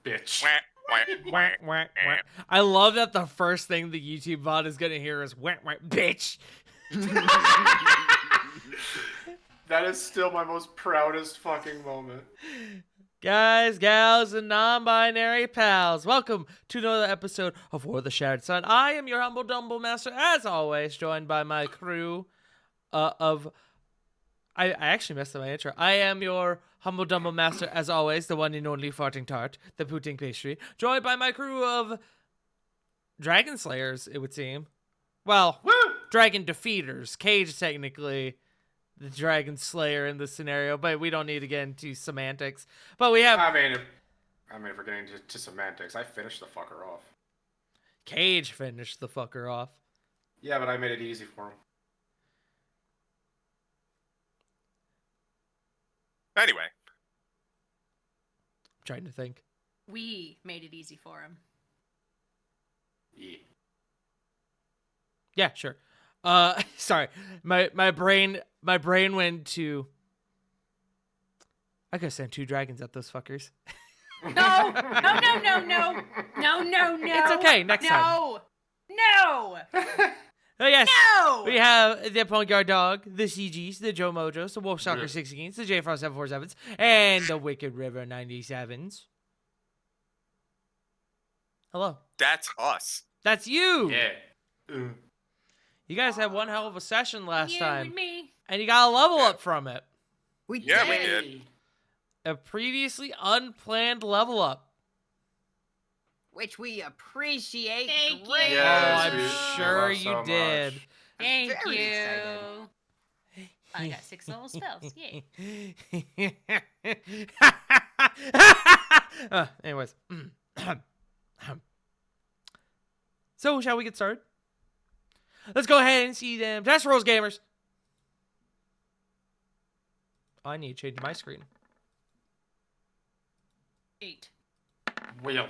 Bitch. Wah, wah, wah. I love that the first thing the YouTube bot is gonna hear is wah, wah, bitch. That is still my most proudest fucking moment. Guys, gals, and non-binary pals, welcome to another episode of War of the Shattered Sun. I am your humble dumble master, as always, joined by my crew of... I actually messed up my intro. I am your humble dumble master, as always, the one and only farting tart, the poutine pastry, joined by my crew of dragon slayers, it would seem. Well, Woo! dragon defeaters. Cage, technically, the dragon slayer in this scenario, but we don't need to get into semantics. But we have I mean, if we're getting to semantics, I finished the fucker off. Cage finished the fucker off. Yeah, but I made it easy for him. Anyway. I'm trying to think. We made it easy for him. Yeah. Yeah, sure. Sorry. My brain went to... I could send 2 dragons at those fuckers. No! It's okay, next time. No! Oh, yes. No! We have the Punk Guard Dog, the CGs, the Joe Mojos, the Wolf Stalker 16s, the J Frost 747s, and the Wicked River 97s. Hello. That's us. That's you. Yeah. You guys had one hell of a session last You time. and me. And you got a level up from it. We did. A previously unplanned level up. Which we appreciate. Thank greatly. you. Yes, I'm we sure love you so did. much. Thank very you. excited. I got 6 level spells. Yay. Anyways. So, shall we get started? Let's go ahead and see them. Test rolls, gamers. I need to change my screen. 8. Wheel.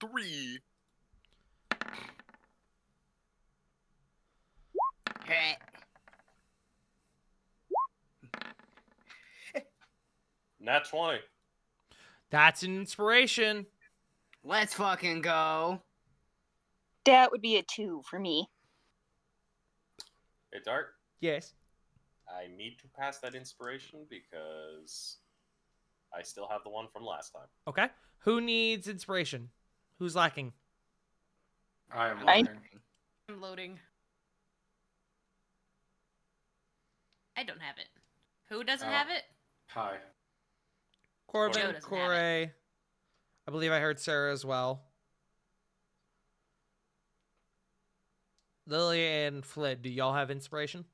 3. Nat 20. That's an inspiration. Let's fucking go. That would be a 2 for me. Hey, Dart, Yes. I need to pass that inspiration because I still have the one from last time. Okay. Who needs inspiration? Who's lacking? I am I- looking. I'm loading. I don't have it. Who doesn't Oh. have it? Hi. Joe Corbin, doesn't have Corey. I believe I heard Sarah as well. Lily and Fled, do y'all have inspiration?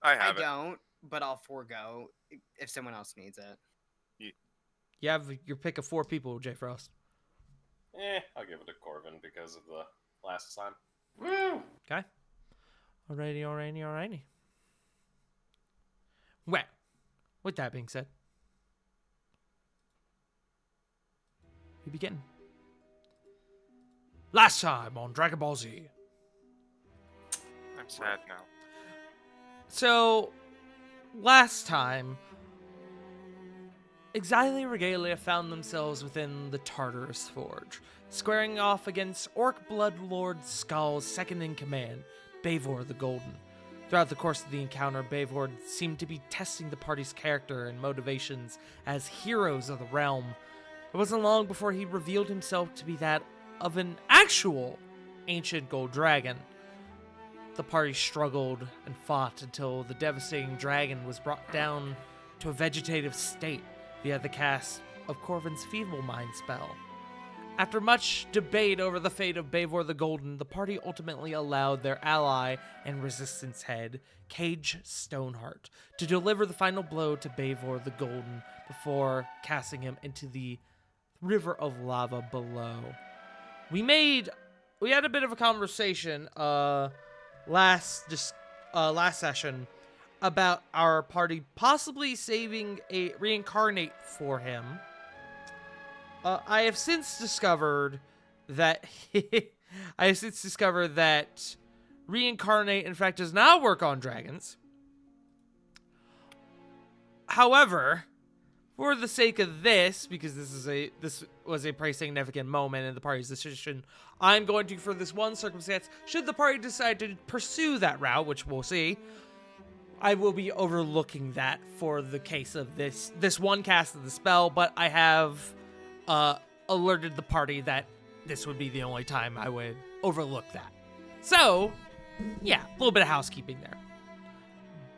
I I have it. don't, but I'll forego if someone else needs it. You have your pick of 4 people, J Frost. I'll give it to Corvin because of the last time. Woo! Okay. Alrighty. Well, with that being said, we begin. Last time on Dragon Ball Z. I'm sad now. So, last time, Exile Regalia found themselves within the Tartarus Forge, squaring off against Orc Blood Lord Skull's second in command, Bavor the Golden. Throughout the course of the encounter, Bavor seemed to be testing the party's character and motivations as heroes of the realm. It wasn't long before he revealed himself to be that of an actual ancient gold dragon. The party struggled and fought until the devastating dragon was brought down to a vegetative state via the cast of Corvin's Feeble Mind spell. After much debate over the fate of Bavor the Golden, the party ultimately allowed their ally and resistance head, Cage Stoneheart, to deliver the final blow to Bavor the Golden before casting him into the river of lava below. We had a bit of a conversation last session about our party possibly saving a reincarnate for him. I have since discovered that reincarnate in fact does not work on dragons. However, For the sake of this, because this was a pretty significant moment in the party's decision, I'm going to, for this one circumstance, should the party decide to pursue that route, which we'll see, I will be overlooking that for the case of this one cast of the spell, but I have alerted the party that this would be the only time I would overlook that. So, yeah, a little bit of housekeeping there.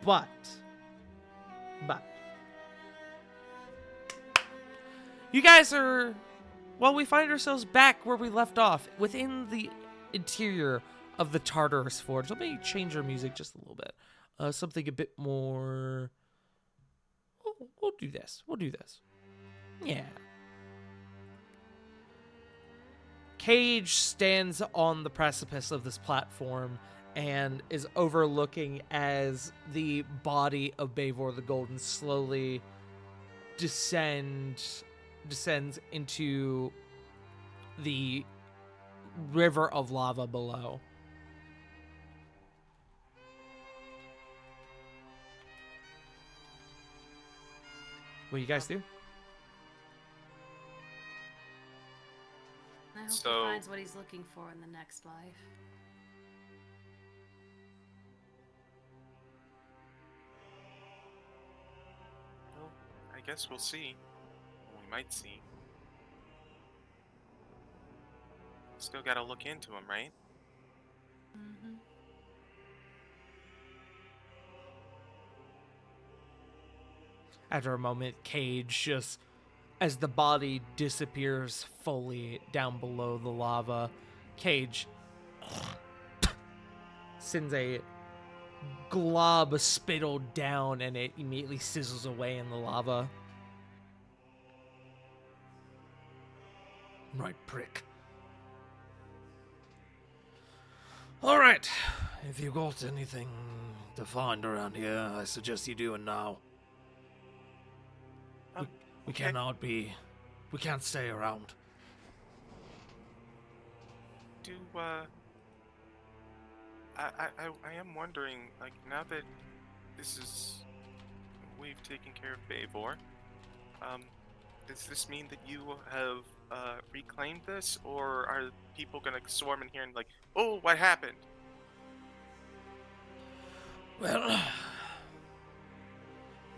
But, you guys are, well, we find ourselves back where we left off, within the interior of the Tartarus Forge. Let me change our music just a little bit. Something a bit more, we'll do this. Yeah. Cage stands on the precipice of this platform and is overlooking as the body of Bavor the Golden slowly descends into the river of lava below. What do you guys do? I hope So- he finds what he's looking for in the next life. Well, I guess we'll see. We might see. Still gotta look into him, right? Mm-hmm. After a moment, Cage just, as the body disappears fully down below the lava, Cage sends a glob of spittle down and it immediately sizzles away in the lava. Right, prick. Alright, if you got anything to find around here, I suggest you do it now. We Okay. we can't stay around. Do I am wondering, like, now that we've taken care of Bavor, does this mean that you have reclaimed this, or are people gonna swarm in here and like, oh, what happened? Well,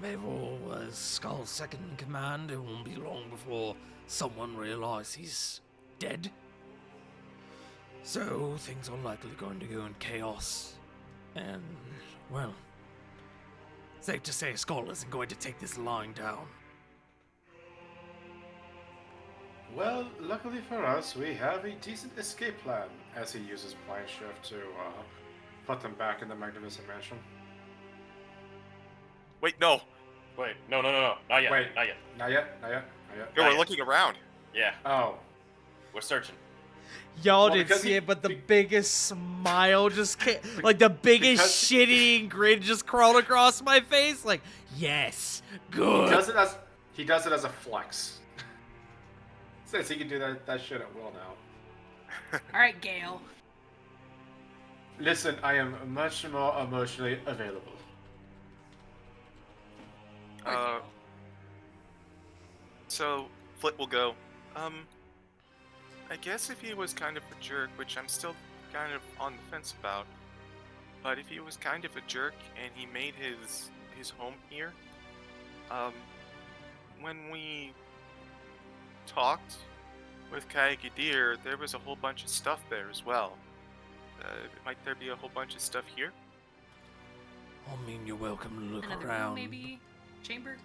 Mabel was Skull's second in command. It won't be long before someone realizes he's dead. So things are likely going to go in chaos. And, well, safe to say Skull isn't going to take this lying down. Well, luckily for us, we have a decent escape plan, as he uses Blind Shift to put them back in the Magnificent Mansion. Wait, no. Wait, no, not yet. Wait. Not yet. Not yet, not yet, not yet. No, we're yet. looking around. Yeah, Oh. we're searching. Y'all Well, didn't because see he- it, but the be- biggest smile just came, like the biggest because- shitty grin just crawled across my face. Like, yes, good. He does it as a flex. Says he can do that shit at will now. All right, Gale. Listen, I am much more emotionally available. So Flit will go. I guess if he was kind of a jerk, which I'm still kind of on the fence about, but if he was kind of a jerk and he made his home here, when we talked with Kayagidir, there was a whole bunch of stuff there as well. Might there be a whole bunch of stuff here? I mean, you're welcome to look Another around. room, maybe? Chamber?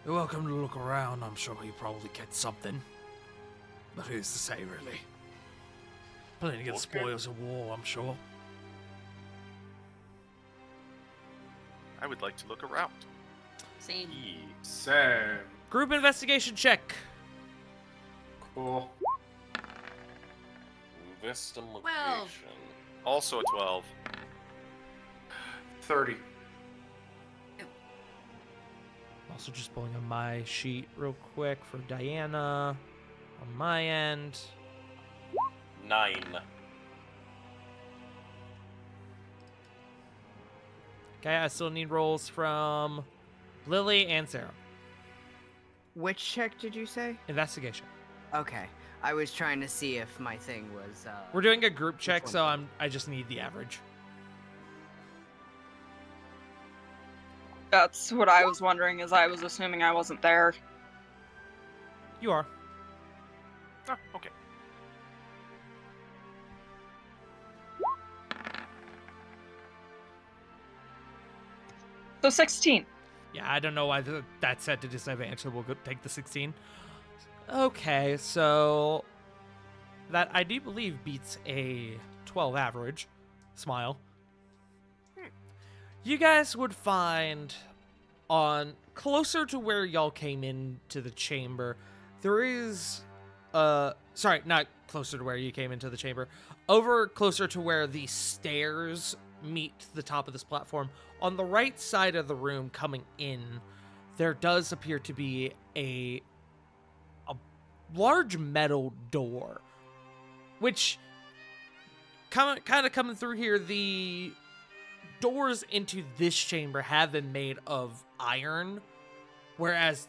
You're welcome to look around. I'm sure he probably catch something. But who's to say, really? Plenty of good Okay. spoils of war, I'm sure. I would like to look around. Same. Same. Group investigation check. Cool. Vista location. 12. Also a 12. 30. Also just pulling on my sheet real quick for Diana. On my end. 9. Okay, I still need rolls from Lily and Sarah. Which check did you say? Investigation. Okay. I was trying to see if my thing was. We're doing a group check, one? so I just need the average. That's what I was wondering, as I was assuming I wasn't there. You are. Oh, okay. So 16. Yeah, I don't know why that's set to disadvantage, so we'll take the 16. Okay, so that I do believe beats a 12 average. Smile. You guys would find on closer to where y'all came into the chamber, there is sorry, not closer to where you came into the chamber. Over closer to where the stairs meet the top of this platform. On the right side of the room coming in, there does appear to be a large metal door, which kind of coming through here, the doors into this chamber have been made of iron, whereas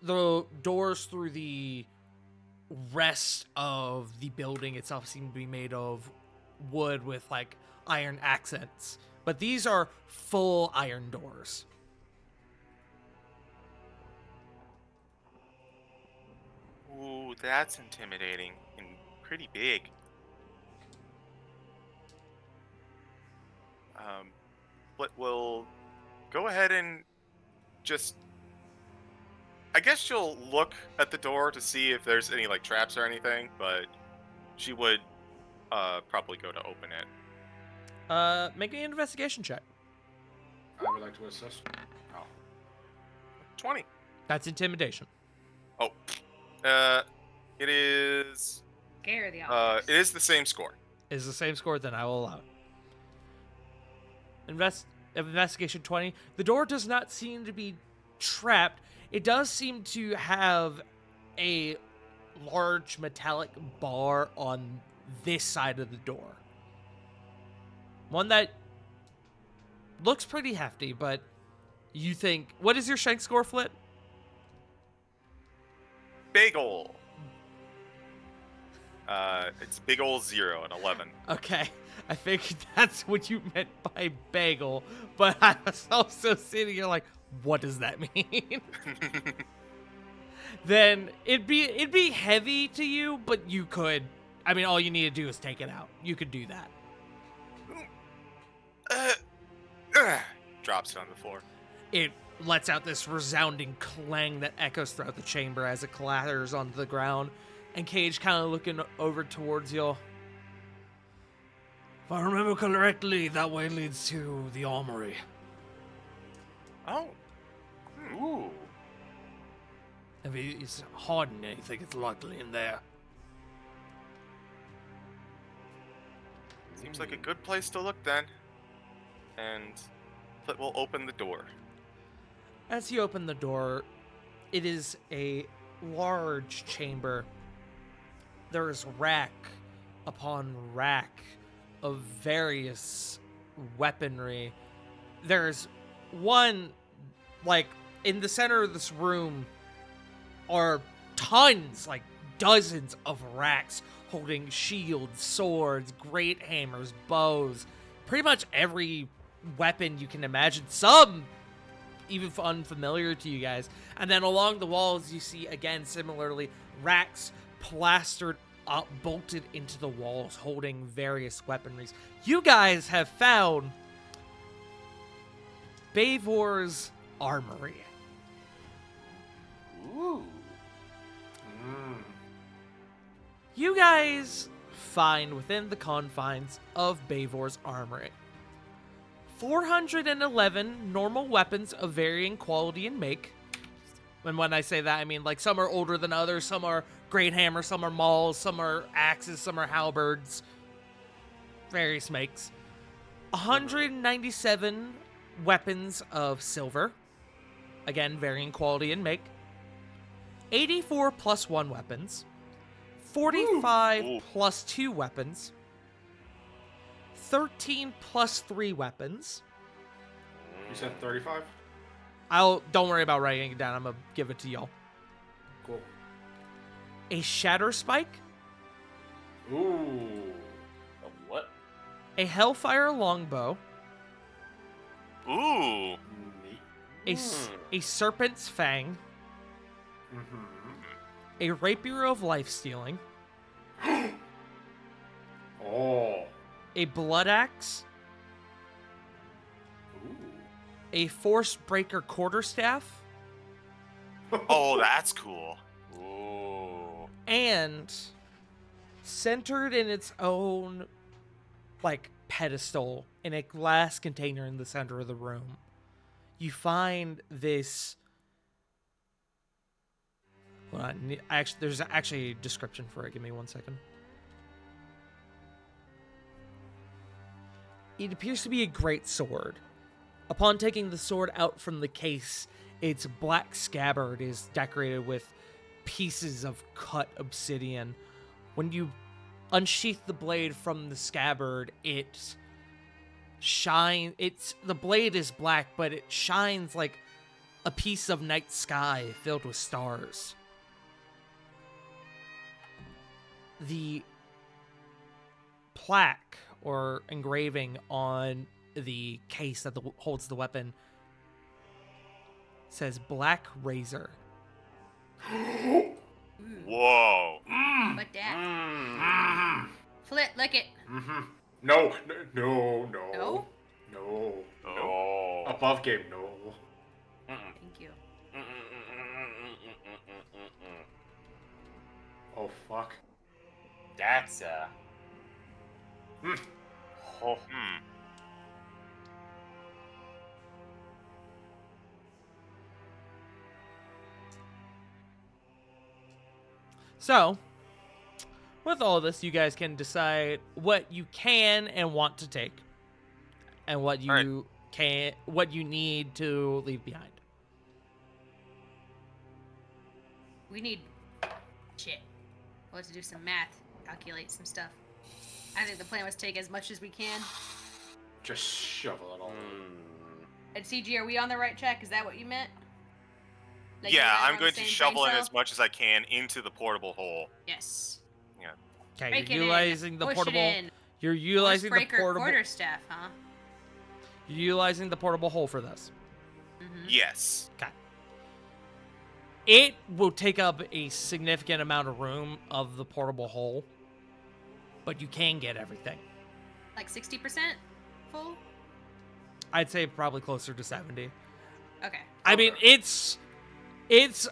the doors through the rest of the building itself seem to be made of wood with like iron accents. But these are full iron doors. Ooh, that's intimidating and pretty big. But we'll go ahead and just. I guess she'll look at the door to see if there's any like traps or anything, but she would probably go to open it. Make me an investigation check. I would like to assist. Oh. 20. That's intimidation. Oh. It is. Scare the It officers. is the same score. Is the same score, then I will allow it. Investigation 20. The door does not seem to be trapped. It does seem to have a large metallic bar on this side of the door. One that looks pretty hefty, but you think... What is your shank score, Flit? Big ol'. It's big ol' 0 and 11. Okay, I figured that's what you meant by bagel, but I was also sitting here like, what does that mean? Then it'd be heavy to you, but you could. I mean, all you need to do is take it out. You could do that. Drops it on the floor. It lets out this resounding clang that echoes throughout the chamber as it clatters onto the ground. And Cage kind of looking over towards you. If I remember correctly, that way leads to the armory. Oh. Ooh. If he's hiding anything, it's likely in there. Seems like a good place to look then. And Flit will open the door. As you open the door, it is a large chamber. There is rack upon rack of various weaponry. There's one, like, in the center of this room are tons, like dozens of racks holding shields, swords, great hammers, bows, pretty much every weapon you can imagine. Some even unfamiliar to you guys. And then along the walls, you see, again, similarly, racks plastered up, bolted into the walls, holding various weaponries. You guys have found Bavor's armory. Ooh. You guys find within the confines of Bavor's armory 411 normal weapons of varying quality and make. And when I say that, I mean, like, some are older than others, some are great hammers, some are mauls, some are axes, some are halberds. Various makes. 197 weapons of silver. Again, varying quality and make. 84 plus 1 weapons. 45 Ooh. plus 2 weapons. 13 plus 3 weapons. You said 35? Don't worry about writing it down. I'm gonna give it to y'all. Cool. a shatter spike, Ooh. A what? a hellfire longbow, Ooh. Neat. a serpent's fang, Mm-hmm. a rapier of life stealing, Oh. a blood axe, Ooh. a force breaker quarterstaff, Oh, that's cool. Ooh. and centered in its own like pedestal in a glass container in the center of the room, you find this. Hold on, there's actually a description for it. Give me 1 second. It appears to be a great sword. Upon taking the sword out from the case, its black scabbard is decorated with pieces of cut obsidian. When you unsheath the blade from the scabbard, the blade is black, but it shines like a piece of night sky filled with stars. The plaque or engraving on the case that holds the weapon says Black Razor. Whoa. But that. Mm-hmm. Flit, lick it. Mm-hmm. No. No. No? No. Oh. Above game, no. Thank you. Oh, fuck. That's Hmm. Oh. Hmm. So, with all this, you guys can decide what you can and want to take, and what you Alright. what you need to leave behind. We need shit. We'll have to do some math, calculate some stuff. I think the plan was take as much as we can. Just shovel it all. And CG, are we on the right track? Is that what you meant? Like, Yeah, you and I are I'm on going the to same shovel brain in cell? as much as I can into the portable hole. Yes. Okay, Break it you're utilizing in. the Push portable. It in. You're utilizing the Breaker portable. quarterstaff, huh? You're utilizing the portable hole for this. Mm-hmm. Yes. It will take up a significant amount of room of the portable hole, but you can get everything. Like 60% full? I'd say probably closer to 70. Okay. I mean, it's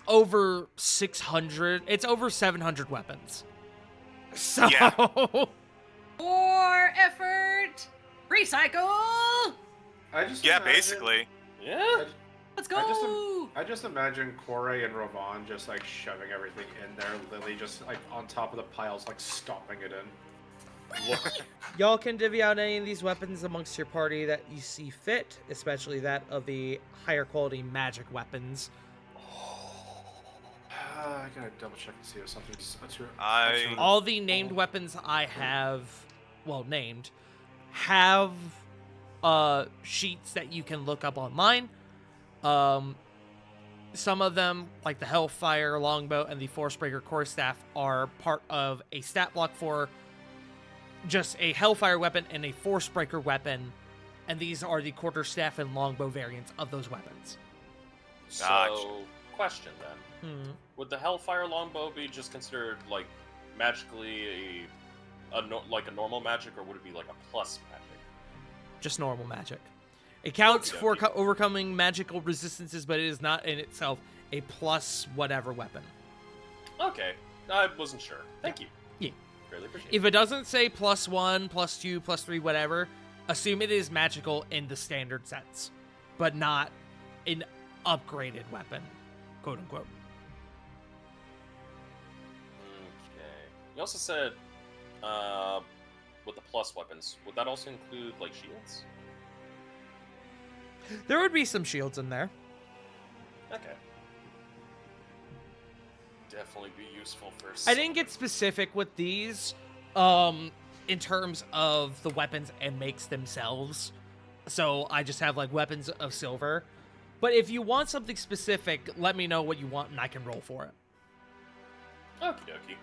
over 600. It's over 700 weapons. So Yeah. More effort! Recycle! I just Yeah, imagine- basically. Yeah. Let's go! I just imagine Corey and Rovan just like shoving everything in there. Lily just like on top of the piles, like stomping it in. y'all can divvy out any of these weapons amongst your party that you see fit, especially that of the higher quality magic weapons. I gotta double check and see if something's. All the named weapons I have, well, named, have sheets that you can look up online. Some of them, like the Hellfire Longbow and the Forcebreaker Quarterstaff, are part of a stat block for just a Hellfire weapon and a Forcebreaker weapon, and these are the Quarterstaff and Longbow variants of those weapons. So, Gotcha. question then: would the Hellfire Longbow be just considered like magically like a normal magic, or would it be like a plus magic? Just normal magic. It counts for Okey-dokey. overcoming magical resistances, but it is not in itself a plus whatever weapon. Okay, I wasn't sure. Thank you. Yeah. Really appreciate If it doesn't say +1, +2, +3, whatever, assume it is magical in the standard sense, but not an upgraded weapon, quote unquote. Okay. You also said with the plus weapons, would that also include like shields? There would be some shields in there. Okay. Definitely be useful for. I didn't get specific with these in terms of the weapons and makes themselves. So I just have like weapons of silver. But if you want something specific, let me know what you want and I can roll for it. Okie dokie.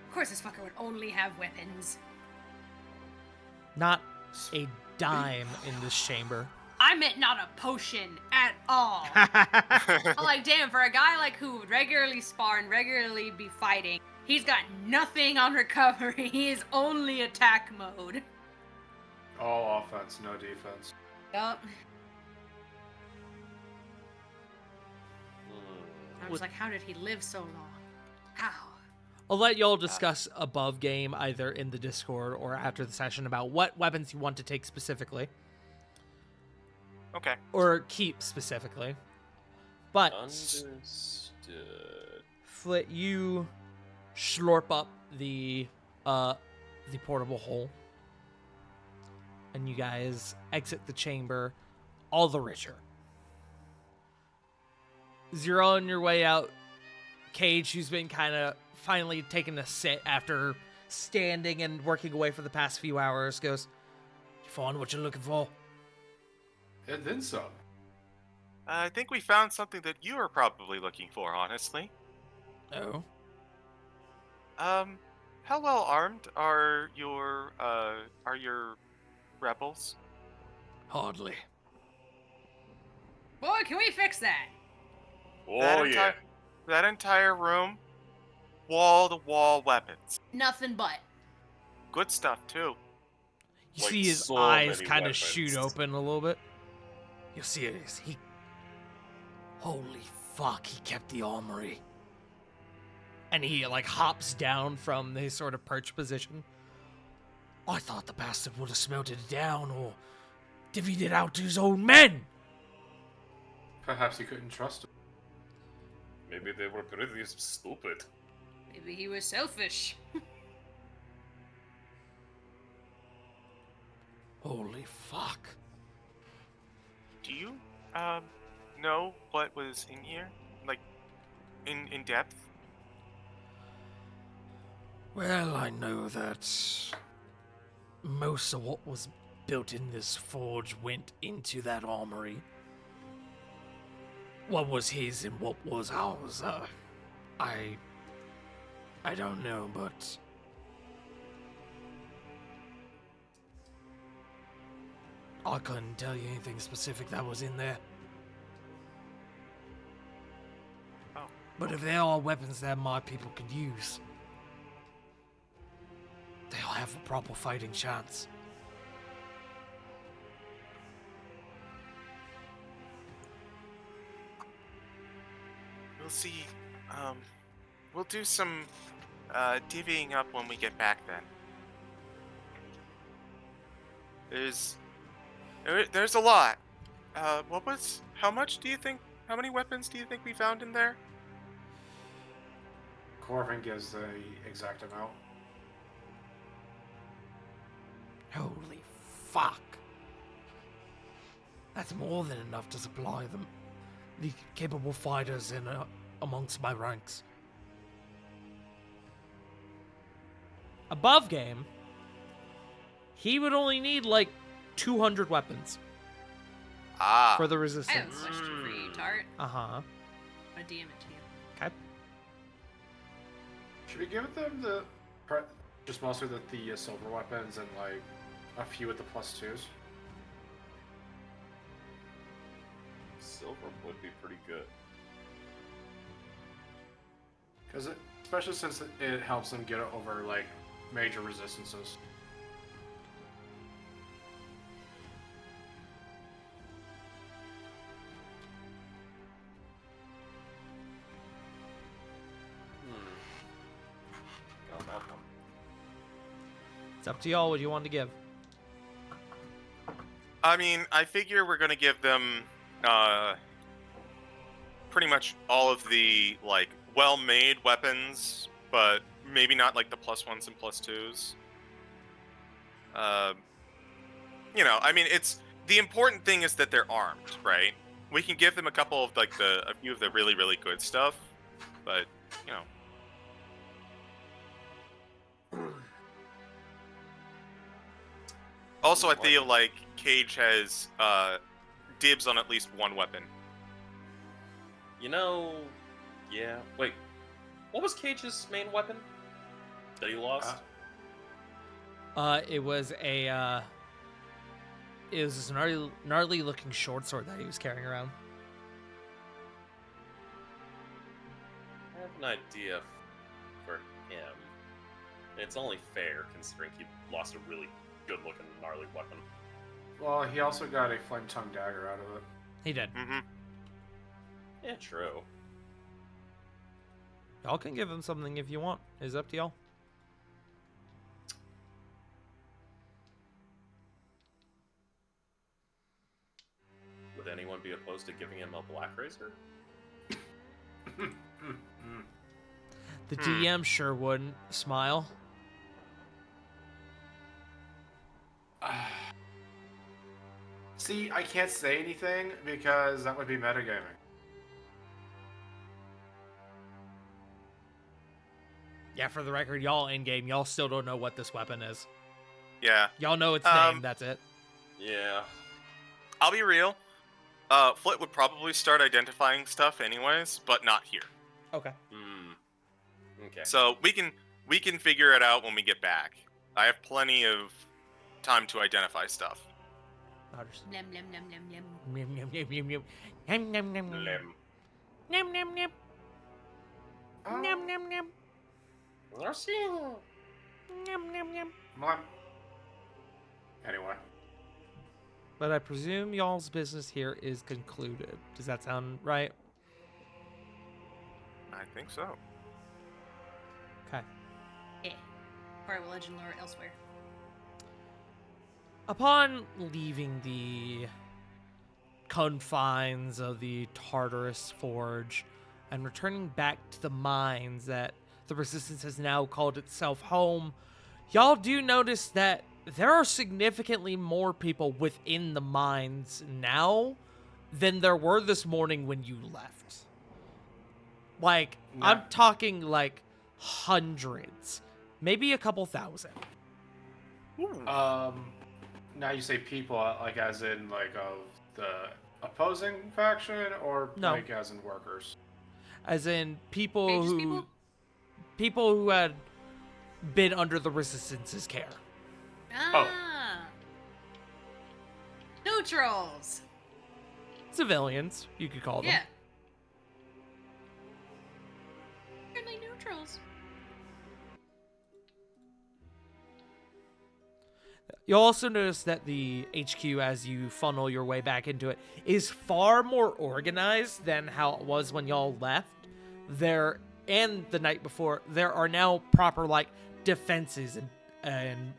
Of course, this fucker would only have weapons. Not a dime in this chamber. I meant not a potion at all. I'm like, damn, for a guy like who would regularly spar and regularly be fighting, he's got nothing on recovery. He is only attack mode. All offense, no defense. Yup. Hmm. I was like, how did he live so long? How? I'll let y'all discuss above game either in the Discord or after the session about what weapons you want to take specifically. Okay. Or keep specifically. But Understood. Flit, you slurp up the portable hole. And you guys exit the chamber all the richer. As you're on your way out, Cage, who's been kind of finally taking a sit after standing and working away for the past few hours, goes, "You find what you're looking for?" And then some. I think we found something that you are probably looking for, honestly. Oh. How well armed are your rebels? Hardly. Boy, can we fix that? Oh yeah. That entire room, wall-to-wall weapons. Nothing but. Good stuff, too. You Like see his so eyes many kind of weapons. shoot open a little bit. You see it. Holy fuck, he kept the armory. And he, like, hops down from his sort of perch position. I thought the bastard would have smelted it down or divvied it out to his own men. Perhaps he couldn't trust him. Maybe they were pretty stupid. Maybe he was selfish. Holy fuck. Do you, know what was in here? Like, in depth? Well, I know that most of what was built in this forge went into that armory. What was his and what was ours, I don't know, but I couldn't tell you anything specific that was in there. Oh. But if there are weapons that my people can use, they'll have a proper fighting chance. We'll see. We'll do some, divvying up when we get back then. There's a lot. How many weapons do you think we found in there? Corvin gives the exact amount. Holy fuck. That's more than enough to supply them. The capable fighters in amongst my ranks. Above game, he would only need like 200 weapons Ah. for the I have a resistance. question for you, Tart. Uh-huh. I'm gonna DM it to you. Okay. Should we give them just mostly the silver weapons and like a few with the +2s? Silver would be pretty good. Because especially since it helps them get over like major resistances. Got that one. It's up to y'all what you want to give. I mean, I figure we're gonna give them, pretty much all of the, like, well-made weapons, but maybe not, like, the +1s and +2s. You know, I mean, the important thing is that they're armed, right? We can give them a couple of, like, a few of the really, really good stuff, but, you know. Also, I feel like Cage has dibs on at least one weapon. You know, yeah. Wait, what was Cage's main weapon that he lost? It was this gnarly looking short sword that he was carrying around. I have an idea for him. It's only fair considering he lost a really good-looking, gnarly weapon. Well, he also got a flame tongue dagger out of it. He did. Mm-hmm. Yeah, true. Y'all can give him something if you want. It's up to y'all. Would anyone be opposed to giving him a Black Razor? The DM sure wouldn't smile. See, I can't say anything because that would be metagaming. Yeah, for the record, y'all in game, y'all still don't know what this weapon is. Yeah. Y'all know its name. That's it. Yeah. I'll be real. Flit would probably start identifying stuff anyways, but not here. Okay. Okay. So we can figure it out when we get back. I have plenty of time to identify stuff. Understood. Lem, lem, lem, lem, lem. Yum, yum, yum, yum, yum. Yum, yum, yum, yum. Lem. Yum, yum, yum. Yum, yum, yum. Yum, yum, yum. Anyway. But I presume y'all's business here is concluded. Does that sound right? I think so. Okay. Yeah. Or I will legend lore elsewhere. Upon leaving the confines of the Tartarus Forge and returning back to the mines that the Resistance has now called itself home, y'all do notice that there are significantly more people within the mines now than there were this morning when you left. Like, I'm talking like hundreds, maybe a couple thousand. Now you say people, like as in like of the opposing faction, or No. like as in workers? As in people Pages who people? who had been under the Resistance's care. Ah. Neutrals. Civilians, you could call them. Yeah. Friendly neutrals. You'll also notice that the HQ, as you funnel your way back into it, is far more organized than how it was when y'all left. There, and the night before, there are now proper, like, defenses and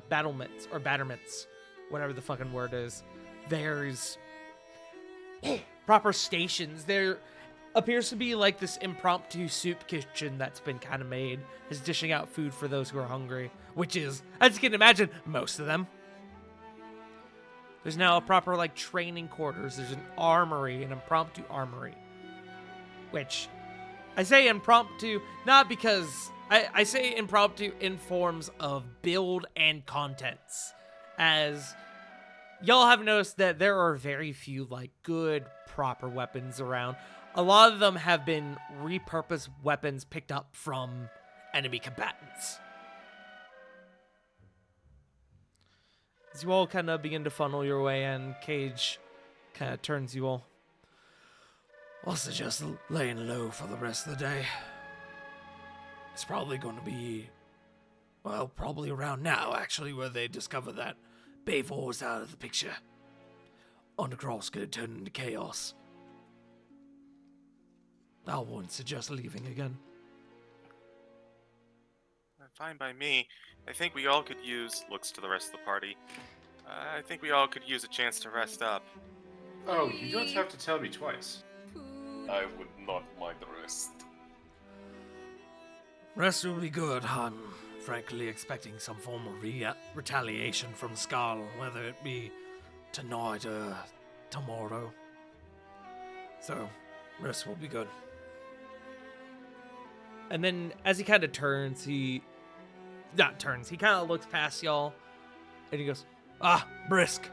battlements, or batterments, whatever the fucking word is. There's proper stations. There appears to be, like, this impromptu soup kitchen that's been kind of made, is dishing out food for those who are hungry, which is, as you can imagine, most of them. There's now a proper, like, training quarters. There's an armory, an impromptu armory, which I say impromptu not because I say impromptu in forms of build and contents, as y'all have noticed that there are very few, like, good, proper weapons around. A lot of them have been repurposed weapons picked up from enemy combatants. As you all kind of begin to funnel your way in, Cage kind of turns you all. I'll suggest laying low for the rest of the day. It's probably going to be, well, probably around now, actually, where they discover that Bavor was out of the picture. Undercross could turn into chaos. I wouldn't suggest leaving again. Fine by me. I think we all could use, looks to the rest of the party, I think we all could use a chance to rest up. Oh, you don't have to tell me twice. I would not mind the rest. Rest will be good. I'm frankly expecting some form of retaliation from Skull, whether it be tonight or tomorrow. So, rest will be good. And then, as he kind of turns, he kind of looks past y'all, and he goes, "Ah, Brisk.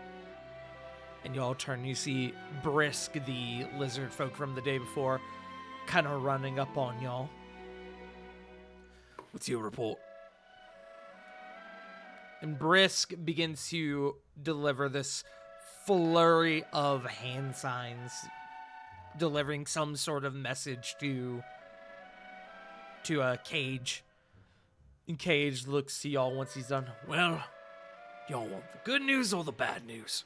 and y'all turn. You see Brisk, the lizard folk from the day before, kind of running up on y'all. What's your report? And Brisk begins to deliver this flurry of hand signs, delivering some sort of message to Cage. And Cage looks to y'all once he's done. Well, y'all want the good news or the bad news?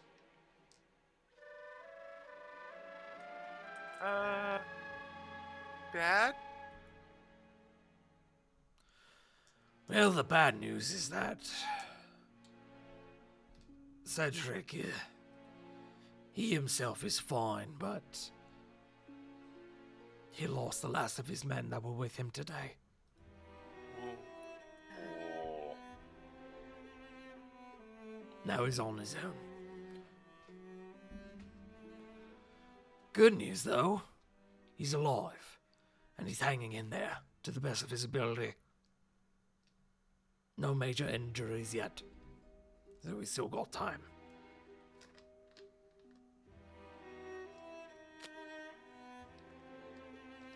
Dad? Well, the bad news is that Cedric, he himself is fine, but he lost the last of his men that were with him today. Oh. Now he's on his own. Good news, though, he's alive, and he's hanging in there to the best of his ability. No major injuries yet, so we still got time.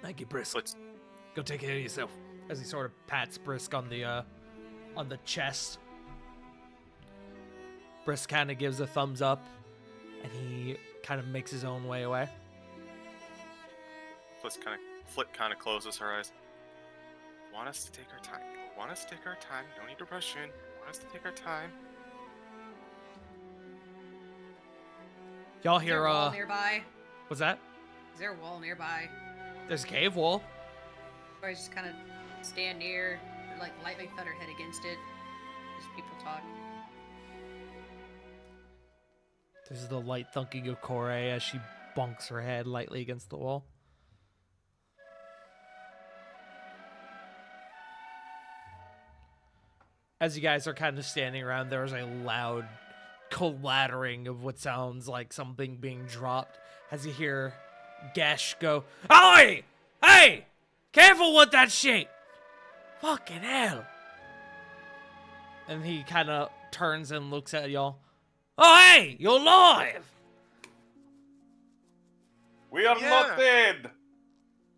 Thank you, Brisk. Let's- Go take care of yourself. As he sort of pats Brisk on the chest. Brisk kind of gives a thumbs up, and he kind of makes his own way away. Flit kind of closes her eyes. Want us to take our time. Want us to take our time. You don't need to rush in. Want us to take our time. Y'all Is there hear, a wall nearby? what's that? Is there a wall nearby? There's a cave wall. Or I just kind of stand near, or like lightly thud her head against it. Just people talk. There's the light thunking of Corey as she bonks her head lightly against the wall. As you guys are kind of standing around, there's a loud clattering of what sounds like something being dropped as you hear Gesh go, "Oi! Hey! Careful with that shit! Fucking hell!" And he kind of turns and looks at y'all. "Oh, hey! You're alive!" We are not dead!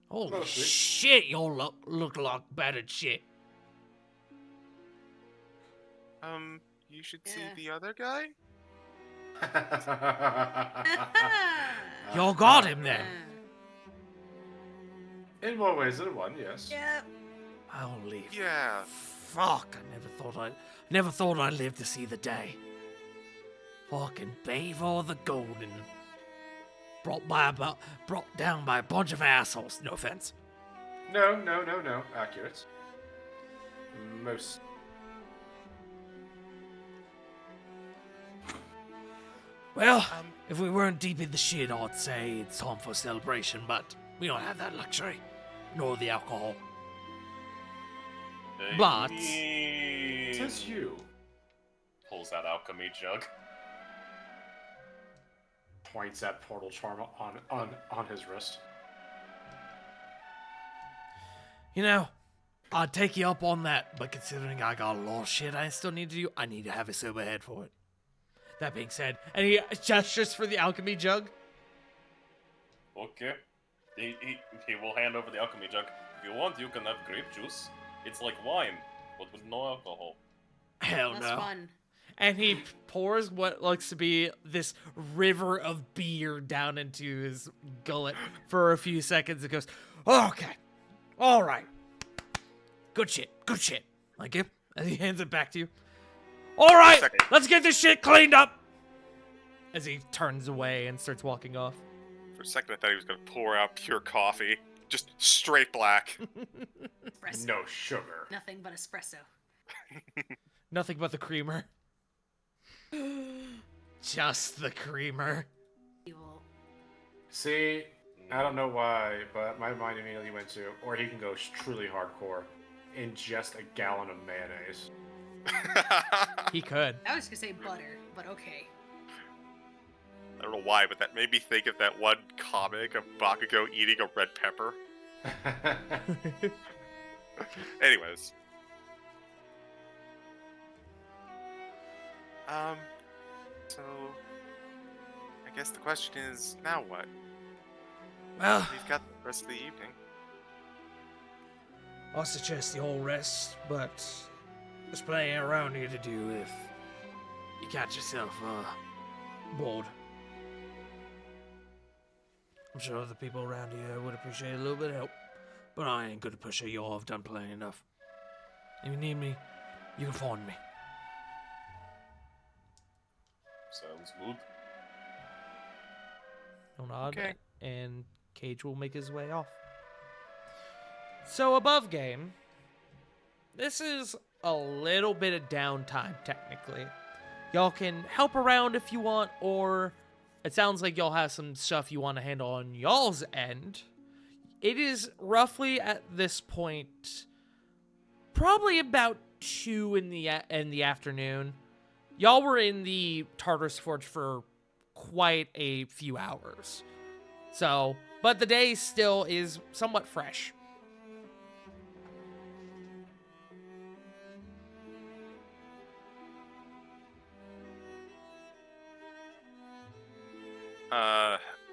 Holy Mostly. shit, y'all look like battered shit. You should see Yeah. the other guy? Y'all got him then. In more ways than one, yes. Yep. Holy Yeah. fuck, I never thought I'd live to see the day. Fucking Bavor the Golden. Brought down by a bunch of assholes, no offense. No. Accurate. Most. Well, if we weren't deep in the shit, I'd say it's time for a celebration, but we don't have that luxury, nor the alcohol. But- Says you. Pulls that alchemy jug. Points at Portal Charm on his wrist. You know, I'd take you up on that, but considering I got a lot of shit I still need to do, I need to have a sober head for it. That being said, and he gestures for the alchemy jug. Okay. He will hand over the alchemy jug. If you want, you can have grape juice. It's like wine, but with no alcohol. Hell That's no. fun. And he pours what looks to be this river of beer down into his gullet for a few seconds. It goes, "Okay, all right, good shit. Like it." As he hands it back to you. "All right, Second. let's get this shit cleaned up." As he turns away and starts walking off. For a second, I thought he was going to pour out pure coffee. Just straight black. Espresso. No sugar. Nothing but espresso. Nothing but the creamer. Just the creamer. Evil. See, I don't know why, but my mind immediately went to, or he can go truly hardcore, ingest a gallon of mayonnaise. He could. I was gonna say butter, but okay. I don't know why, but that made me think of that one comic of Bakugo eating a red pepper. Anyways. So I I guess the question is, now what? Well, We've got the rest of the evening. I suggest you all rest, but there's plenty around here to do if you catch yourself bored. I'm sure other people around here would appreciate a little bit of help, but I ain't gonna push it. You all have done plenty enough. If you need me, you can find me. Sounds good. He'll nod, Okay. and Cage will make his way off. So above game, this is a little bit of downtime technically. Y'all can help around if you want, or it sounds like y'all have some stuff you want to handle on y'all's end. It is roughly at this point, probably about 2 in the afternoon. Y'all were in the Tartarus Forge for quite a few hours. So, but the day still is somewhat fresh.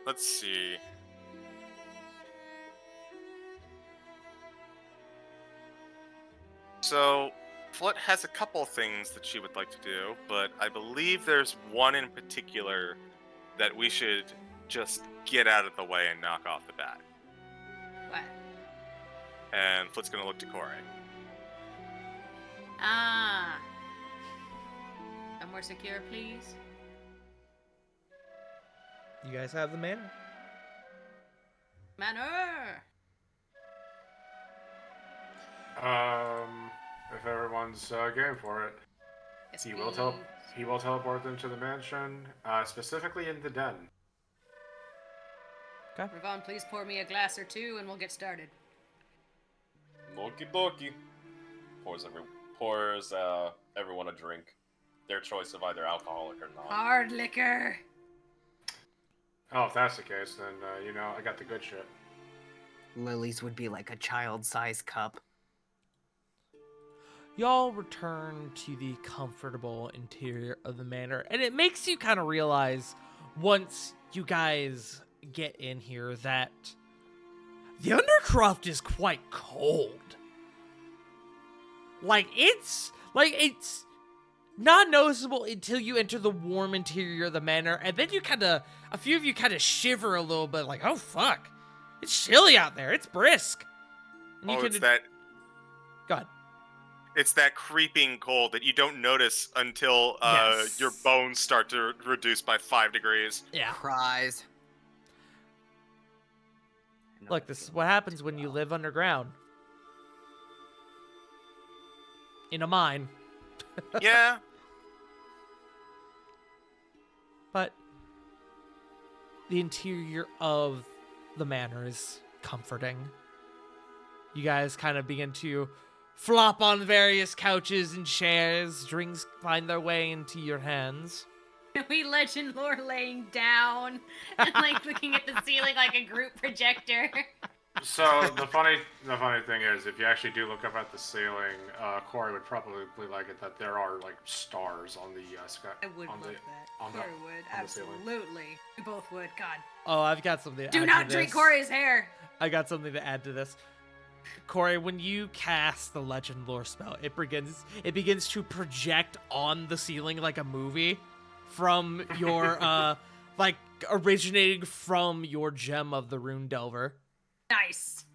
Let's see. So, Flut has a couple things that she would like to do, but I believe there's one in particular that we should just get out of the way and knock off the bat. What? And Flut's gonna look to Corey. Ah. Somewhere secure, please. You guys have the manor. Manor. If everyone's game for it, Yes, he will please. he will teleport them to the mansion, specifically in the den. Ravon, please pour me a glass or two, and we'll get started. Okie dokie. Pours everyone a drink. Their choice of either alcoholic or not. Hard liquor. Oh, if that's the case, then I got the good shit. Lily's would be like a child-sized cup. Y'all return to the comfortable interior of the manor, and it makes you kind of realize once you guys get in here that the Undercroft is quite cold. It's not noticeable until you enter the warm interior of the manor, and then a few of you kind of shiver a little bit, like, oh fuck, it's chilly out there, it's brisk. And Oh, it's that Go ahead. it's that creeping cold that you don't notice until Yes. your bones start to reduce by 5 degrees. Yeah. Cries. Look, this is what happens when you live underground. In a mine. Yeah. But the interior of the manor is comforting. You guys kind of begin to flop on various couches and chairs. Drinks find their way into your hands. We legend lore laying down and like looking at the ceiling like a group projector. So the funny thing is, if you actually do look up at the ceiling, Corey would probably like it that there are like stars on the sky. I would on love the, that. on the- Corey would. on the ceiling. Absolutely. We both would. God. Oh, I've got something to Do add not to drink this. Corey's hair. I got something to add to this. Corey, when you cast the legend lore spell, it begins to project on the ceiling like a movie from your like originating from your gem of the Rune Delver, Nice.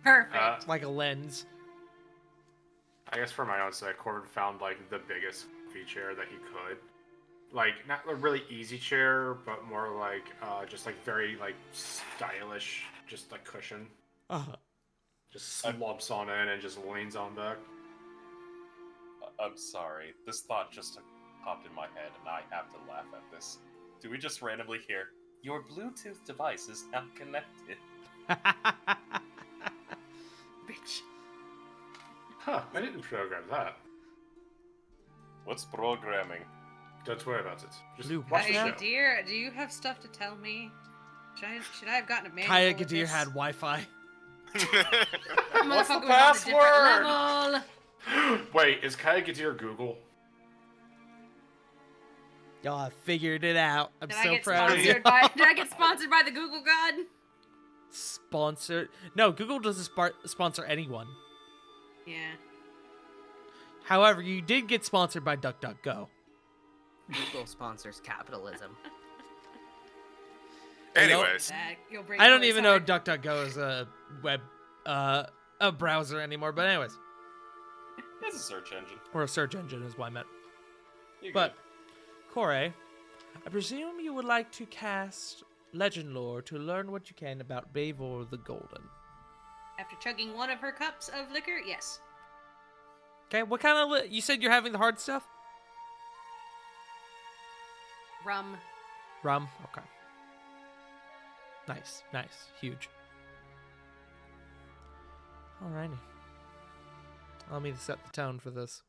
Perfect. like a lens. I guess for my own sake, Corey found like the biggest comfy chair that he could. Like not a really easy chair, but more like just like very like stylish, just like cushion. Uh-huh. Just slumps on in and just leans on back. I'm sorry. This thought just popped in my head, and I have to laugh at this. Do we just randomly hear, your Bluetooth device is now connected? Bitch. Huh, I didn't program that. What's programming? Don't worry about it. Just Blue, watch the Kaya show. Gadir, do you have stuff to tell me? Should I have gotten a manual? Kaya with Gadir this? had Wi-Fi. What's the Motherfucker was on a different password? level. Wait, is Kaya Gadir Google? Y'all have figured it out. I'm Did so I get proud of you. sponsored by? Did I get sponsored by the Google God? Sponsored? No, Google doesn't sponsor anyone. Yeah. However, you did get sponsored by DuckDuckGo. Google sponsors capitalism. Anyways, You'll break I don't Corey's even know heart. DuckDuckGo is a web, a browser anymore. But anyways, It's a search engine. or a search engine is what I meant. You're But, Corey, I presume you would like to cast Legend Lore to learn what you can about Bavor the Golden. After chugging one of her cups of liquor, yes. Okay, what kind of you said you're having the hard stuff? Rum. Rum. Okay. Nice, nice, huge. Alrighty. Allow me to set the tone for this.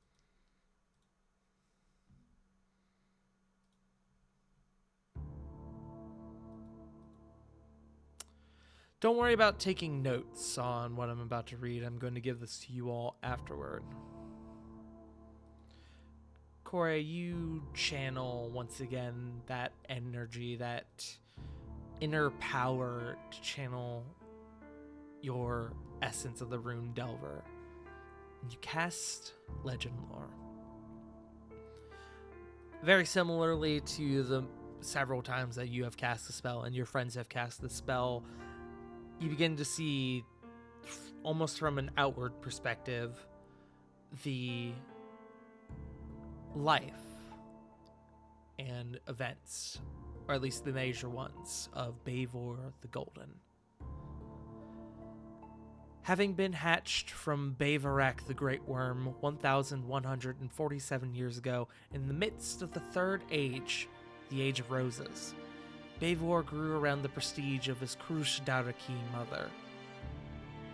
Don't worry about taking notes on what I'm about to read. I'm going to give this to you all afterward. Corey, you channel once again that energy, that inner power to channel your essence of the Rune Delver. And you cast Legend Lore. Very similarly to the several times that you have cast the spell and your friends have cast the spell, you begin to see, almost from an outward perspective, the life and events, or at least the major ones, of Bavor the Golden. Having been hatched from Bavorak the Great Worm 1,147 years ago in the midst of the Third Age, the Age of Roses, Bavor grew around the prestige of his Krush Daraki mother.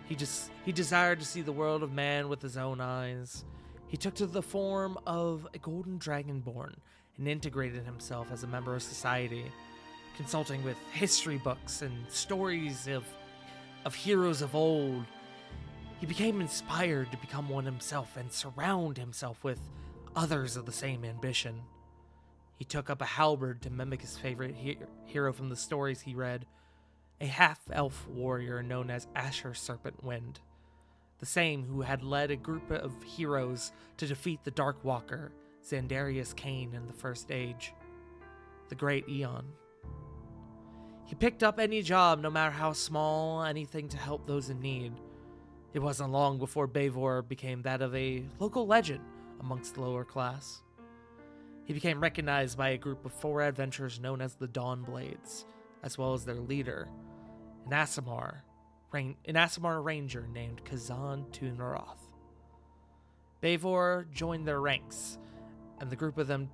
He desired to see the world of man with his own eyes. He took to the form of a golden dragonborn and integrated himself as a member of society, consulting with history books and stories of heroes of old. He became inspired to become one himself and surround himself with others of the same ambition. He took up a halberd to mimic his favorite hero from the stories he read, a half-elf warrior known as Asher Serpentwind, the same who had led a group of heroes to defeat the Dark Walker, Xandarius Kane in the First Age, the Great Eon. He picked up any job, no matter how small, anything to help those in need. It wasn't long before Bavor became that of a local legend amongst the lower class. He became recognized by a group of 4 adventurers known as the Dawnblades, as well as their leader, an Aasimar ranger named Kazan Tunaroth. Bavor joined their ranks, and the group of them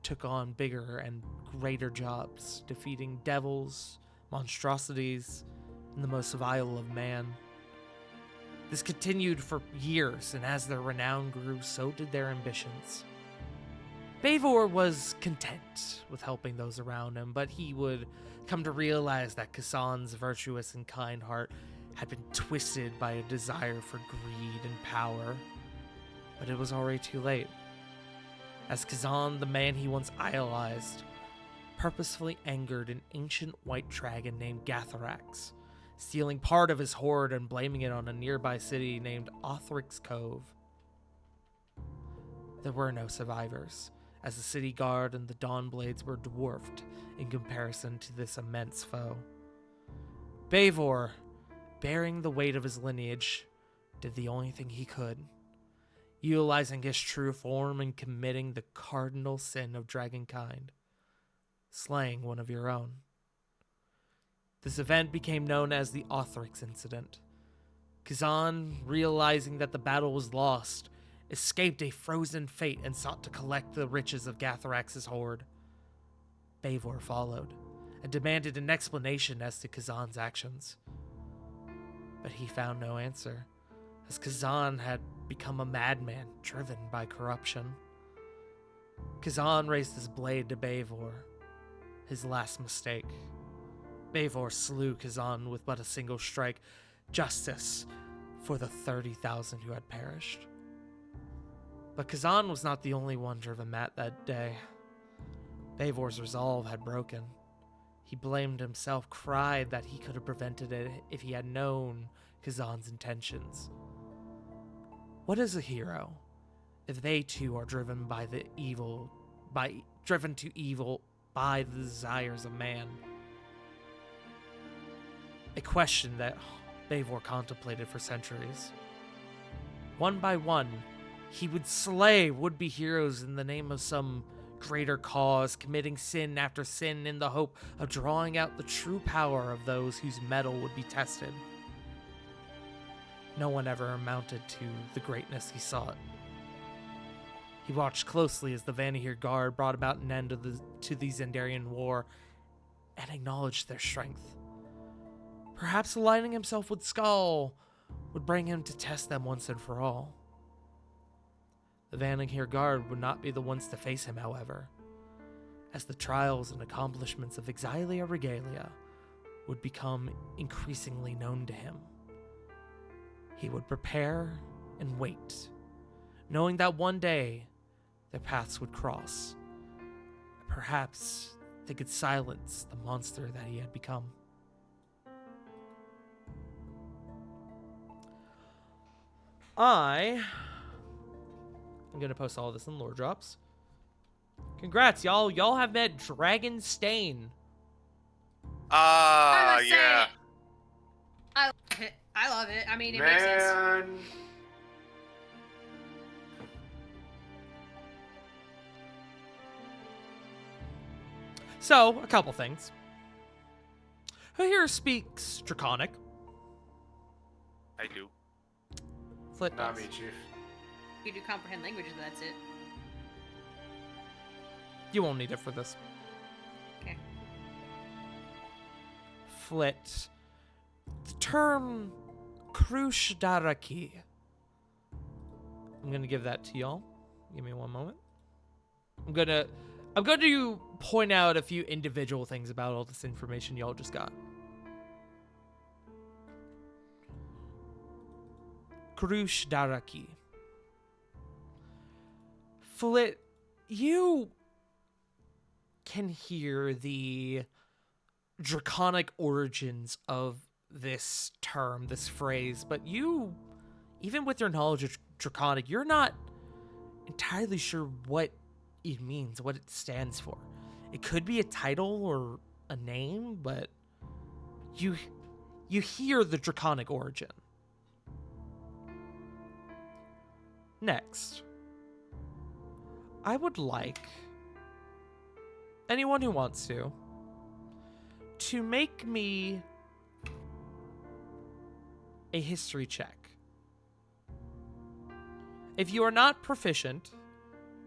took on bigger and greater jobs, defeating devils, monstrosities, and the most vile of man. This continued for years, and as their renown grew, so did their ambitions. Bavor was content with helping those around him, but he would come to realize that Kazan's virtuous and kind heart had been twisted by a desire for greed and power. But it was already too late, as Kazan, the man he once idolized, purposefully angered an ancient white dragon named Gatharax, stealing part of his hoard and blaming it on a nearby city named Othric's Cove. There were no survivors, as the city guard and the Dawnblades were dwarfed in comparison to this immense foe. Bavor, bearing the weight of his lineage, did the only thing he could, utilizing his true form and committing the cardinal sin of dragonkind, slaying one of your own. This event became known as the Othrix Incident. Kazan, realizing that the battle was lost, escaped a frozen fate and sought to collect the riches of Gatharax's hoard. Bavor followed, and demanded an explanation as to Kazan's actions. But he found no answer, as Kazan had become a madman driven by corruption. Kazan raised his blade to Bavor, his last mistake. Bavor slew Kazan with but a single strike, justice for the 30,000 who had perished. But Kazan was not the only one driven mad that day. Bavor's resolve had broken. He blamed himself, cried that he could have prevented it if he had known Kazan's intentions. What is a hero if they too are driven driven to evil by the desires of man? A question that Bavor contemplated for centuries. One by one, he would slay would-be heroes in the name of some greater cause, committing sin after sin in the hope of drawing out the true power of those whose mettle would be tested. No one ever amounted to the greatness he sought. He watched closely as the Vanihir Guard brought about an end to the Zendarian war and acknowledged their strength. Perhaps aligning himself with Skull would bring him to test them once and for all. The Vanihir Guard would not be the ones to face him, however, as the trials and accomplishments of Exilia Regalia would become increasingly known to him. He would prepare and wait, knowing that one day their paths would cross. Perhaps they could silence the monster that he had become. I'm gonna post all this in lore drops. Congrats, y'all. Y'all have met Dragon Stain. Ah, I must yeah. say, I love it. I mean, it makes sense. Man, So, a couple things. Who here speaks Draconic? I do. Flit not does. me, Chief. You do comprehend languages, that's it. You won't need it for this. Okay. Flit. The term Krushdaraki. I'm gonna give that to y'all. Give me one moment. I'm going to point out a few individual things about all this information y'all just got. Krushdaraki. Flit, you can hear the draconic origins of this term, this phrase, but you, even with your knowledge of draconic, you're not entirely sure what it means, what it stands for. It could be a title or a name, but you hear the draconic origin. Next, I would like anyone who wants to make me a history check. If you are not proficient,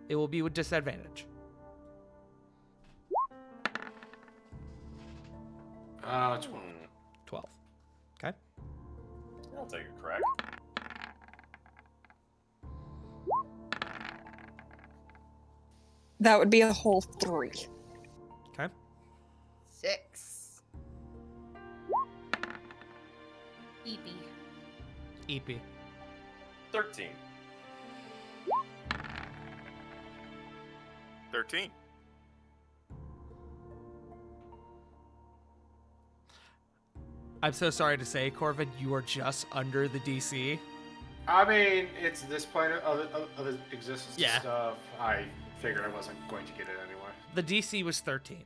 it will be with disadvantage. 12. 12. Okay. I'll take a crack. That would be a whole 3. Okay. 6. EP. EP. 13. 13. I'm so sorry to say, Corvin, you are just under the DC. I mean, it's this plane of existence Yeah. stuff. I figured I wasn't going to get it anyway. The DC was 13.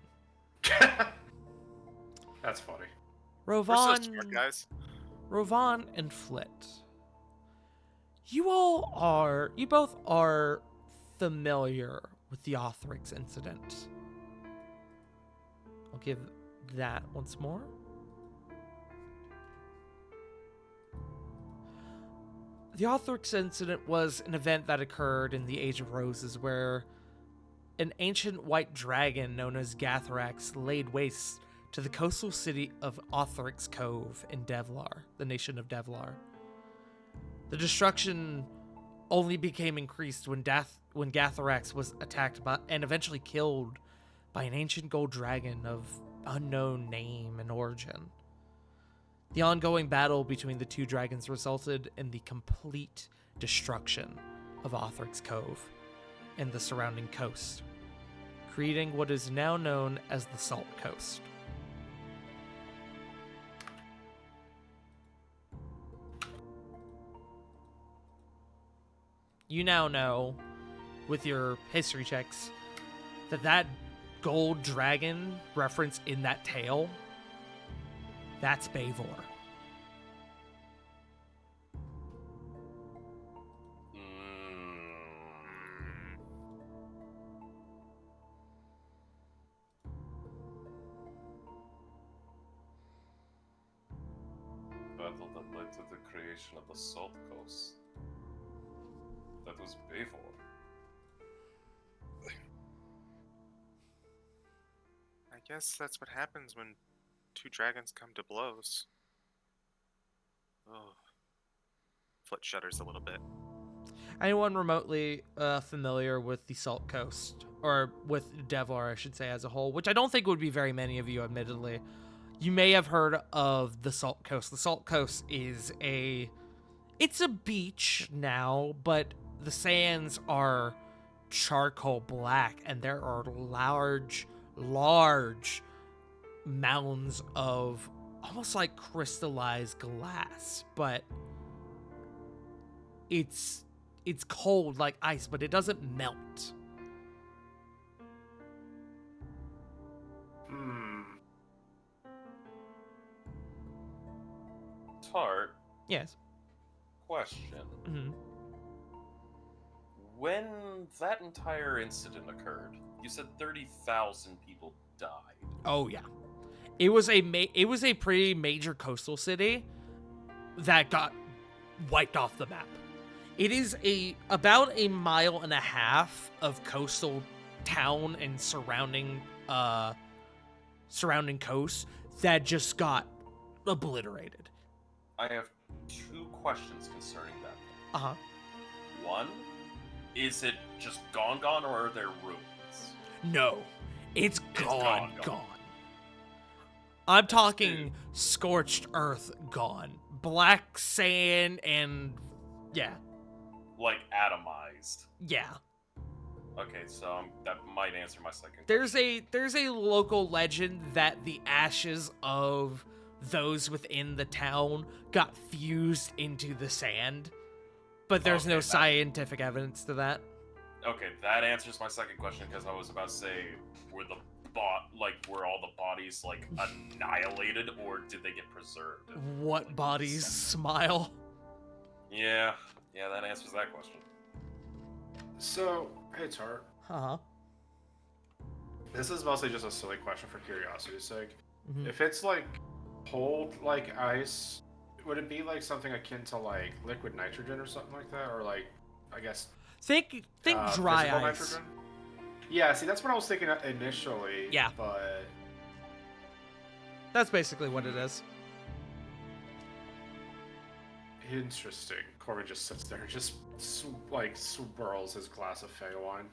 That's funny. We're so smart, guys. Rovan and Flit. You both are familiar with the Othrix incident. I'll give that once more. The Othrix incident was an event that occurred in the Age of Roses where an ancient white dragon known as Gathrax laid waste to the coastal city of Othrix Cove in Devlar, the nation of Devlar. The destruction only became increased when Gathrax was attacked by and eventually killed by an ancient gold dragon of unknown name and origin. The ongoing battle between the two dragons resulted in the complete destruction of Othrix Cove and the surrounding coast, creating what is now known as the Salt Coast. You now know, with your history checks, that gold dragon reference in that tale, that's Bavor. Battle that led to the creation of the Salt Coast. That was Bavor. I guess that's what happens when two dragons come to blows. Oh. Flit shudders a little bit. Anyone remotely familiar with the Salt Coast, or with Devar, I should say, as a whole, which I don't think would be very many of you, admittedly. You may have heard of the Salt Coast. The Salt Coast is it's a beach now, but the sands are charcoal black, and there are large mounds of almost like crystallized glass, but it's cold like ice, but it doesn't melt. Tart, Yes. question. Hmm. When that entire incident occurred, you said 30,000 people died. Oh yeah, it was a pretty major coastal city that got wiped off the map. It is about a mile and a half of coastal town and surrounding coast that just got obliterated. I have two questions concerning that. Uh-huh. One, is it just gone, or are there ruins? No, it's gone. gone. I'm talking scorched earth gone. Black sand and yeah. Like atomized. Yeah. Okay, so that might answer my second There's question. a local legend that the ashes of those within the town got fused into the sand, but there's no scientific evidence to that. Okay, that answers my second question, because I was about to say, were all the bodies like annihilated, or did they get preserved? What Like, bodies smile? Yeah, that answers that question. So, hey Tart, Uh-huh. this is mostly just a silly question for curiosity's sake. Mhm. If it's like cold like ice, would it be like something akin to like liquid nitrogen or something like that, or like, I guess Think dry physical ice. nitrogen? Yeah, see, that's what I was thinking initially. Yeah. But That's basically what it is. interesting. Corbin just sits there and just swirls his glass of Fey wine.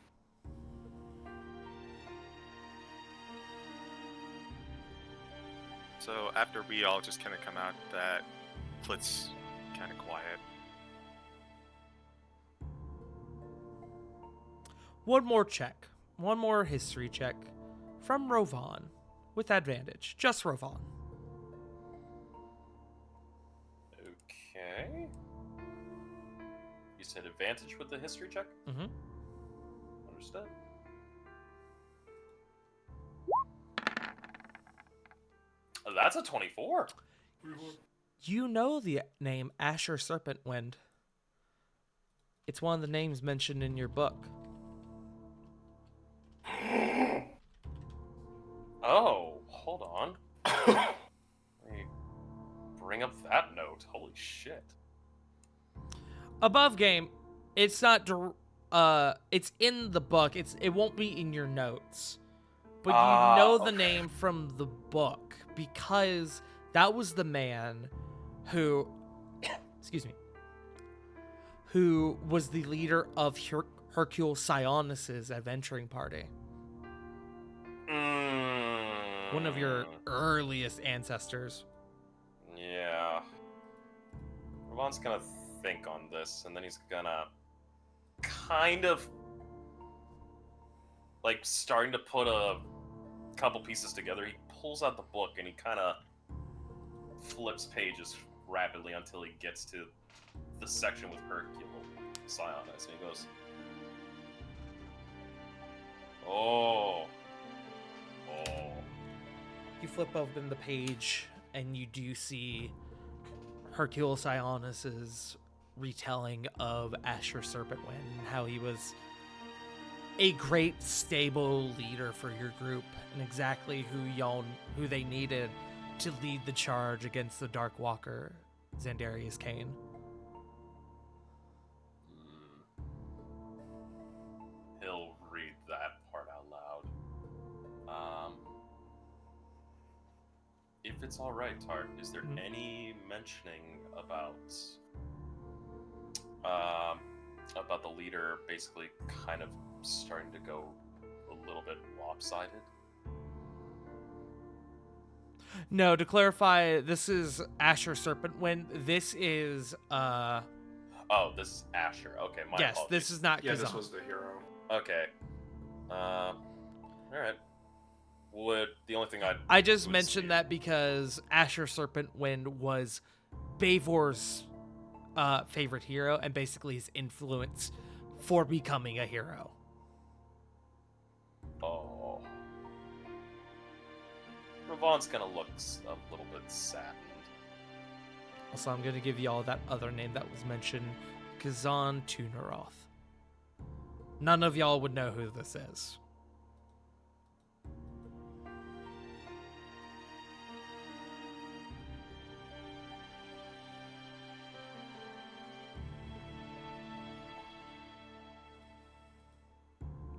So after we all just kind of come out, that Flit's kind of quiet. One more check. One more history check from Rovan with advantage. Just Rovan. Okay. You said advantage with the history check? Mm-hmm. Understood. That's a 24. You know the name Asher Serpentwind. It's one of the names mentioned in your book. Oh, hold on. Let me bring up that note. Holy shit. Above game, it's not it's in the book. It won't be in your notes. But you know the Okay. name from the book because that was the man who excuse me, who was the leader of Hercule Sionis's adventuring party. One of your earliest ancestors. Yeah. Ravon's gonna think on this, and then he's gonna kind of like starting to put a couple pieces together, he pulls out the book and he kind of flips pages rapidly until he gets to the section with Hercule Sionis, and he goes, "Oh, oh." You flip open the page, and you do see Hercule Sionis's retelling of Asher Serpentwind, and how he was a great stable leader for your group, and exactly who they needed to lead the charge against the Dark Walker, Xandarius Kane. He'll read that part out loud. If it's all right, Tart, is there any mentioning about the leader basically kind of starting to go a little bit lopsided? No, to clarify, this is Asher Serpentwind. This is Oh, this is Asher. Okay, my yes, apologies. this is not Yeah, Kazan. this was the hero. Okay. All right. Would the only thing I just would mentioned see- that because Asher Serpentwind was Bavor's favorite hero, and basically his influence for becoming a hero. Oh. Ravon's gonna look a little bit saddened. Also, I'm going to give you all that other name that was mentioned, Kazan Tunaroth. None of y'all would know who this is.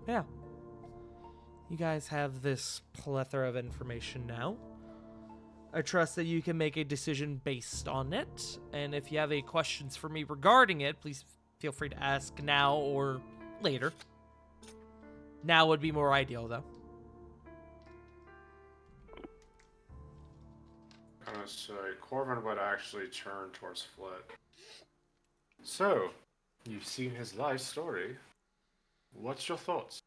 Yeah. You guys have this plethora of information now. I trust that you can make a decision based on it. And if you have any questions for me regarding it, please feel free to ask now or later. Now would be more ideal, though. I'm gonna say Corvin would actually turn towards Flit. So, you've seen his life story. What's your thoughts?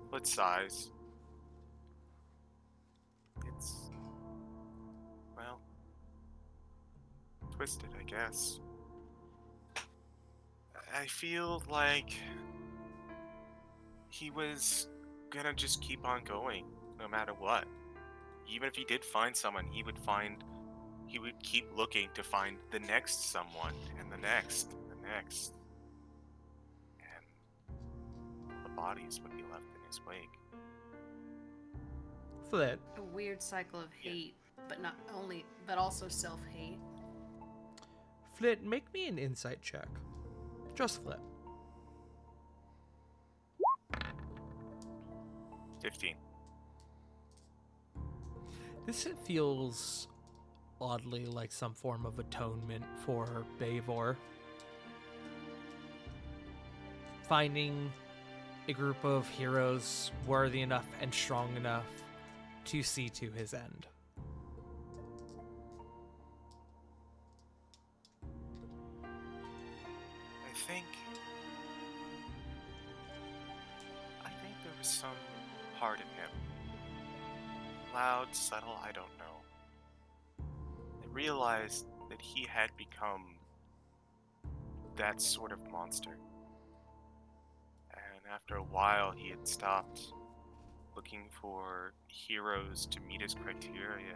What size? It's, well, twisted, I guess. I feel like he was gonna just keep on going, no matter what. Even if he did find someone, he would keep looking to find the next someone, and the next, and the next. And the bodies would be left in his wake. Flit. A weird cycle of hate, but also self-hate. Flit, make me an insight check. Just Flit. 15. This feels oddly like some form of atonement for Bavor. Finding a group of heroes worthy enough and strong enough to see to his end. I think there was some part in him. Loud, subtle, I don't know. I realized that he had become that sort of monster. And after a while, he had stopped looking for heroes to meet his criteria.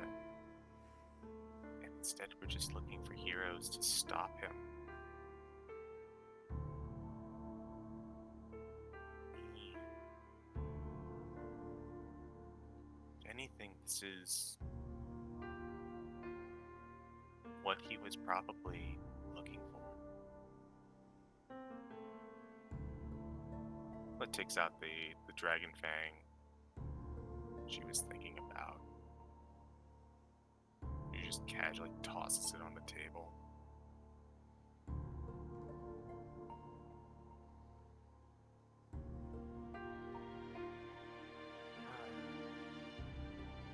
And instead, we're just looking for heroes to stop him. Anything, this is what he was probably looking for. What takes out the dragon fang she was thinking about. He just casually tosses it on the table.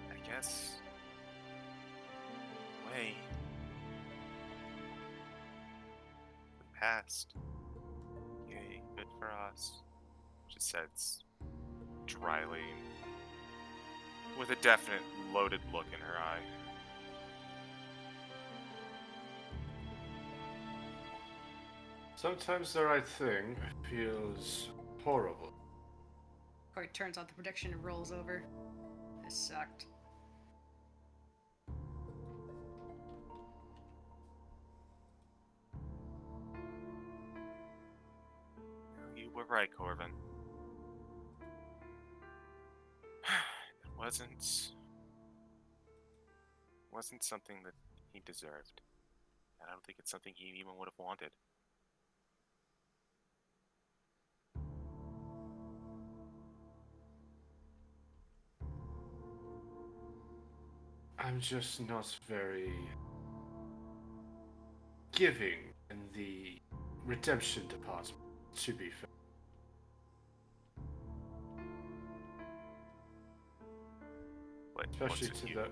I guess way the past for us? She says dryly, with a definite loaded look in her eye. Sometimes the right thing feels horrible. Corey turns off the protection and rolls over. This sucked. You were right, Corvin. It wasn't something that he deserved. And I don't think it's something he even would have wanted. I'm just not very giving in the redemption department, to be fair. But Especially looks at to you, the...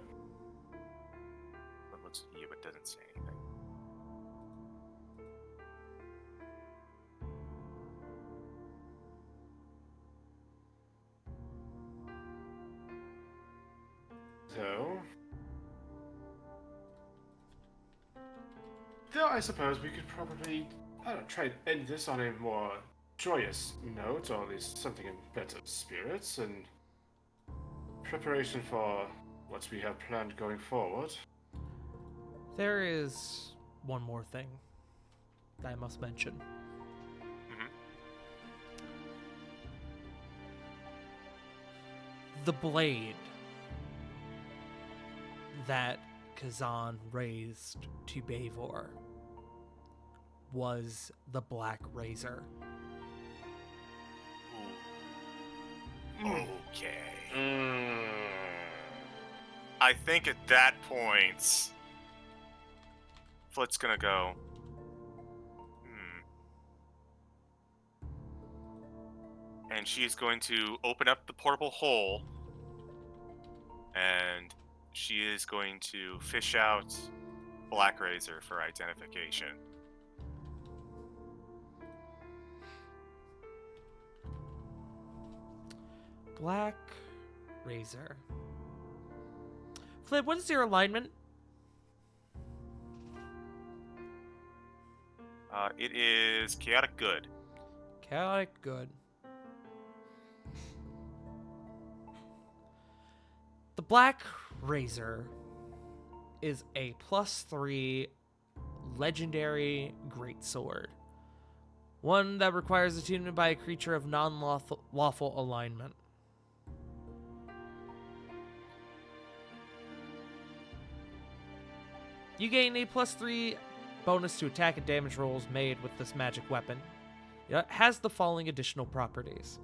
but looks at you but doesn't say anything. Though I suppose we could probably, I don't know, try and end this on a more joyous note, or at least something in better spirits, and preparation for what we have planned going forward. There is one more thing that I must mention. Mhm. The blade that Kazan raised to Bavor was the Black Razor. Okay. I think at that point, Flit's gonna go. And she's going to open up the portable hole, and she is going to fish out Black Razor for identification. Black Razor. Flip, what is your alignment? It is chaotic good. Chaotic good. The Black Razor is a +3 legendary greatsword. One that requires attunement by a creature of non-lawful alignment. You gain a +3 bonus to attack and damage rolls made with this magic weapon. It has the following additional properties.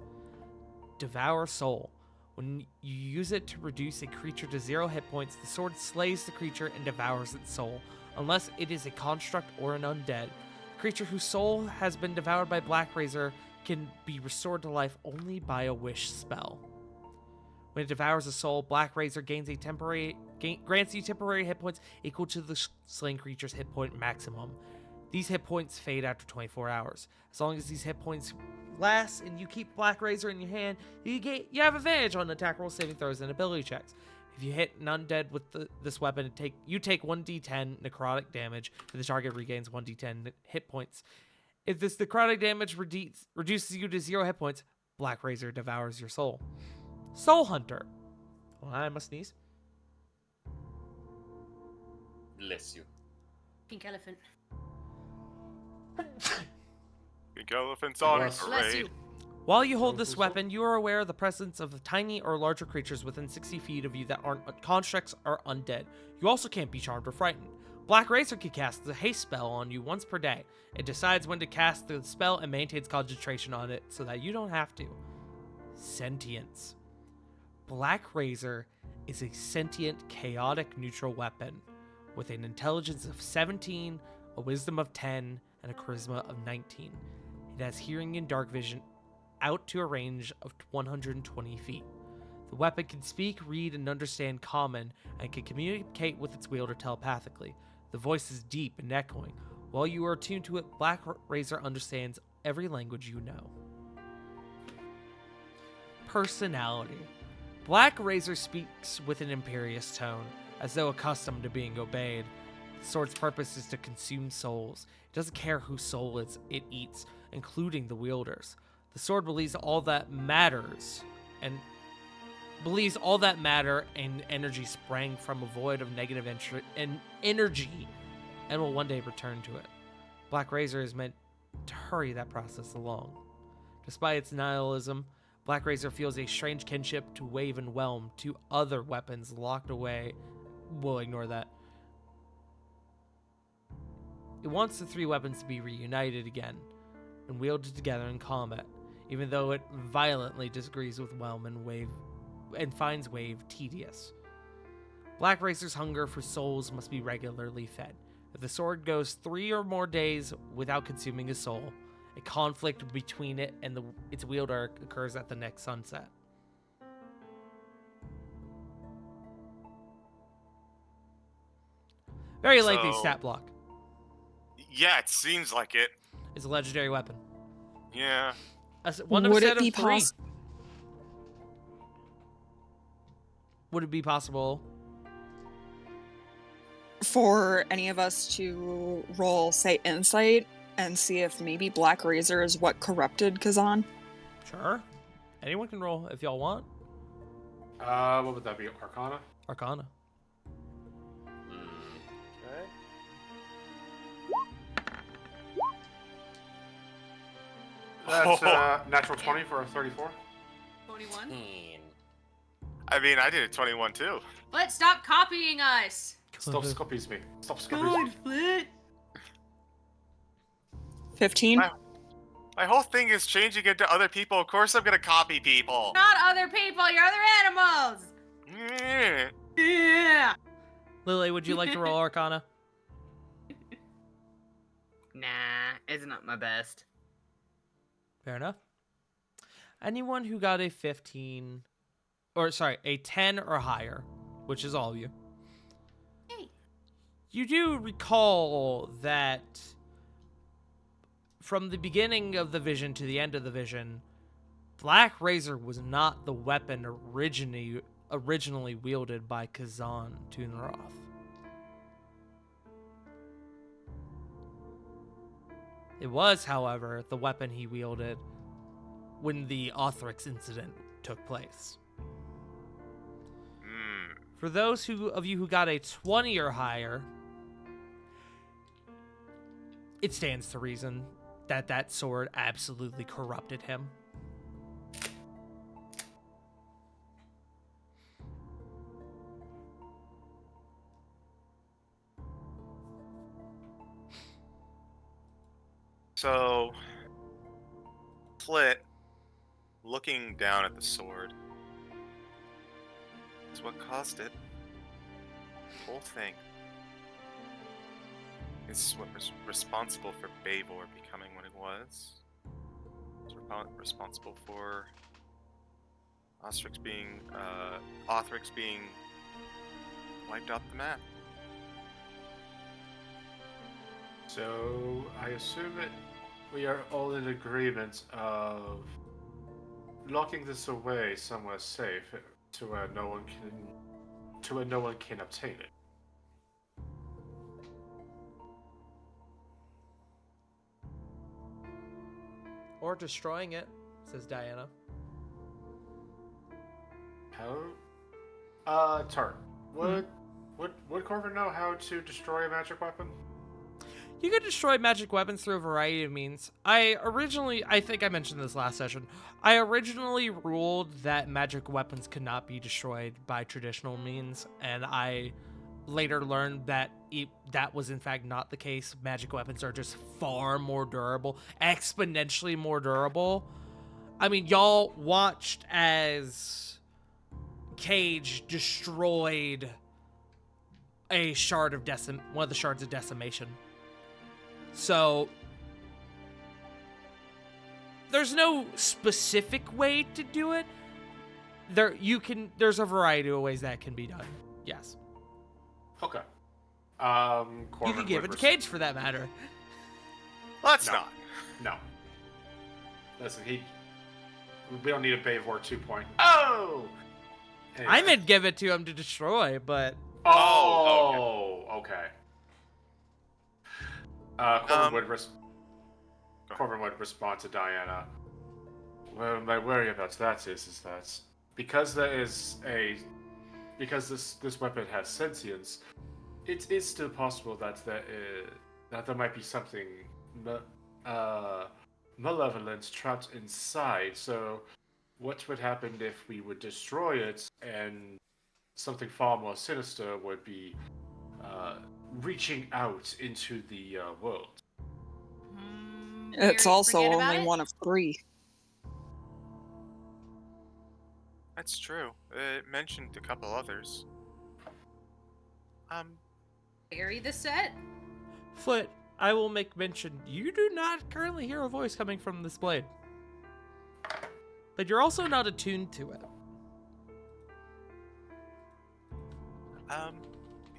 Devour Soul. When you use it to reduce a creature to 0 hit points, the sword slays the creature and devours its soul, unless it is a construct or an undead. A creature whose soul has been devoured by Black Razor can be restored to life only by a wish spell. When it devours a soul, Black Razor grants you temporary hit points equal to the slain creature's hit point maximum. These hit points fade after 24 hours. As long as these hit points last and you keep Black Razor in your hand, you have advantage on attack rolls, saving throws, and ability checks. If you hit an undead with this weapon, you take 1d10 necrotic damage, and the target regains 1d10 hit points. If this necrotic damage reduces you to 0 hit points, Black Razor devours your soul. Soul Hunter. Well, I must sneeze. Bless you. Pink elephant. Pink elephants on Bless parade. you. While you hold this weapon, you are aware of the presence of tiny or larger creatures within 60 feet of you that aren't constructs or undead. You also can't be charmed or frightened. Black Razor can cast the haste spell on you once per day. It decides when to cast the spell and maintains concentration on it so that you don't have to. Sentience. Black Razor is a sentient, chaotic neutral weapon with an intelligence of 17, a wisdom of 10, and a charisma of 19. It has hearing and dark vision out to a range of 120 feet. The weapon can speak, read, and understand common, and can communicate with its wielder telepathically. The voice is deep and echoing. While you are attuned to it, Black Razor understands every language you know. personality. Black Razor speaks with an imperious tone, as though accustomed to being obeyed. The sword's purpose is to consume souls. It doesn't care whose soul it eats, including the wielders. The sword believes all that matters and energy sprang from a void of negative energy and will one day return to it. Black Razor is meant to hurry that process along. Despite its nihilism, Black Razor feels a strange kinship to Wave and Whelm, two other weapons locked away. We'll ignore that. It wants the three weapons to be reunited again and wielded together in combat, even though it violently disagrees with Whelm and Wave and finds Wave tedious. Black Razor's hunger for souls must be regularly fed. If the sword goes 3 or more days without consuming a soul, a conflict between it and its wielder occurs at the next sunset. Very lengthy So- stat block. Yeah, it seems like it. It's a legendary weapon. Yeah. One of a Would set it be of 3. possible? Would it be possible? For any of us to roll, say, insight and see if maybe Black Razor is what corrupted Kazan? Sure. Anyone can roll if y'all want. What would that be? Arcana? Arcana. Okay. That's natural 20 for a 34. 21. I mean, I did a 21 too. But stop copying us. Stop scuppies me. Stop scuppies me. Flit. 15? Wow. My whole thing is changing into other people. Of course, I'm gonna copy people. Not other people, you're other animals. Mm. Yeah. Lily, would you like to roll Arcana? Nah, it's not my best. Fair enough. Anyone who got a 15, a 10 or higher, which is all of you. Hey. You do recall that from the beginning of the vision to the end of the vision, Black Razor was not the weapon originally wielded by Kazan Tunroth. It was, however, the weapon he wielded when the Othrix incident took place. Mm. For those of you who got a 20 or higher, it stands to reason that that sword absolutely corrupted him. So, Flit, looking down at the sword, is what caused it. The whole thing. It's what was responsible for Bavor becoming what it was. It's responsible for Othrix being wiped off the map. So I assume that we are all in agreement of locking this away somewhere safe to where no one can obtain it. Or destroying it, says Diana. How? Tart. Would Corvin know how to destroy a magic weapon? You can destroy magic weapons through a variety of means. I think I mentioned this last session, I originally ruled that magic weapons could not be destroyed by traditional means, and I later learned that that was in fact not the case. Magic weapons are just far more durable, exponentially more durable. I mean, y'all watched as Cage destroyed one of the shards of decimation. So there's no specific way to do it. There's a variety of ways that can be done. Yes. Okay. You Corvin can give would it to Cage for that matter. Let's No. not. No. Listen, We don't need a Bavor 2.0. Oh! I meant give it to him to destroy, but Oh, okay. Corbin would respond to Diana. Well, my worry about that is that because this weapon has sentience, it is still possible that there might be something malevolent trapped inside. So, what would happen if we would destroy it and something far more sinister would be reaching out into the world? It's Mary, also forget about only it? one of 3. That's true. It mentioned a couple others. Bury the set. Flit, I will make mention you do not currently hear a voice coming from this blade. But you're also not attuned to it.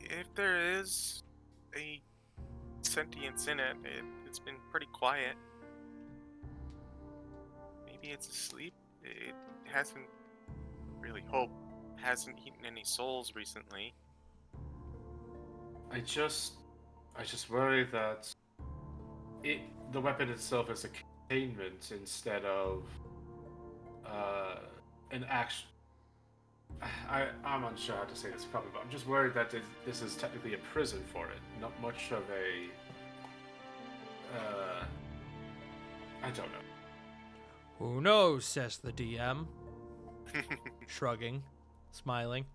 If there is a sentience in it, it's been pretty quiet. Maybe it's asleep. It hasn't eaten any souls recently. I just worry that the weapon itself is a containment instead of an action. I'm unsure how to say this properly, but I'm just worried that this is technically a prison for it, not much of a. I don't know. Who knows, says the DM. Shrugging, smiling.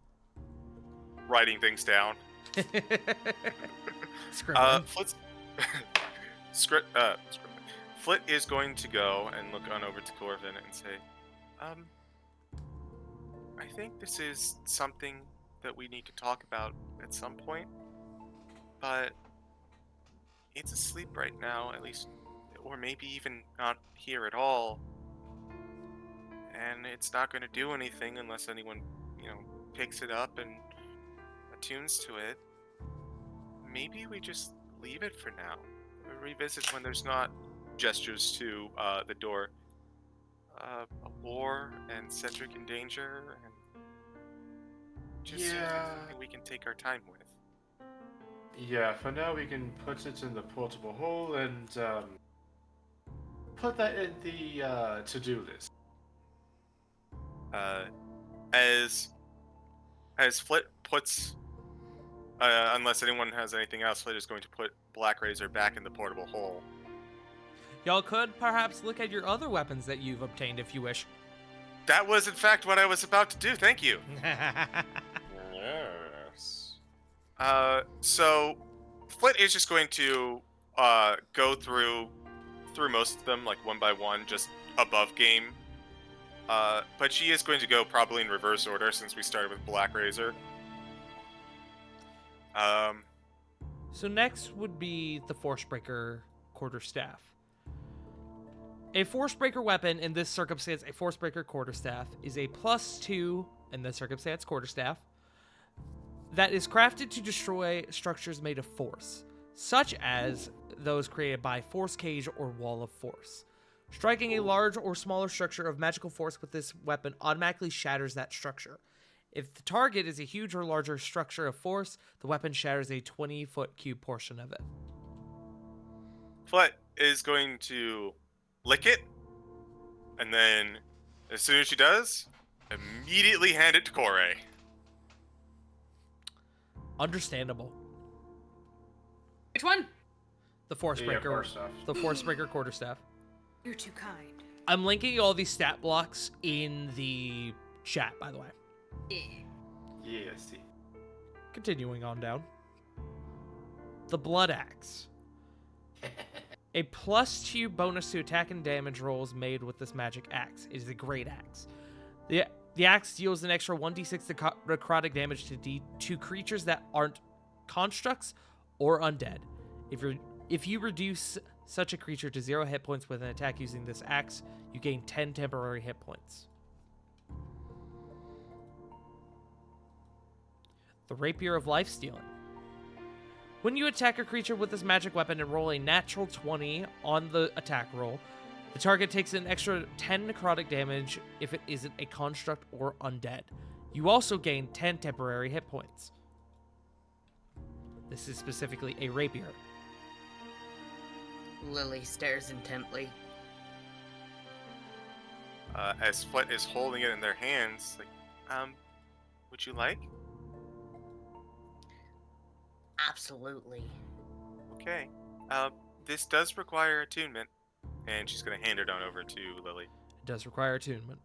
Writing things down. Scribbling. Flit is going to go and look on over to Corvin and say, I think this is something that we need to talk about at some point, but it's asleep right now, at least, or maybe even not here at all, and it's not going to do anything unless anyone, picks it up and attunes to it. Maybe we just leave it for now. Revisit when there's not gestures to the door. A war and Cedric in danger, and just something we can take our time with. Yeah, for now we can put it in the portable hole and put that in the to-do list. As Flit puts, unless anyone has anything else, Flit is going to put Black Razor back in the portable hole. Y'all could perhaps look at your other weapons that you've obtained if you wish. That was, in fact, what I was about to do. Thank you. Yes. So Flit is just going to go through most of them, like one by one, just above game. But she is going to go probably in reverse order since we started with Black Razor. So next would be the Forcebreaker Quarterstaff. A Forcebreaker weapon in this circumstance, a Forcebreaker Quarterstaff, is a +2 in this circumstance Quarterstaff that is crafted to destroy structures made of force, such as those created by Force Cage or Wall of Force. Striking a large or smaller structure of magical force with this weapon automatically shatters that structure. If the target is a huge or larger structure of force, the weapon shatters a 20-foot cube portion of it. Flit is going to lick it, and then as soon as she does, immediately hand it to Corey. Understandable. Which one? The Forcebreaker. Quarterstaff. The Forcebreaker Quarterstaff. You're too kind. I'm linking all these stat blocks in the chat, by the way. Yeah. Yeah, I see. Continuing on down. The Blood Axe. A +2 bonus to attack and damage rolls made with this magic axe. It is a great axe. The axe deals an extra 1d6 necrotic damage to creatures that aren't constructs or undead. If you reduce such a creature to 0 hit points with an attack using this axe, you gain 10 temporary hit points. The Rapier of Lifestealing. When you attack a creature with this magic weapon and roll a natural 20 on the attack roll, The target takes an extra 10 necrotic damage if it isn't a construct or undead. You also gain 10 temporary hit points. This is specifically a rapier. Lily stares intently. As Flit is holding it in their hands, like, would you like? Absolutely. Okay. This does require attunement, and she's gonna hand it on over to Lily. It does require attunement.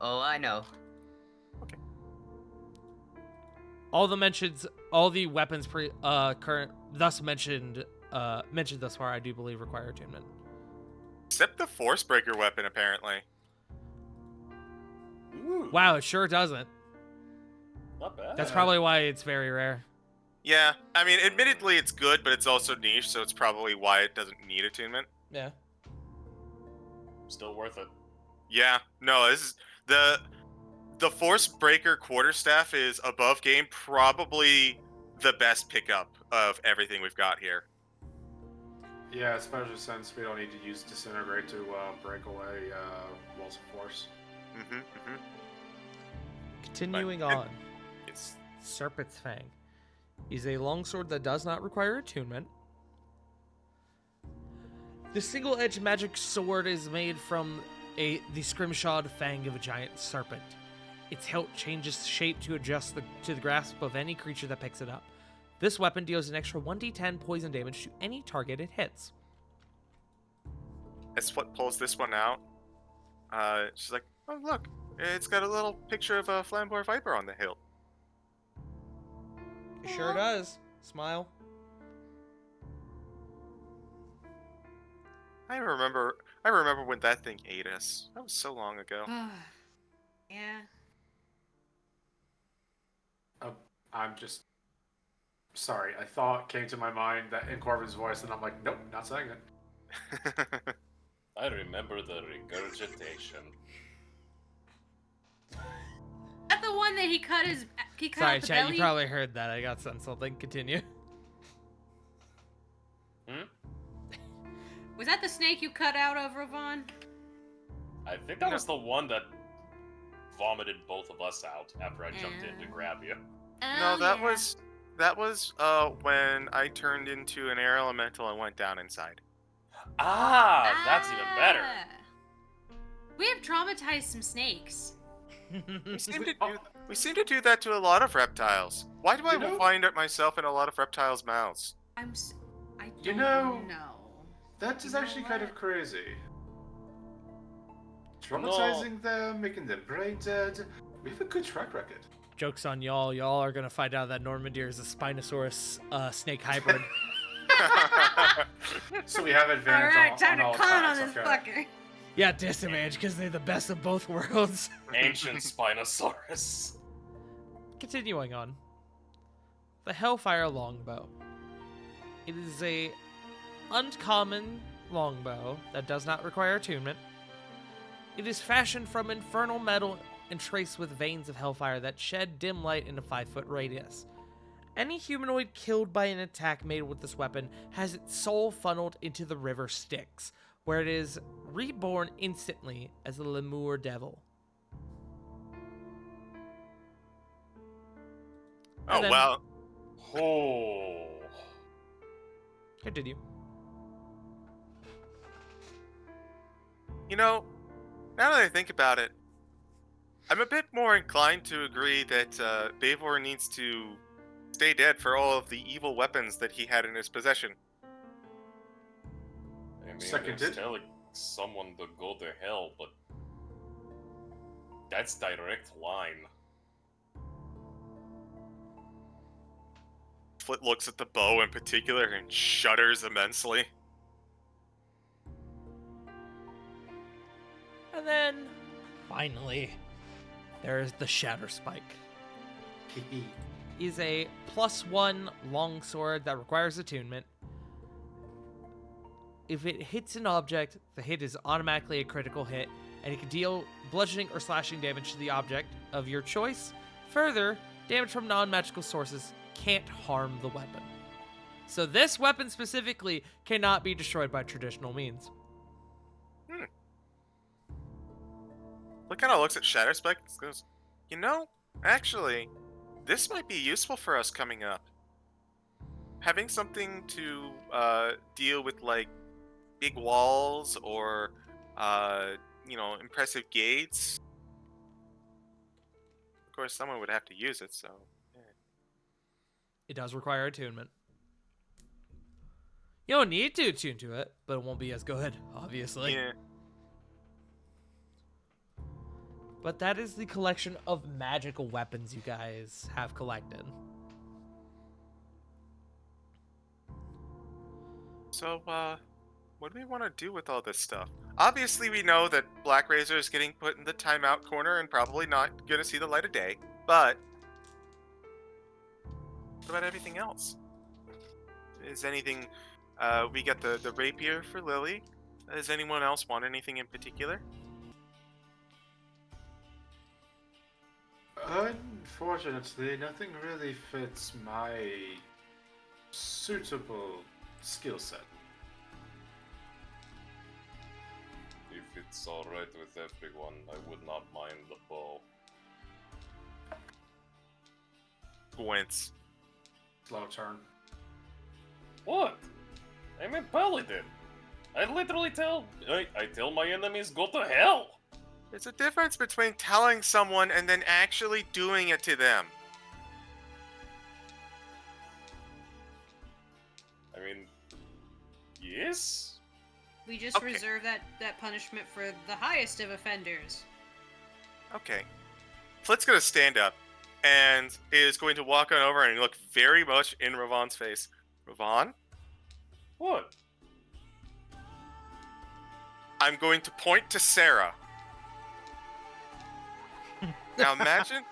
Oh, I know. All the weapons mentioned thus far, I do believe require attunement. Except the Force Breaker weapon, apparently. Ooh, Wow, it sure doesn't. not bad. That's probably why it's very rare. Yeah, I mean, admittedly, it's good, but it's also niche, so it's probably why it doesn't need attunement. Yeah. Still worth it. Yeah, no, this is the Force Breaker quarterstaff is above game, probably the best pickup of everything we've got here. Yeah, especially since we don't need to use Disintegrate to break away Walls of Force. Continuing But- on. It's Serpent's Fang is a longsword that does not require attunement. The single-edged magic sword is made from the scrimshawed fang of a giant serpent. Its hilt changes shape to adjust to the grasp of any creature that picks it up. This weapon deals an extra 1d10 poison damage to any target it hits. as Flit pulls this one out, she's like, "Oh look, it's got a little picture of a Flamboyant Viper on the hilt." It sure does. Smile. I remember when that thing ate us. That was so long ago. Yeah. I'm just sorry. I thought came to my mind that in Corbin's voice, and I'm like, nope, not saying it. I remember the regurgitation. That the one that he cut Sorry, out the chat, belly? you probably heard that. I got sent something. Continue. Was that the snake you cut out of Ravon? I think that was the one that vomited both of us out after I jumped in to grab you. No, Oh, that yeah. was when I turned into an air elemental and went down inside. Ah, that's even better. Ah. We have traumatized some snakes. We seem to do that to a lot of reptiles. Why do I You know- find myself in a lot of reptiles' mouths? I don't You know- know. That is You know actually kind of what? crazy. Traumatizing them, making them brain dead. We have a good track record. Joke's on y'all. Y'all are gonna find out that Normandyr is a Spinosaurus snake hybrid. So we have advantage Alright, on time to all con on attacks, this okay. fucker. Yeah, disadvantage because they're the best of both worlds. Ancient Spinosaurus. Continuing on. The Hellfire Longbow. It is a uncommon longbow that does not require attunement. It is fashioned from infernal metal and traced with veins of hellfire that shed dim light in a 5-foot radius. Any humanoid killed by an attack made with this weapon has its soul funneled into the river Styx, where it is reborn instantly as a Lemur devil. Oh And then- well. Oh. Continue. You know, now that I think about it, I'm a bit more inclined to agree that Bavor needs to stay dead for all of the evil weapons that he had in his possession. I mean, Seconded. it's telling someone to go to hell, but that's direct line. Flit looks at the bow in particular and shudders immensely. And then, finally, there is the Shatter Spike. Is a +1 longsword that requires attunement. If it hits an object, the hit is automatically a critical hit, and it can deal bludgeoning or slashing damage to the object of your choice. Further, damage from non-magical sources can't harm the weapon. So this weapon specifically cannot be destroyed by traditional means. Flit kind of looks at Shatterspike and goes, you know, actually, this might be useful for us coming up. Having something to deal with, like, big walls or, impressive gates. Of course, someone would have to use it, so... yeah. It does require attunement. You don't need to attune to it, but it won't be as good, obviously. Yeah. But that is the collection of magical weapons you guys have collected. So, what do we want to do with all this stuff? Obviously, we know that Black Razor is getting put in the timeout corner and probably not going to see the light of day, but... what about everything else? Is anything... we got the rapier for Lily. Does anyone else want anything in particular? Unfortunately, nothing really fits my suitable skill set. If it's alright with everyone, I would not mind the bow. Gwent's. Slow turn. What? I'm a paladin. I literally I tell my enemies go to hell. There's a difference between telling someone and then actually doing it to them. I mean, yes? We just Okay. reserve that punishment for the highest of offenders. Okay. Flit's gonna stand up and is going to walk on over and look very much in Ravon's face. Ravon, What? I'm going to point to Sarah. Now imagine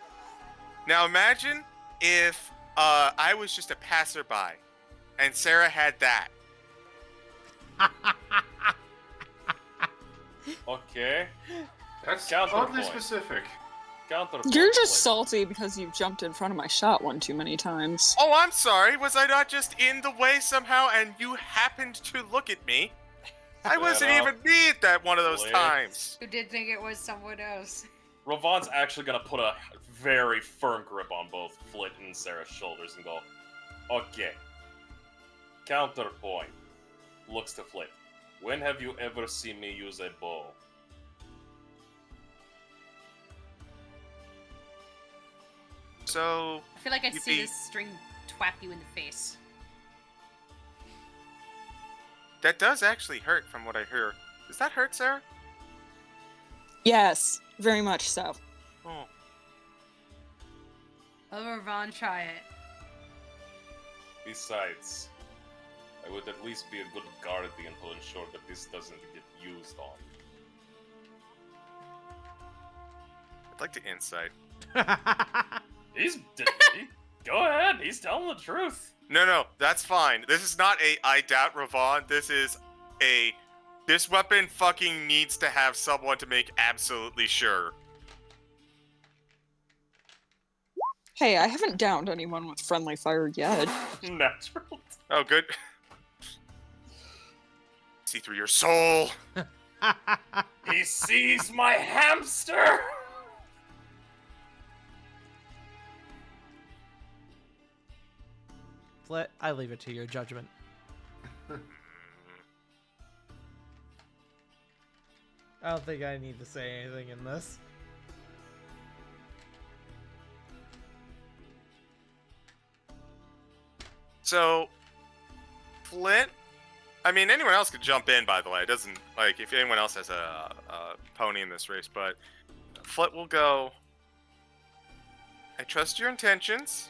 if I was just a passerby and Sarah had that. Okay. That's Counterpoint. oddly specific. Counterpoint. You're just like- salty because you've jumped in front of my shot one too many times. Oh, I'm sorry. Was I not just in the way somehow and you happened to look at me? I wasn't Shut even up. me at that one of those Flit. times. Who did think it was someone else? Ravon's actually gonna put a very firm grip on both Flit and Sarah's shoulders and go, okay. Counterpoint. Looks to Flit. When have you ever seen me use a bow? So, I feel like I'd You'd see be- this string twap you in the face. that does actually hurt from what I hear. Does that hurt, Sarah? Yes, very much so. Oh. Let Ravon try it. Besides, I would at least be a good guardian to ensure that this doesn't get used on. I'd like to insight. Go ahead, he's telling the truth. No, that's fine. This is not a I doubt Ravon. This is a this weapon fucking needs to have someone to make absolutely sure. Hey, I haven't downed anyone with friendly fire yet. Natural. Oh, good. See through your soul. He sees my hamster! I leave it to your judgment. I don't think I need to say anything in this. So, Flint. I mean, anyone else could jump in. By the way, it doesn't like if anyone else has a pony in this race, but Flint will go. I trust your intentions.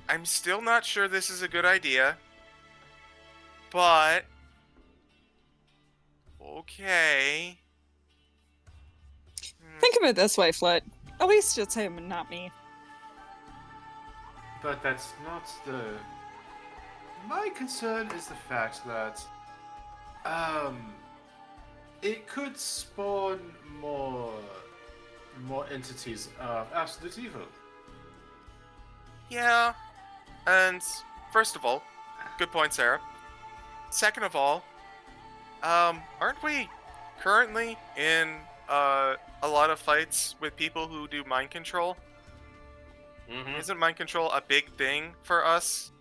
I'm still not sure this is a good idea, but okay. Think of it this way, Flit. At least it's him and not me. But that's not the... My concern is the fact that, it could spawn more entities of absolute evil. Yeah, and first of all, Good point, Sarah. Second of all, aren't we currently in a lot of fights with people who do mind control? Mm-hmm. Isn't mind control a big thing for us?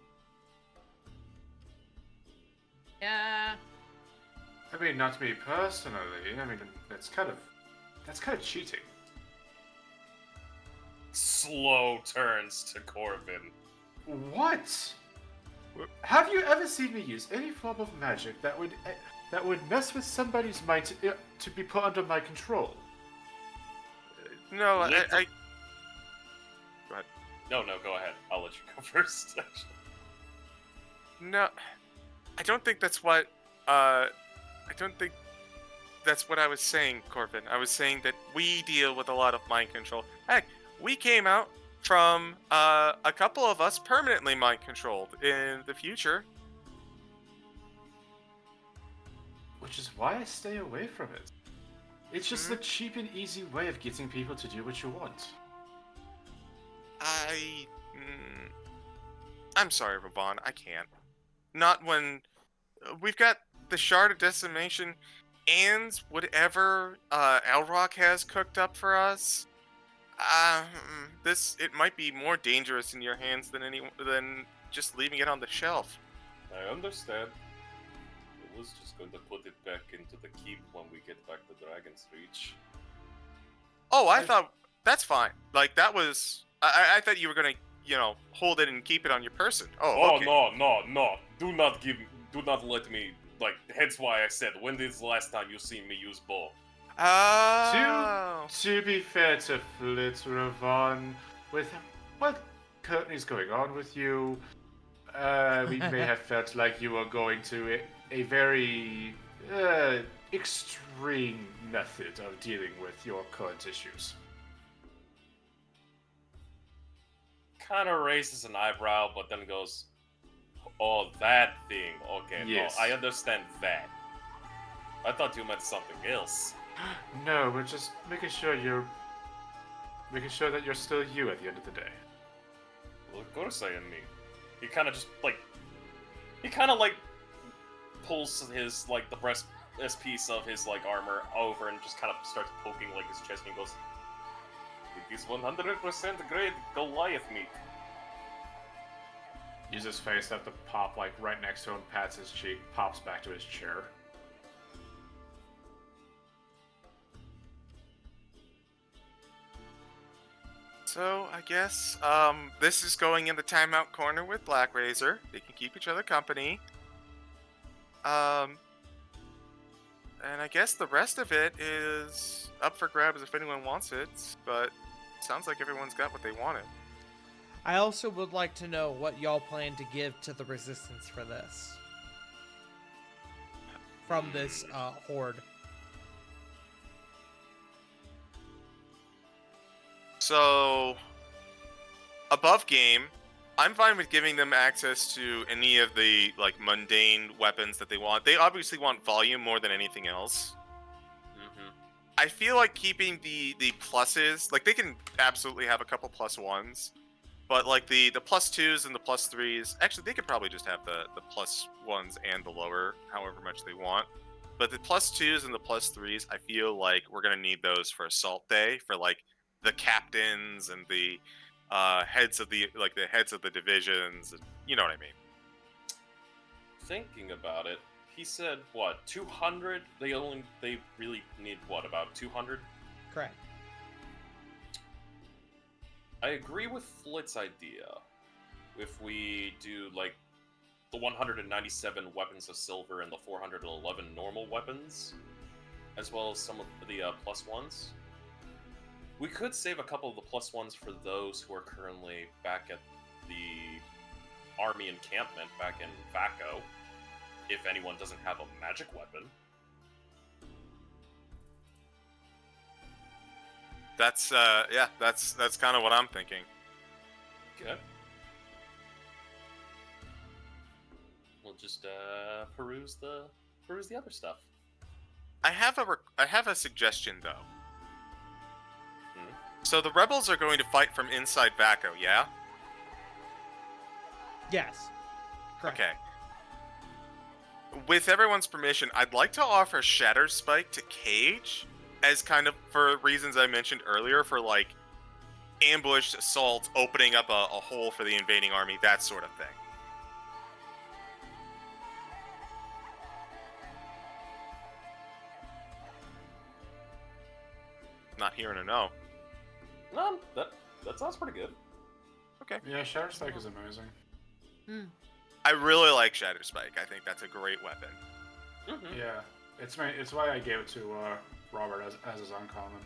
Yeah. I mean, not me personally. I mean, that's kind of cheating. Slow turns to Corbin. What? Have you ever seen me use any form of magic that would mess with somebody's mind to be put under my control? No, Little- I No, go ahead. I'll let you go first. Actually. no, I don't think that's what. I don't think that's what I was saying, Corbin. I was saying that we deal with a lot of mind control. Heck, we came out from a couple of us permanently mind controlled in the future. Which is why I stay away from it. It's just a cheap and easy way of getting people to do what you want. I'm sorry, Raban. I can't. Not when we've got the Shard of Decimation and whatever Elrock has cooked up for us. It might be more dangerous in your hands than just leaving it on the shelf. I understand. I was just going to put it back into the keep when we get back to Dragon's Reach. Oh, I thought that's fine. Like that was. I thought you were gonna, hold it and keep it on your person. Oh, okay. No. Do not let me, hence why I said, when is the last time you seen me use bow? Oh. To be fair to Flit, Ravon, with what currently is going on with you, we may have felt like you were going to a very extreme method of dealing with your current issues. Kind of raises an eyebrow, but then goes, "Oh, that thing. Okay, Yes. no, I understand that. I thought you meant something else." No, we're just making sure that you're still you at the end of the day. Well, of course I am me. He kind of just pulls his the breast piece of his armor over and just kind of starts poking his chest and he goes, "It is 100% grade Goliath meat." Uses face at the pop right next to him, pats his cheek, pops back to his chair. So I guess this is going in the timeout corner with Black Razor. They can keep each other company. And I guess the rest of it is up for grabs if anyone wants it. But it sounds like everyone's got what they wanted. I also would like to know what y'all plan to give to the resistance for this. From this horde. So, above game, I'm fine with giving them access to any of the mundane weapons that they want. They obviously want volume more than anything else. Mm-hmm. I feel like keeping the pluses, they can absolutely have a couple plus ones, but the plus twos and the plus threes, actually they could probably just have the plus ones and the lower, however much they want. But the plus twos and the plus threes, I feel like we're gonna need those for Assault Day for the captains and the heads of the heads of the divisions, and you know what I mean. Thinking about it, he said what, 200? They really need what, about 200? Correct. I agree with Flit's idea. If we do the 197 weapons of silver and the 411 normal weapons, as well as some of the plus ones. We could save a couple of the plus ones for those who are currently back at the army encampment back in Vaco, if anyone doesn't have a magic weapon. That's that's kind of what I'm thinking. Okay. We'll just peruse the other stuff. I have a suggestion though. So the rebels are going to fight from inside Vaco, yeah? Yes. Correct. Okay. with everyone's permission, I'd like to offer Shatter Spike to Cage as kind of for reasons I mentioned earlier, for like ambushed assault, opening up a hole for the invading army, that sort of thing. Not hearing a no. No, that sounds pretty good. Yeah, Shatter Spike is amazing. I really like Shatter Spike. I think that's a great weapon. Mm-hmm. Yeah, it's why I gave it to Robert as his uncommon.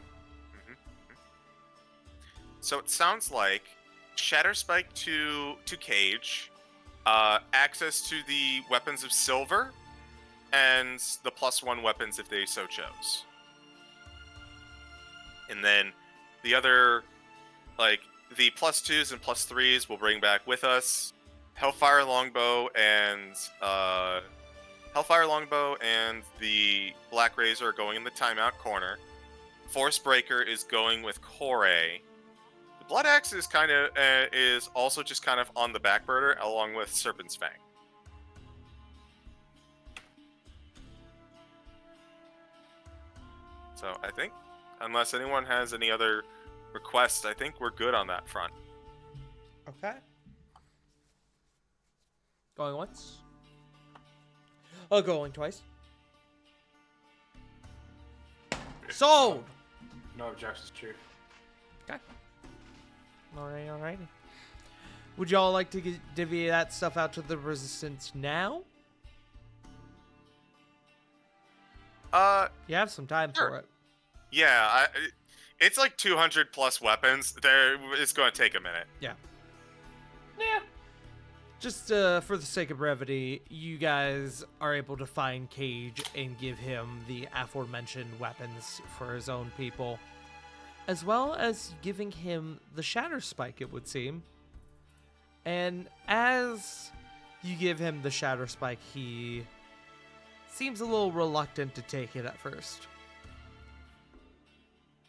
So it sounds like Shatter Spike to Cage, access to the weapons of Silver, and the +1 weapons if they so chose. And then the other, like, the +2s and +3s we'll bring back with us. Hellfire Longbow and the Black Razor are going in the timeout corner. Force Breaker is going with Corey. The Blood Axe is is also just kind of on the back burner along with Serpent's Fang. So I think, unless anyone has any other requests, I think we're good on that front. Okay. Going once. Oh, going twice. Sold! No objections, Chief. Okay. Alrighty. Would y'all like to divvy that stuff out to the Resistance now? You have some time Sure. for it. Yeah, it's like 200 plus weapons. It's going to take a minute. Yeah. Just for the sake of brevity, you guys are able to find Cage and give him the aforementioned weapons for his own people, as well as giving him the Shatter Spike, it would seem. And as you give him the Shatter Spike, he seems a little reluctant to take it at first.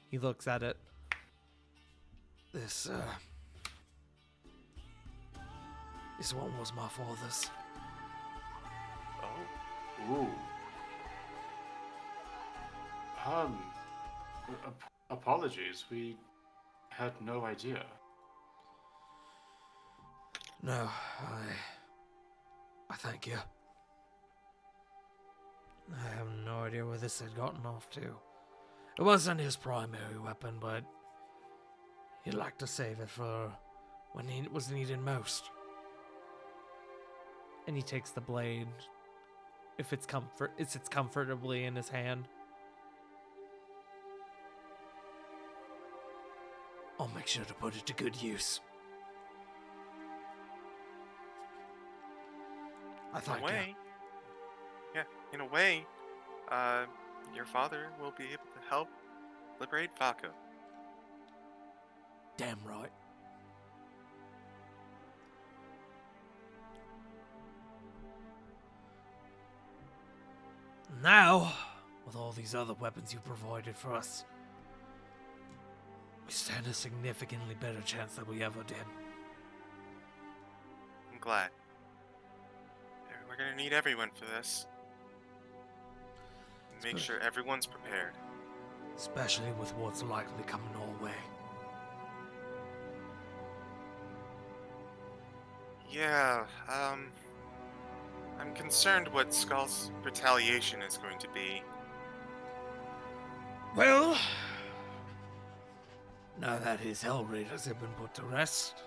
He looks at it. This one was my father's. Oh. Ooh. Apologies. We had no idea. No, I thank you. I have no idea where this had gotten off to. It wasn't his primary weapon, but he'd like to save it for when it was needed most. And he takes the blade. If it sits comfortably in his hand. I'll make sure to put it to good use. I thank you. In a way, your father will be able to help liberate Falco. Damn right. Now, with all these other weapons you provided for us, we stand a significantly better chance than we ever did. I'm glad. We're gonna need everyone for this. Make good. sure everyone's prepared. Especially with what's likely coming our way. Yeah, I'm concerned what Skull's retaliation is going to be. Well, now that his Hell Raiders have been put to rest,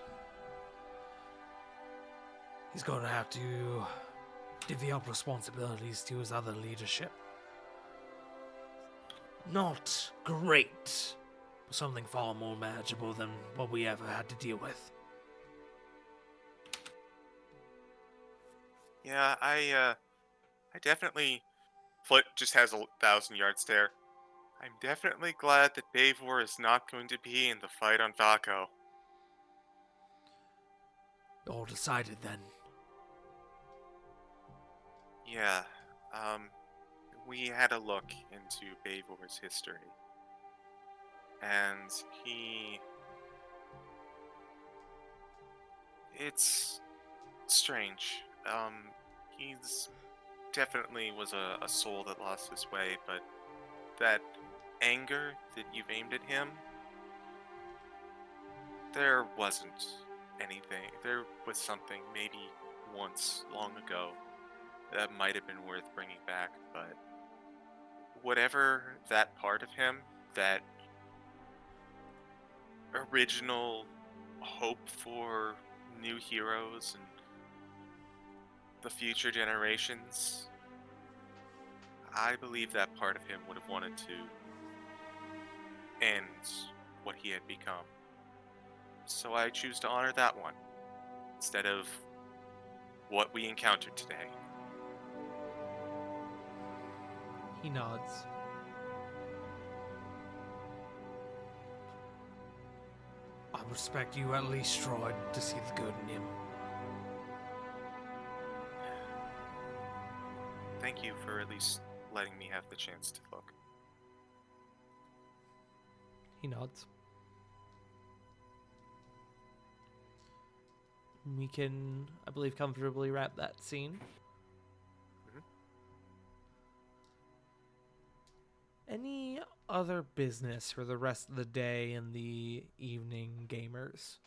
he's going to have to divvy up responsibilities to his other leadership. Not great, but something far more manageable than what we ever had to deal with. Yeah, I definitely... Flit just has a 1,000-yard stare. I'm definitely glad that Bavor is not going to be in the fight on Falco. All decided then. Yeah, we had a look into Bavor's history. And it's strange. definitely was a soul that lost his way, but that anger that you've aimed at him, there wasn't anything. There was something maybe once long ago that might have been worth bringing back, but whatever that part of him, that original hope for new heroes and the future generations, I believe that part of him would have wanted to end what he had become. So I choose to honor that one instead of what we encountered today. He nods. I respect you at least tried to see the good in him. Thank you for at least letting me have the chance to look. He nods. We can, I believe, comfortably wrap that scene. Any other business for the rest of the day and the evening, gamers?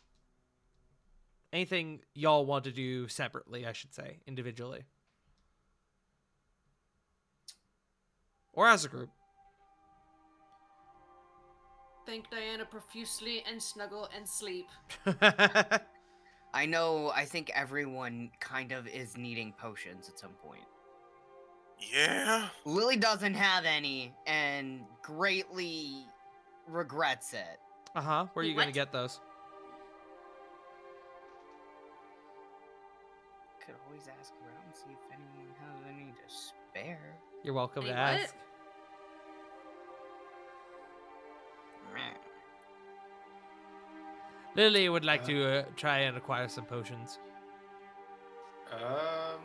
Anything y'all want to do separately, I should say, individually? Or as a group? Thank Diana profusely and snuggle and sleep. I think everyone kind of is needing potions at some point. Yeah? Lily doesn't have any and greatly regrets it. Uh-huh. Where are you going to What? get those? Could always ask around and see if anyone has any to spare. You're welcome Hey, to what? ask. Meh. Lily would like to try and acquire some potions. I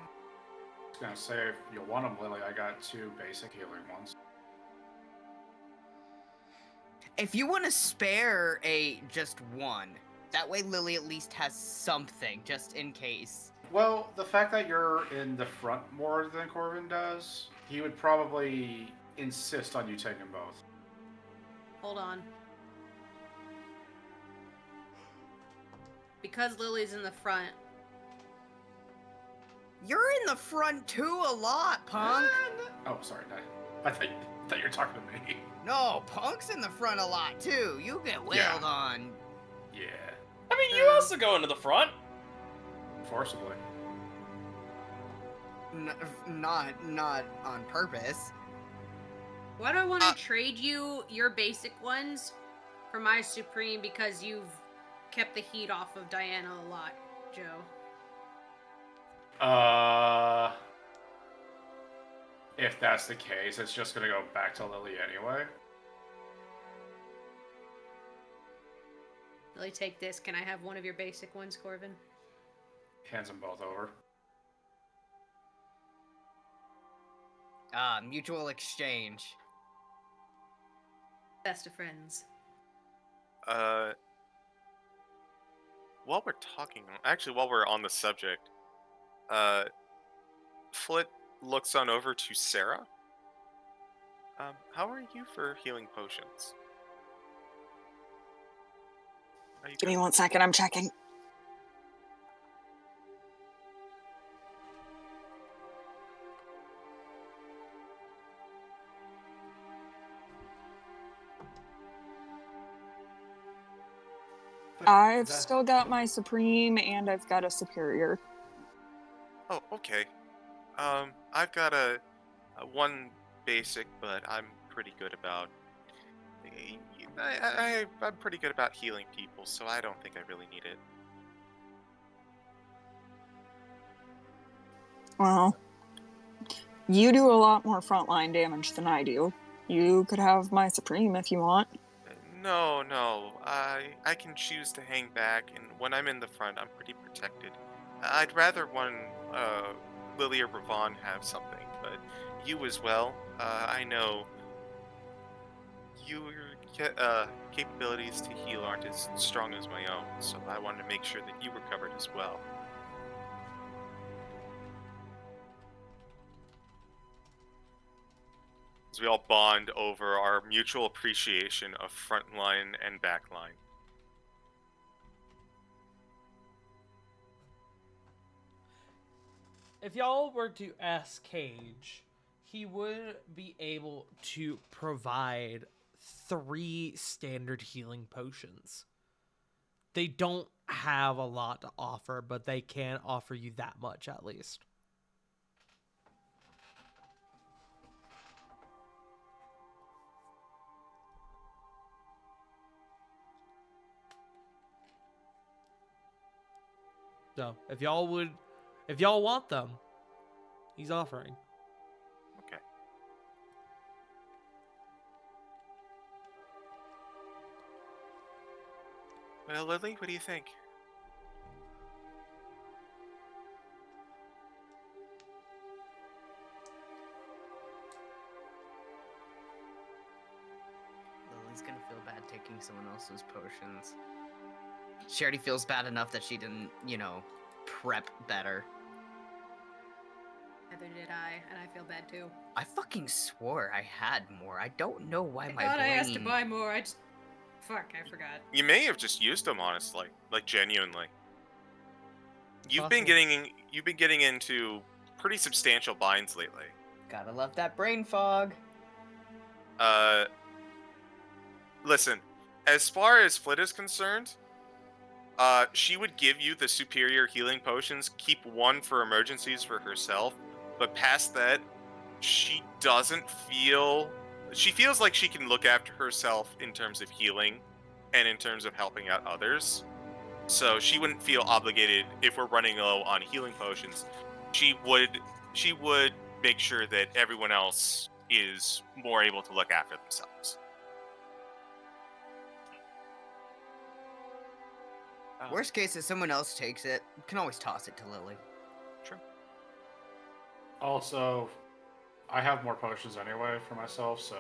was gonna say if you want them, Lily, I got 2 basic healing ones. If you want to spare just one, that way Lily at least has something just in case. Well, the fact that you're in the front more than Corbin does, he would probably insist on you taking both. Hold on. Because Lily's in the front. You're in the front too a lot, Punk. Oh, sorry. I thought you were talking to me. No, Punk's in the front a lot too. You get wailed Yeah. on. Yeah, I mean, you also go into the front. forcibly. Not on purpose. Why do I want to trade you your basic ones for my Supreme because you've kept the heat off of Diana a lot, Joe? If that's the case, it's just gonna go back to Lily anyway. Lily, take this. Can I have one of your basic ones, Corvin? Hands them both over. Mutual exchange. Best of friends. While we're on the subject, Flit looks on over to Sarah. How are you for healing potions? Are you Give me good? 1 second, I'm checking. I've still got my Supreme and I've got a Superior. Oh, okay. I've got a one basic, but I'm pretty good about. I'm pretty good about healing people, so I don't think I really need it. Well, you do a lot more frontline damage than I do. You could have my Supreme if you want. No, I can choose to hang back, and when I'm in the front, I'm pretty protected. I'd rather Lily or Ravon have something, but you as well. I know your capabilities to heal aren't as strong as my own, so I wanted to make sure that you were covered as well. as we all bond over our mutual appreciation of front line and back line. If y'all were to ask Cage, he would be able to provide 3 standard healing potions. They don't have a lot to offer, but they can offer you that much at least. So, if y'all want them, he's offering. Okay. Well, Lily, what do you think? Lily's gonna feel bad taking someone else's potions. She already feels bad enough that she didn't, prep better. Neither did I, and I feel bad too. I fucking swore I had more. I don't know why I my thought brain... I asked to buy more. Fuck, I forgot. You may have just used them, honestly, like genuinely. You've been Possible. getting into pretty substantial binds lately. Gotta love that brain fog. Listen, as far as Flit is concerned, she would give you the superior healing potions, keep one for emergencies for herself, but past that, she feels like she can look after herself in terms of healing and in terms of helping out others. So she wouldn't feel obligated if we're running low on healing potions. She would make sure that everyone else is more able to look after themselves. Worst case, if someone else takes it, you can always toss it to Lily. True. Also, I have more potions anyway for myself, so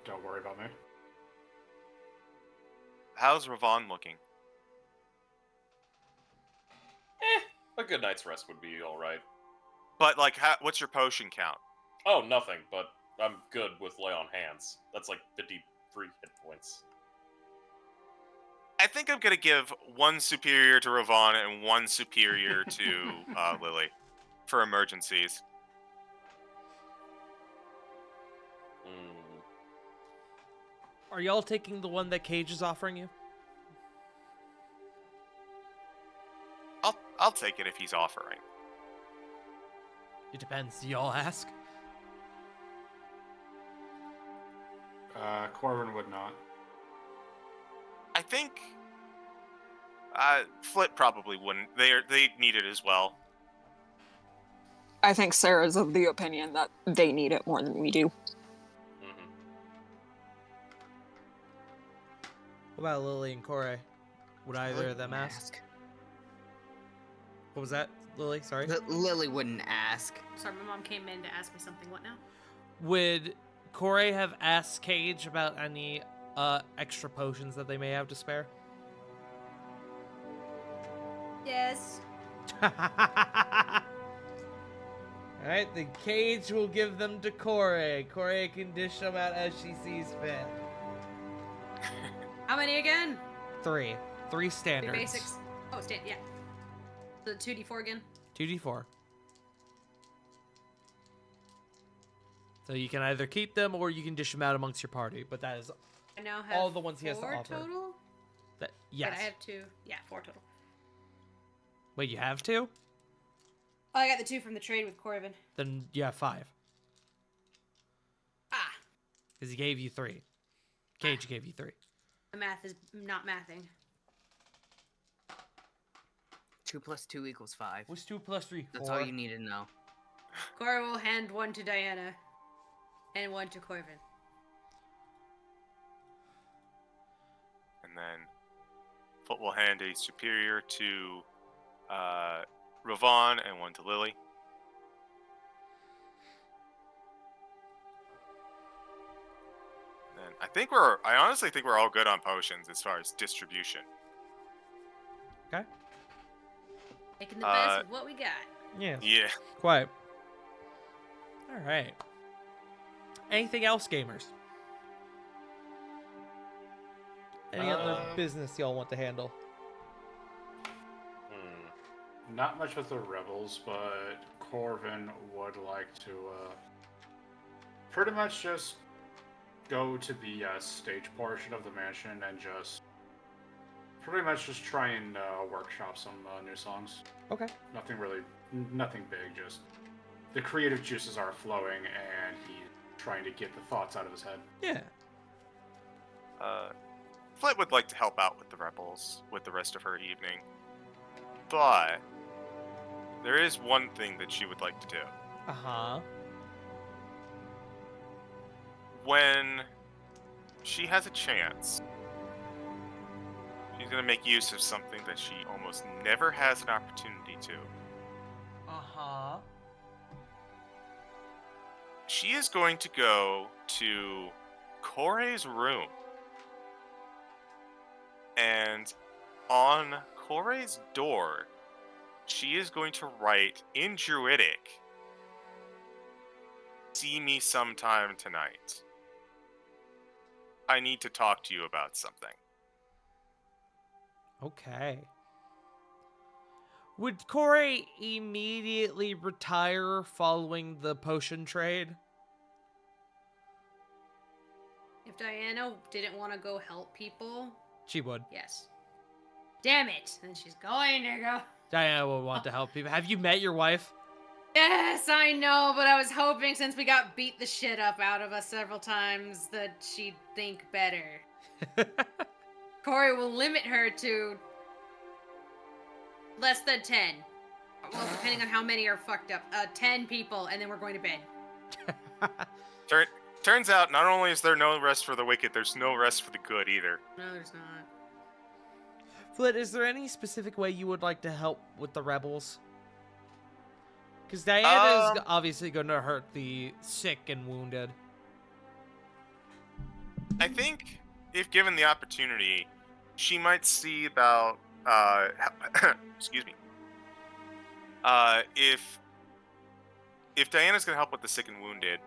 don't worry about me. How's Ravon looking? A good night's rest would be all right. But like, what's your potion count? Oh, nothing, but I'm good with lay on hands. That's like 53 hit points. I think I'm gonna give one superior to Ravon and one superior to Lily for emergencies. Are y'all taking the one that Cage is offering you? I'll take it if he's offering. It depends. Do y'all ask? Corvin would not. I think Flit probably wouldn't. They need it as well. I think Sarah's of the opinion that they need it more than we do. Mm-hmm. What about Lily and Corey? Would either of them ask? What was that, Lily? Sorry. Lily wouldn't ask. Sorry, my mom came in to ask me something. What now? Would Corey have asked Cage about any extra potions that they may have to spare? Yes. Alright, the Cage will give them to Corey. Corey can dish them out as she sees fit. How many again? 3 Three standards. basics. Oh, yeah. The 2d4 again. 2d4. So you can either keep them or you can dish them out amongst your party, but that is I now have all the ones he has to 4 offer. total. That yes. Wait, I have 2. Yeah, 4 total. Wait, you have 2? Oh, I got the 2 from the trade with Corvin. Then you have 5. Ah, Because he gave you 3. Cage gave you 3. the math is not mathing. 2 + 2 = 5. What's 2 plus 3? That's 4. all you need to know. Corey will hand 1 to Diana, and 1 to Corvin. And then Flit will hand a superior to Ravon and one to Lily. And I honestly think we're all good on potions as far as distribution. Okay. Making the best of what we got. Yeah. Yeah. Quiet. All right. Anything else, gamers? Any other business y'all want to handle? Not much with the rebels, but Corvin would like to pretty much just go to the stage portion of the mansion and just pretty much just try and workshop some new songs. Okay. Nothing big, just the creative juices are flowing and he's trying to get the thoughts out of his head. Yeah. Flit would like to help out with the rebels with the rest of her evening, but there is one thing that she would like to do. Uh-huh. When she has a chance, she's going to make use of something that she almost never has an opportunity to. Uh-huh. She is going to go to Kore's room. And on Kore's door, she is going to write in Druidic, "See me sometime tonight. I need to talk to you about something." Okay. Would Corey immediately retire following the potion trade? If Diana didn't want to go help people, She would. yes. Damn it! Then she's going to go. Diana would want to help people. Have you met your wife? Yes, I know, but I was hoping since we got beat the shit up out of us several times that she'd think better. Corey will limit her to less than 10. Well, depending on how many are fucked up. 10 people, and then we're going to bed. Turns out, not only is there no rest for the wicked, there's no rest for the good either. No, there's not. Flit, is there any specific way you would like to help with the rebels? Because Diana is obviously going to hurt the sick and wounded. I think, if given the opportunity, she might see about, excuse me. If Diana's going to help with the sick and wounded,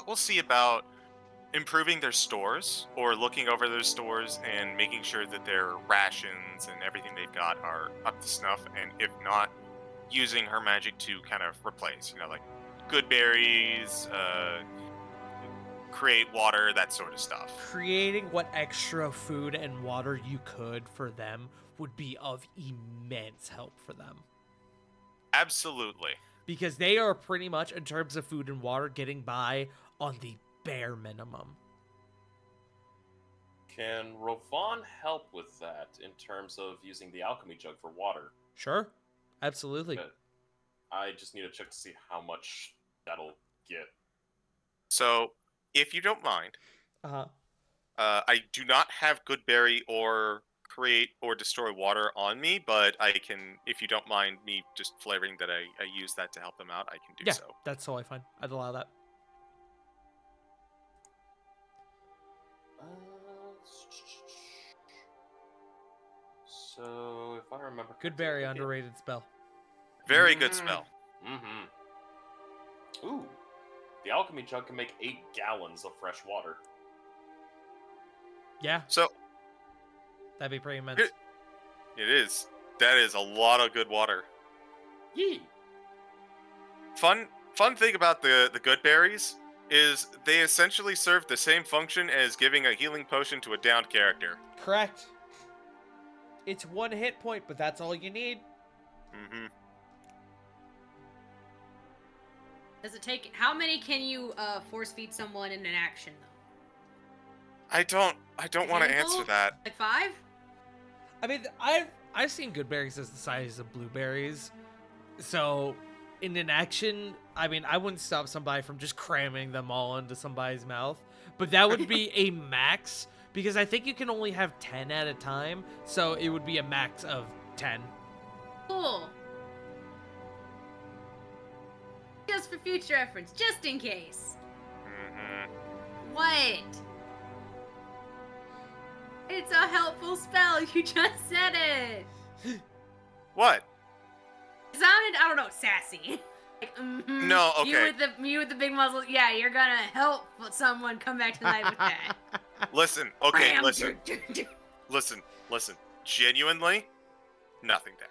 we'll see about improving their stores or looking over their stores and making sure that their rations and everything they've got are up to snuff, and if not, using her magic to kind of replace, like good berries, create water, that sort of stuff. Creating what extra food and water you could for them would be of immense help for them. Absolutely. Because they are pretty much, in terms of food and water, getting by on the bare minimum. Can Rovan help with that in terms of using the alchemy jug for water? Sure. Absolutely. But I just need to check to see how much that'll get. So, if you don't mind, Uh-huh. I do not have good berry or create or destroy water on me, but I can, if you don't mind me just flavoring that I use that to help them out, I can do so. That's totally fine. I'd allow that. So, if I remember Good correctly, berry, I think underrated spell. Very good spell. Ooh. The alchemy jug can make 8 gallons of fresh water. Yeah, So, that'd be pretty immense. it is. That is a lot of good water. Yee. Fun thing about the good berries is they essentially serve the same function as giving a healing potion to a downed character. Correct. It's 1 hit point, but that's all you need. Mm-hmm. Does it take... How many can you force feed someone in an action, though? I don't want to Handful? answer that. Like 5? I mean, I've seen good berries as the size of blueberries. So, in an action, I mean, I wouldn't stop somebody from just cramming them all into somebody's mouth. But that would be a max, because I think you can only have 10 at a time. So, it would be a max of 10. Cool. Just for future reference, just in case. Mm-hmm. What? It's a helpful spell. You just said it. What? It sounded, I don't know, sassy. Like, mm-hmm. No, okay. You with the big muscles. Yeah, you're gonna help someone come back tonight with that. Listen, okay, Bam! listen. Genuinely, nothing there.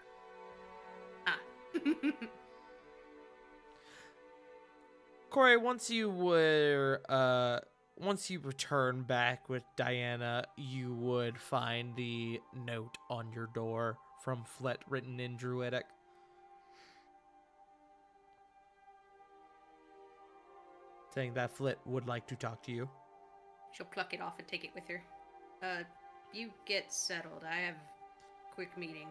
Ah. Corey, once you return back with Diana, you would find the note on your door from Flit written in Druidic. Saying that Flit would like to talk to you. She'll pluck it off and take it with her. You get settled. I have a quick meeting.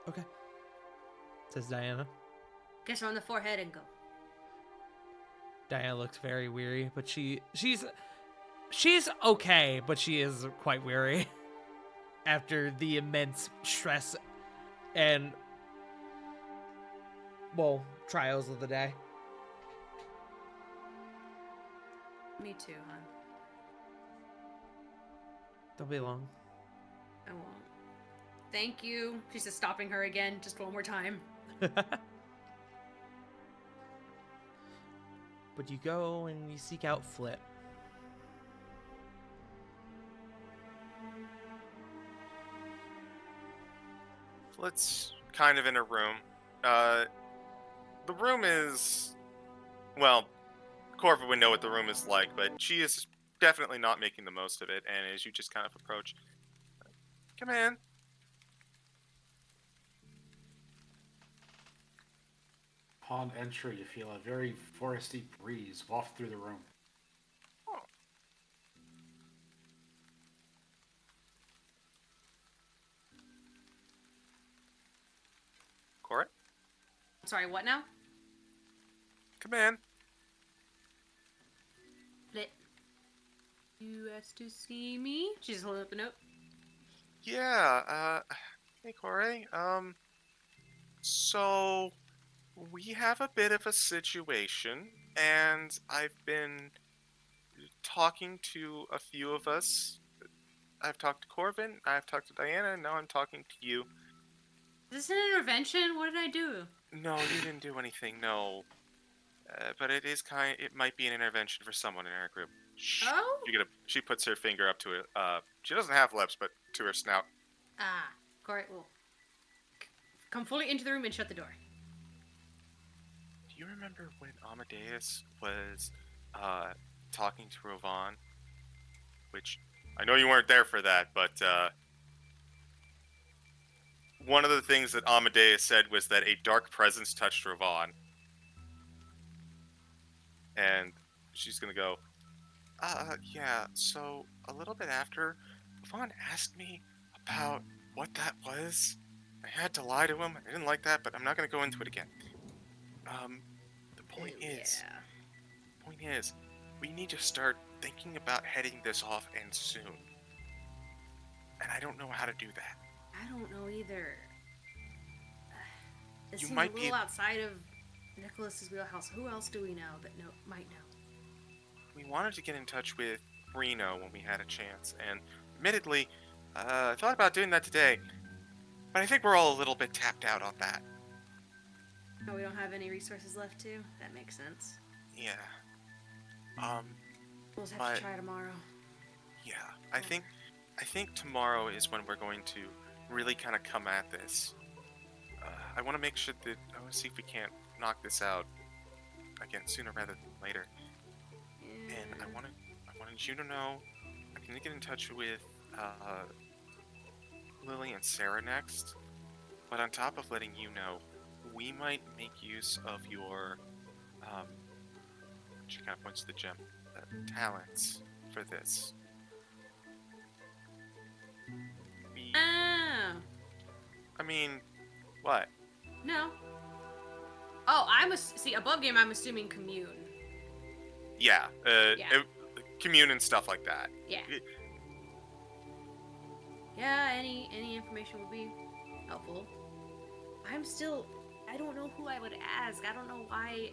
Okay. Says Diana. Kiss her on the forehead and go. Diana looks very weary, but she's okay, but she is quite weary after the immense stress and, well, trials of the day. Me too, hon. Don't be long. I won't. Thank you. She's just stopping her again, just one more time. But you go and you seek out Flit. Flit's kind of in a room. The room is, well, Corva would know what the room is like, but she is definitely not making the most of it. And as you just kind of approach, come in. Upon entry, you feel a very foresty breeze waft through the room. Oh. Cora, Sorry, what now? come in. Flit. You asked to see me? She's holding up a note. Yeah, hey Corey, so we have a bit of a situation, and I've been talking to a few of us. I've talked to Corvin, I've talked to Diana, and now I'm talking to you. Is this an intervention? What did I do? No, you didn't do anything, no. But it might be an intervention for someone in our group. Shh. Oh? She puts her finger up to it. She doesn't have lips, but to her snout. Ah, Corey will come fully into the room and shut the door. Do you remember when Amadeus was talking to Rovan? Which I know you weren't there for that, but one of the things that Amadeus said was that a dark presence touched Rovan. And she's gonna go, yeah, so a little bit after, Rovan asked me about what that was. I had to lie to him. I didn't like that, but I'm not gonna go into it again. The point is, we need to start thinking about heading this off and soon. And I don't know how to do that. I don't know either. This You seems might a be- little outside of Nicholas's wheelhouse. Who else do we know that might know? We wanted to get in touch with Reno when we had a chance, and admittedly, I thought about doing that today, but I think we're all a little bit tapped out on that. Oh, we don't have any resources left to? That makes sense. Yeah. We'll just have But- to try tomorrow. Yeah. I think tomorrow is when we're going to really kind of come at this. I want to make sure that I want to see if we can't knock this out again sooner rather than later. And I wanted you to know I'm gonna get in touch with Lily and Sarah next. But on top of letting you know, we might make use of your she kind of points to the gem, talents for this. Oh. I mean, what? No. Oh, see, above game, I'm assuming commune. Yeah, Yeah. Commune and stuff like that. Yeah. Yeah, any information would be helpful. I don't know who I would ask. I don't know why.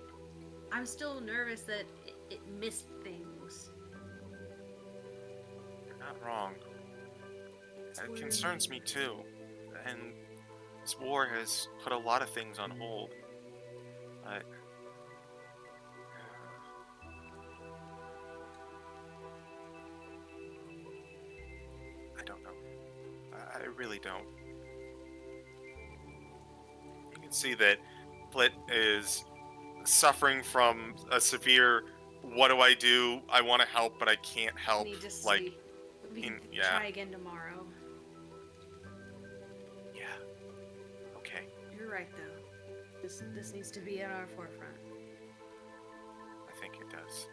I'm still nervous that it missed things. You're not wrong. That concerns me too. And this war has put a lot of things on hold. But I don't know. I really don't. You can see that Flit is suffering from a severe "what do I do? I want to help, but I can't help." Need to Like, sleep. We can yeah. try again tomorrow. yeah. Okay. You're right, though. This needs to be at our forefront. I think it does.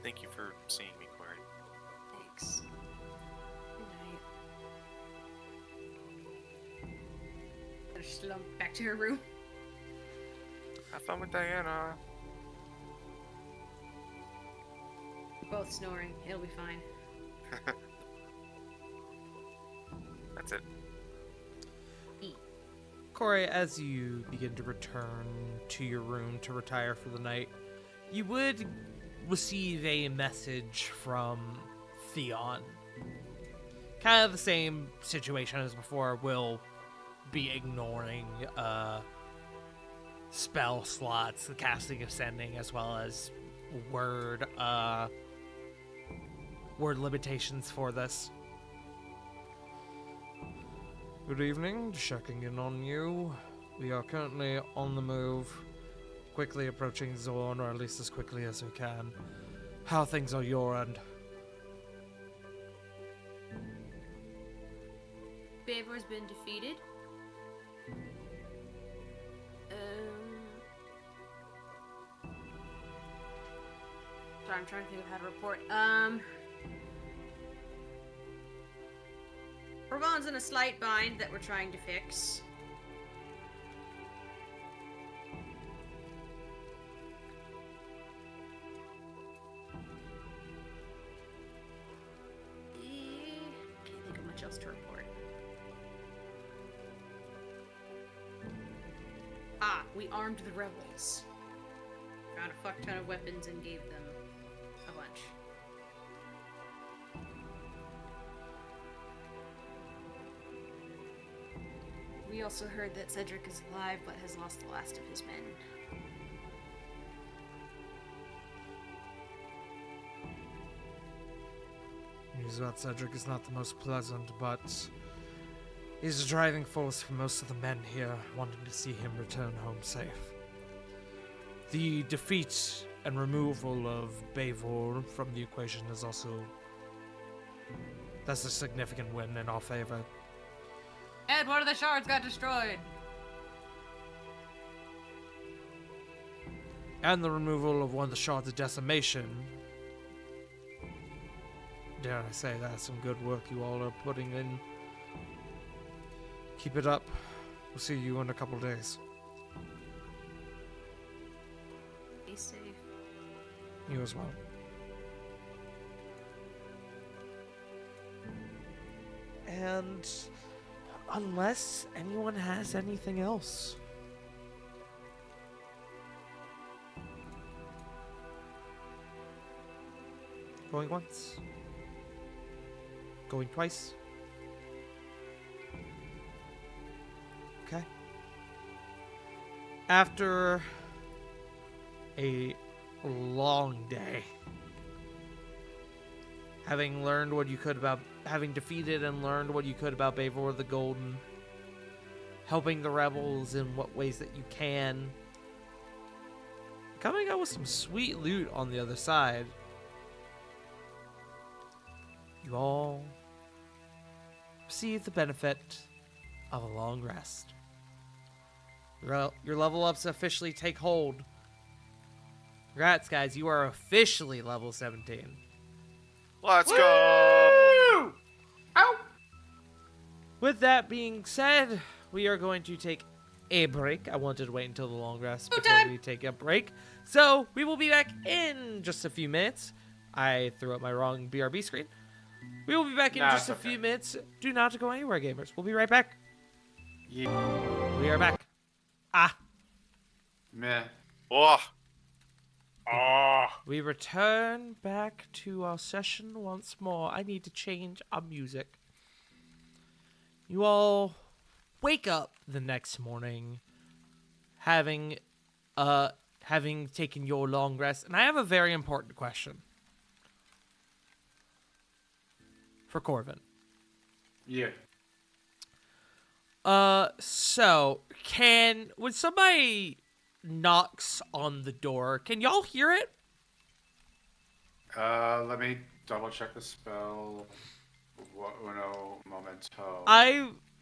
Thank you for seeing me, Corey. Thanks. Good night. Better slump back to her room. Have fun with Diana. Both snoring. It'll be fine. That's it. Corey, as you begin to return to your room to retire for the night, you would receive a message from Theon. Kind of the same situation as before. Will be ignoring spell slots, the casting of sending, as well as word limitations for this. Good evening, checking in on you. We are currently on the move, quickly approaching Zorn, or at least as quickly as we can. How things are your end? Bavor's been defeated. Sorry, I'm trying to think of how to report. Orgon's in a slight bind that we're trying to fix. Can't think of much else to report. We armed the rebels. Found a fuck ton of weapons and gave them a bunch. We also heard that Cedric is alive but has lost the last of his men. News about Cedric is not the most pleasant, but he's a driving force for most of the men here, wanting to see him return home safe. The defeat and removal of Bavor from the equation is also... that's a significant win in our favor. And one of the shards got destroyed! And the removal of one of the shards of decimation. Dare I say, that's some good work you all are putting in. Keep it up. We'll see you in a couple days. Be safe. You as well. And unless anyone has anything else. Going once. Going twice. Okay. After a long day, having learned what you could about, having defeated and learned what you could about Bavor the Golden, helping the rebels in what ways that you can, coming out with some sweet loot on the other side, you all receive the benefit of a long rest. Your level ups officially take hold. Congrats, guys. You are officially level 17. Let's go! Ow! With that being said, we are going to take a break. I wanted to wait until the long rest before we take a break. So, we will be back in just a few minutes. I threw up my wrong BRB screen. We will be back in just a few minutes. Do not go anywhere, gamers. We'll be right back. Yeah. We are back. Ah. Meh. Oh, We return back to our session once more. I need to change our music. You all wake up the next morning having taken your long rest, and I have a very important question for Corvin. Yeah. So when somebody knocks on the door, can y'all hear it? Let me double check the spell. Uno momento.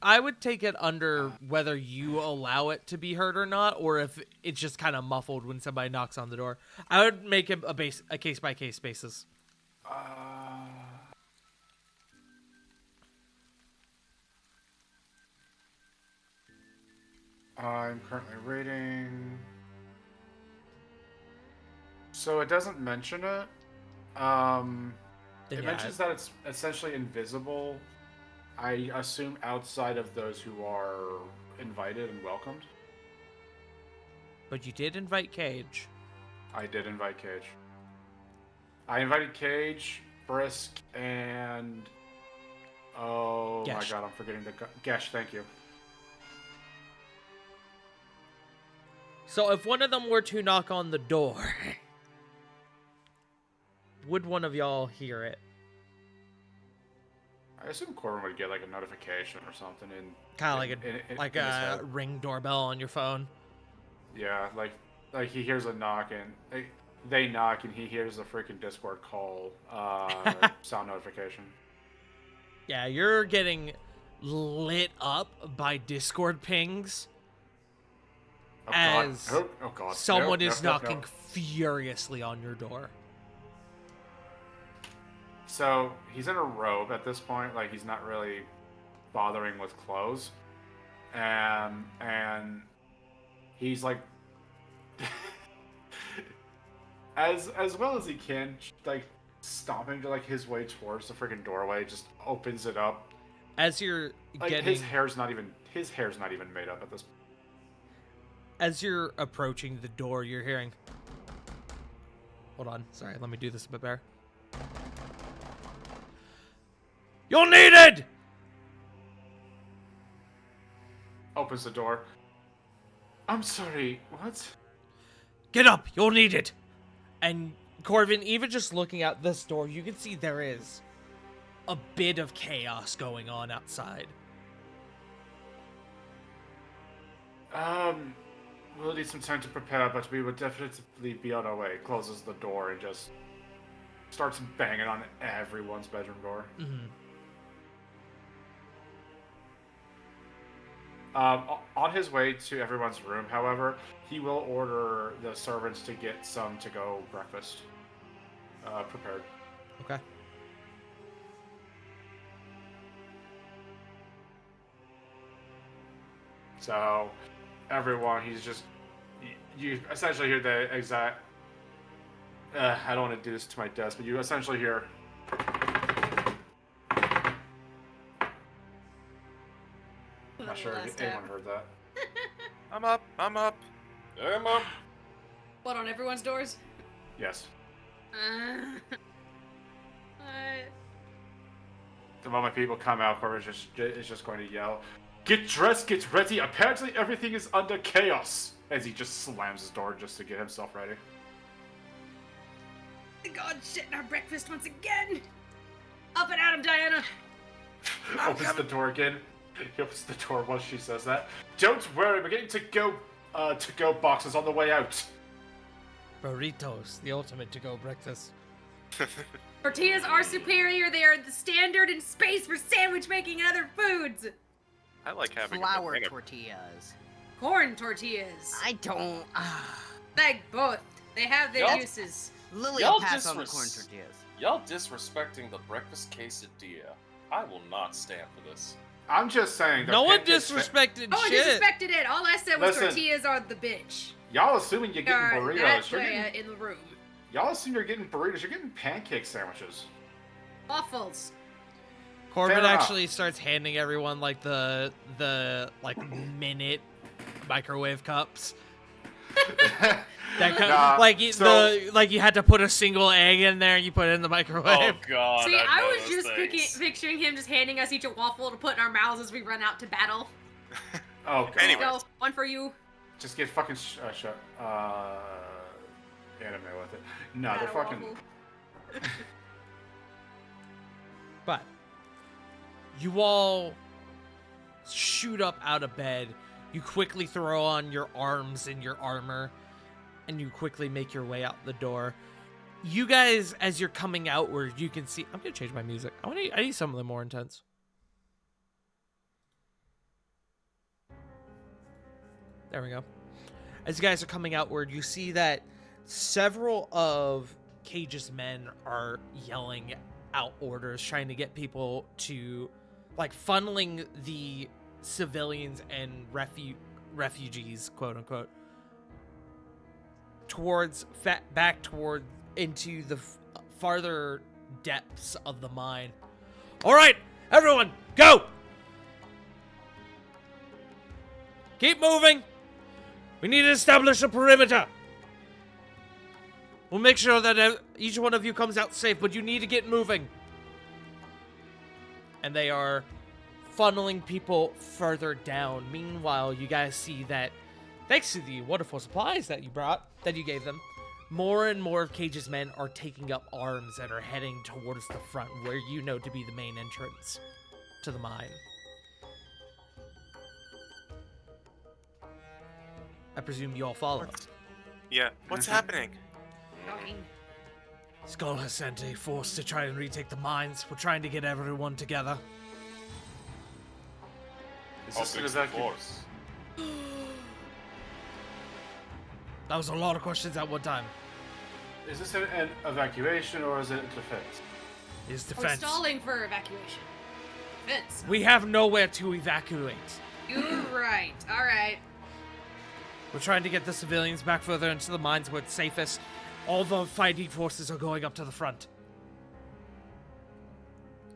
I would take it under whether you allow it to be heard or not, or if it's just kind of muffled when somebody knocks on the door. I would make it a case by case basis. I'm currently reading. So it doesn't mention it. Then It yeah, mentions that it's essentially invisible. I assume outside of those who are invited and welcomed. but you did invite Cage. I did invite Cage. I invited Cage, Brisk, and oh my Gesh. god, I'm forgetting the Gesh. Thank you. So if one of them were to knock on the door, would one of y'all hear it? I assume Corbin would get like a notification or something in Kind of like in his head. Ring doorbell on your phone. Yeah, like he hears a knock and they knock and he hears a freaking Discord call sound notification. Yeah, you're getting lit up by Discord pings Oh as god. Oh god. someone No, is no, no, knocking no. furiously on your door. So he's in a robe at this point, like he's not really bothering with clothes, and he's like, as well as he can, like stomping to like his way towards the freaking doorway, just opens it up. As you're Like getting, his hair's not even made up at this. as you're approaching the door, you're hearing. Hold on, sorry, let me do this a bit better. You're needed! Opens the door. I'm sorry. What? Get up, you're needed! And Corvin, even just looking out this door, you can see there is a bit of chaos going on outside. We'll need some time to prepare, but we would definitely be on our way. Closes the door and just starts banging on everyone's bedroom door. Mm-hmm. On his way to everyone's room, however, he will order the servants to get some to-go breakfast prepared. Okay. So, everyone, he's just... You essentially hear the exact... I don't want to do this to my desk, but you essentially hear... I'm not sure if anyone heard that. I'm up. What, on everyone's doors? Yes. What? The moment people come out, Corbin is just going to yell, "Get dressed, get ready, apparently everything is under chaos!" As he just slams his door just to get himself ready. God, shit in our breakfast once again! Up and at him, Diana! Opens the door again. He opens the door once she says that. Don't worry, we're getting to-go boxes on the way out. Burritos, the ultimate to-go breakfast. Tortillas are superior. They are the standard in space for sandwich making and other foods. I like having a Flour banana. tortillas. Corn tortillas. I don't. Like both. They have their Yup. uses. Lily Y'all will pass on the disres- corn tortillas. Y'all disrespecting the breakfast quesadilla. I will not stand for this. I'm just saying. No one pancakes- disrespected Oh, I shit. disrespected it. All I said was Listen. tortillas are the bitch. Y'all assuming you're getting Are that burritos. You're way getting, in the room. y'all assume you're getting burritos. You're getting pancake sandwiches. Waffles. Corbin Fair enough. actually starts handing everyone like the like minute microwave cups. That Nah, like so- you had to put a single egg in there and you put it in the Oh microwave. god. See, I know was those just things. picturing him just handing us each a waffle to put in our mouths as we run out to battle. Oh god. Anyway. Go, one for you. Just get fucking anime with it. No, they're fucking. Waffle. But you all shoot up out of bed. You quickly throw on your arms and your armor, and you quickly make your way out the door. You guys, as you're coming outward, you can see. I'm gonna change my music. I need some of them more intense. There we go. As you guys are coming outward, you see that several of Cage's men are yelling out orders, trying to get people to, like, funneling the civilians and refugees, quote unquote, back toward into the farther depths of the mine. All right, everyone, go! Keep moving. We need to establish a perimeter. We'll make sure that each one of you comes out safe, but you need to get moving. And they are funneling people further down. Meanwhile, you guys see that thanks to the wonderful supplies that you gave them, more and more of Cage's men are taking up arms and are heading towards the front, where you know to be the main entrance to the mine. I presume you all follow. Yeah. What's happening? Shocking. Skull has sent a force to try and retake the mines. We're trying to get everyone together. Is How this an big's the evacuation? force? That was a lot of questions at one time. Is this an evacuation or is it defense? Is We're defense. stalling for evacuation. Defense. We have nowhere to evacuate. You're right. All right. We're trying to get the civilians back further into the mines where it's safest. All the fighting forces are going up to the front.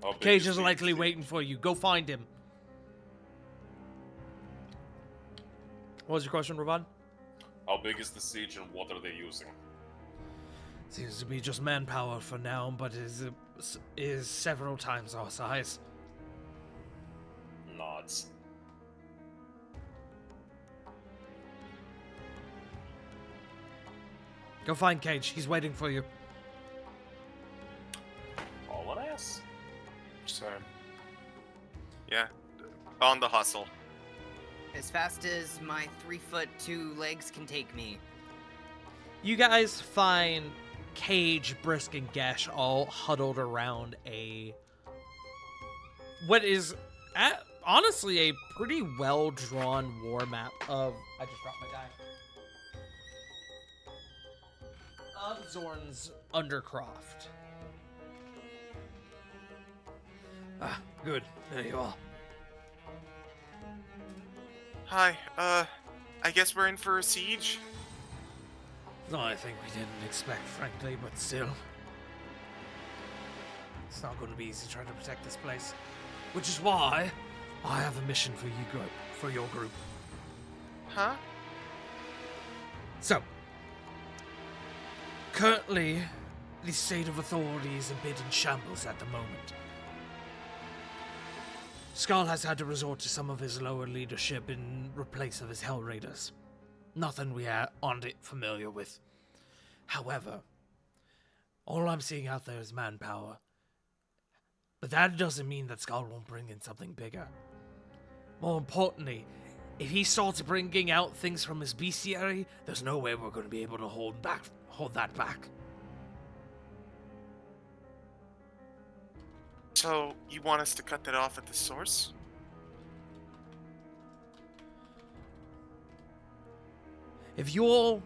How big Cage is is the likely siege? waiting for you. Go find him. What was your question, Ravan? How big is the siege and what are they using? Seems to be just manpower for now, but is several times our size. Nods. Go find Cage. He's waiting for you. All an ass. So, Yeah. On the hustle. As fast as my 3'2" legs can take me. You guys find Cage, Brisk, and Gesh all huddled around what is honestly a pretty well-drawn war map of... I just dropped my die. Of Zorn's Undercroft. Ah, good. There you are. Hi, I guess we're in for a siege? No, I think we didn't expect, frankly, but still. It's not going to be easy trying to protect this place. Which is why I have a mission for your group. Huh? So, currently, the state of authority is a bit in shambles at the moment. Skull has had to resort to some of his lower leadership in replace of his Hell Raiders. Nothing we aren't familiar with. However, all I'm seeing out there is manpower. But that doesn't mean that Skull won't bring in something bigger. More importantly, if he starts bringing out things from his bestiary, there's no way we're going to be able to hold that back. So, you want us to cut that off at the source? If you're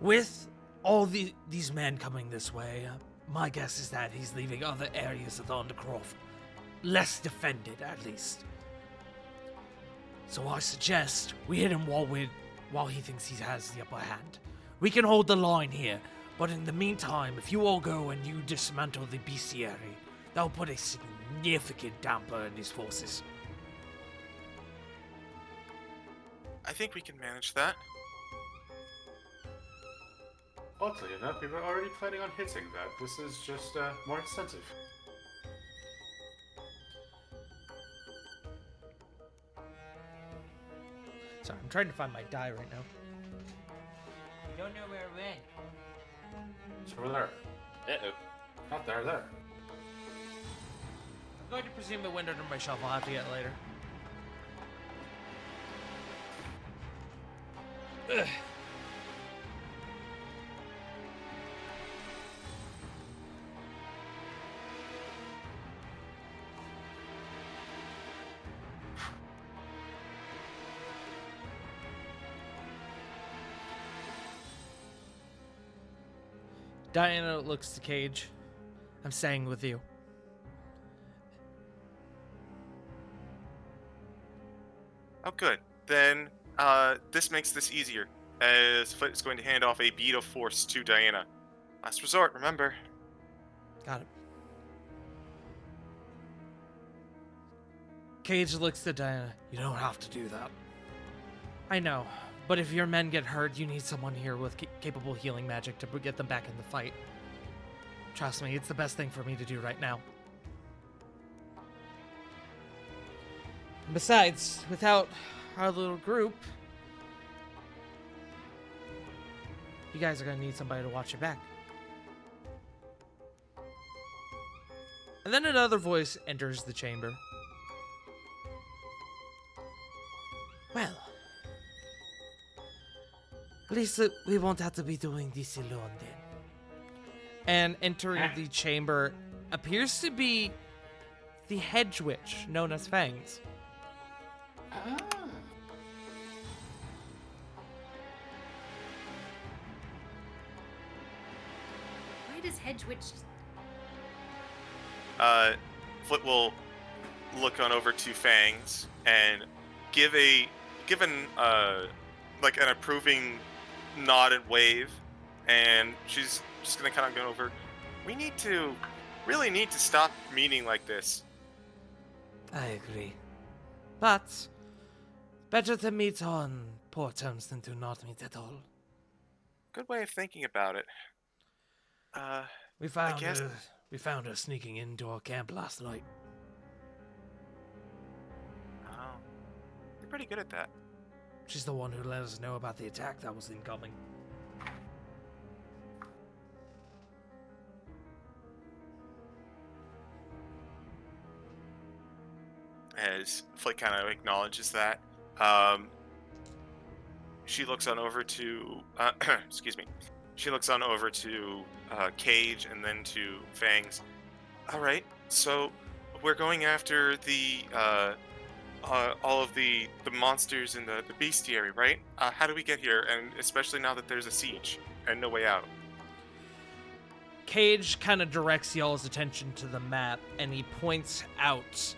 with all these men coming this way, my guess is that he's leaving other areas of the Undercroft less defended, at least. So I suggest we hit him while he thinks he has the upper hand. We can hold the line here, but in the meantime, if you all go and you dismantle the bestiary, that'll put a significant damper in his forces. I think we can manage that. oddly enough, we were already planning on hitting that. This is just more incentive. Sorry, I'm trying to find my die right now. don't know where it went. It's over there. Uh-oh. Not there, there. I'm going to presume it went under my shelf. I'll have to get it later. Ugh. Diana looks to Cage. I'm staying with you. Oh, good. Then this makes this easier, as Flit is going to hand off a bead of force to Diana. Last resort, remember. Got it. Cage looks to Diana. You don't have to do that. I know, but if your men get hurt, you need someone here with capable healing magic to get them back in the fight. Trust me, it's the best thing for me to do right now. Besides, without our little group, you guys are gonna need somebody to watch your back. And then another voice enters the chamber. Well, at least we won't have to be doing this alone then. And entering the chamber appears to be the hedge witch known as Fangs. Ah. Why does Hedgewitch? Flit will look on over to Fangs and give an approving nod and wave, and she's just gonna kind of go over. We really need to stop meeting like this. I agree. But better to meet on poor terms than to not meet at all. Good way of thinking about it. We found guess- her sneaking into our camp last night. Oh, you're pretty good at that. She's the one who let us know about the attack that was incoming. As Flick kind of acknowledges that, she looks on over to excuse me. She looks on over to Cage and then to Fangs. All right, so we're going after the all of the monsters in the bestiary, right? How do we get here? And especially now that there's a siege and no way out. Cage kind of directs y'all's attention to the map, and he points out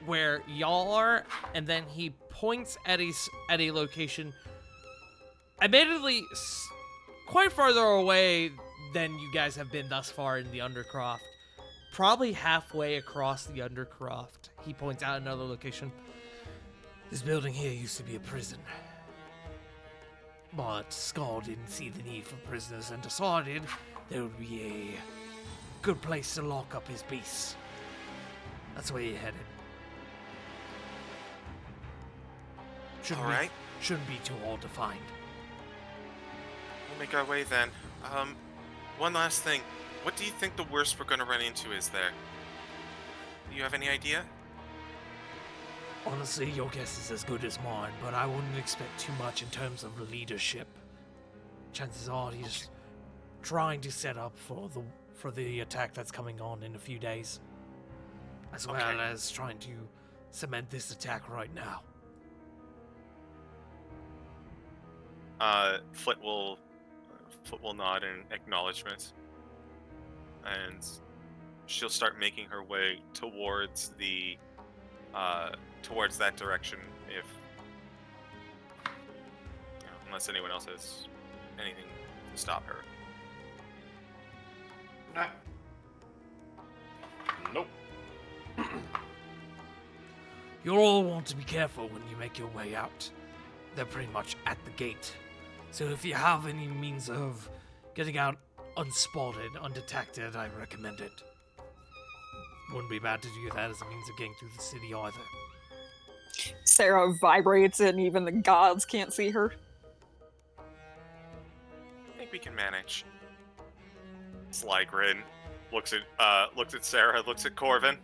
where y'all are, and then he points at a location admittedly quite farther away than you guys have been thus far in the Undercroft. Probably halfway across the Undercroft. He points out another location. This building here used to be a prison. But Skull didn't see the need for prisoners and decided there would be a good place to lock up his base. That's where he headed. All right, Shouldn't be too hard to find. we'll make our way then. One last thing. What do you think the worst we're going to run into is there? Do you have any idea? Honestly, your guess is as good as mine, but I wouldn't expect too much in terms of leadership. Chances are he's trying to set up for the attack that's coming on in a few days, as well Okay. as trying to cement this attack right now. Flit will nod in acknowledgement, and she'll start making her way towards the towards that direction. If unless anyone else has anything to stop her. Nah. Nope. You'll all want to be careful when you make your way out. They're pretty much at the gate. So if you have any means of getting out unspotted, undetected, I recommend it. Wouldn't be bad to do that as a means of getting through the city either. Sarah vibrates and even the gods can't see her. match. Sly grin. Looks at Sarah, looks at Corvin.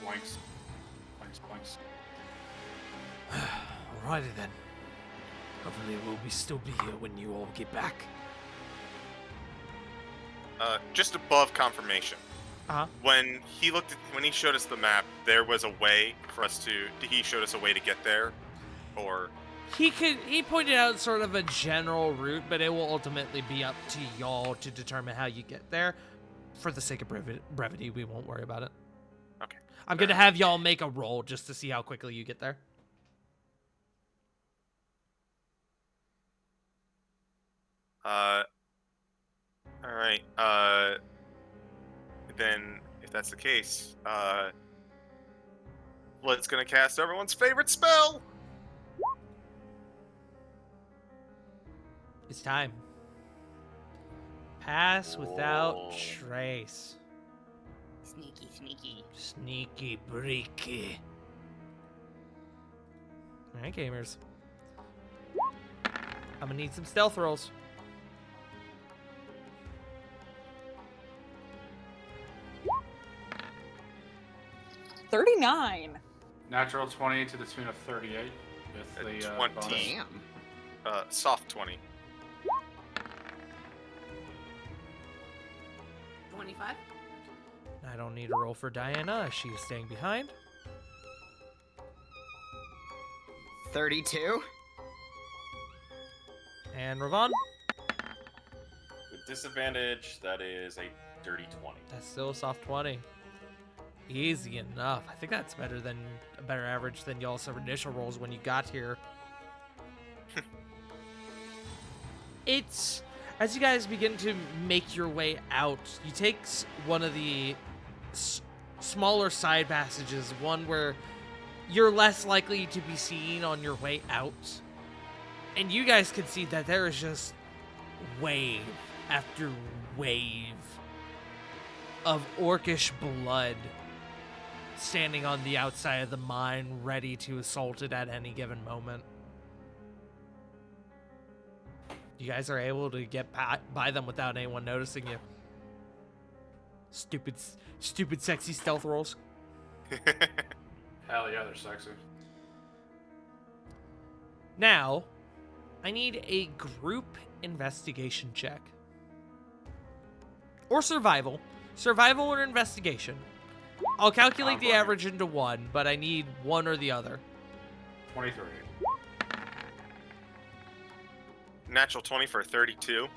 Blinks. Blinks, blinks. Alrighty then. Hopefully we'll still be here when you all get back. Just above confirmation. Uh-huh. When he showed us the map, there was a way for us to. He showed us a way to get there, or He pointed out sort of a general route, but it will ultimately be up to y'all to determine how you get there. For the sake of brevity, we won't worry about it. Okay. I'm gonna have y'all make a roll just to see how quickly you get there. All right. Then if that's the case, Blood's gonna cast everyone's favorite spell. It's time. Pass without Whoa. trace. Sneaky, sneaky. Sneaky breaky. Alright, gamers. I'm gonna need some stealth rolls. $39. Natural 20 to the tune of 38 with the 20. bonus. Damn. Soft 20. 25. I don't need a roll for Diana. She is staying behind. 32. And Ravon. With disadvantage, that is a dirty 20. That's still a soft 20. Easy enough. I think that's better than a better average than y'all's initial rolls when you got here. It's as you guys begin to make your way out, you take one of the smaller side passages, one where you're less likely to be seen on your way out. And you guys can see that there is just wave after wave of orcish blood standing on the outside of the mine, ready to assault it at any given moment. You guys are able to get by them without anyone noticing you. Stupid sexy stealth rolls. Hell yeah, they're sexy. Now, I need a group investigation check. Or survival. Survival or investigation. I'll calculate the fine. average into one, but I need one or the other. 23. Natural 20 for 32.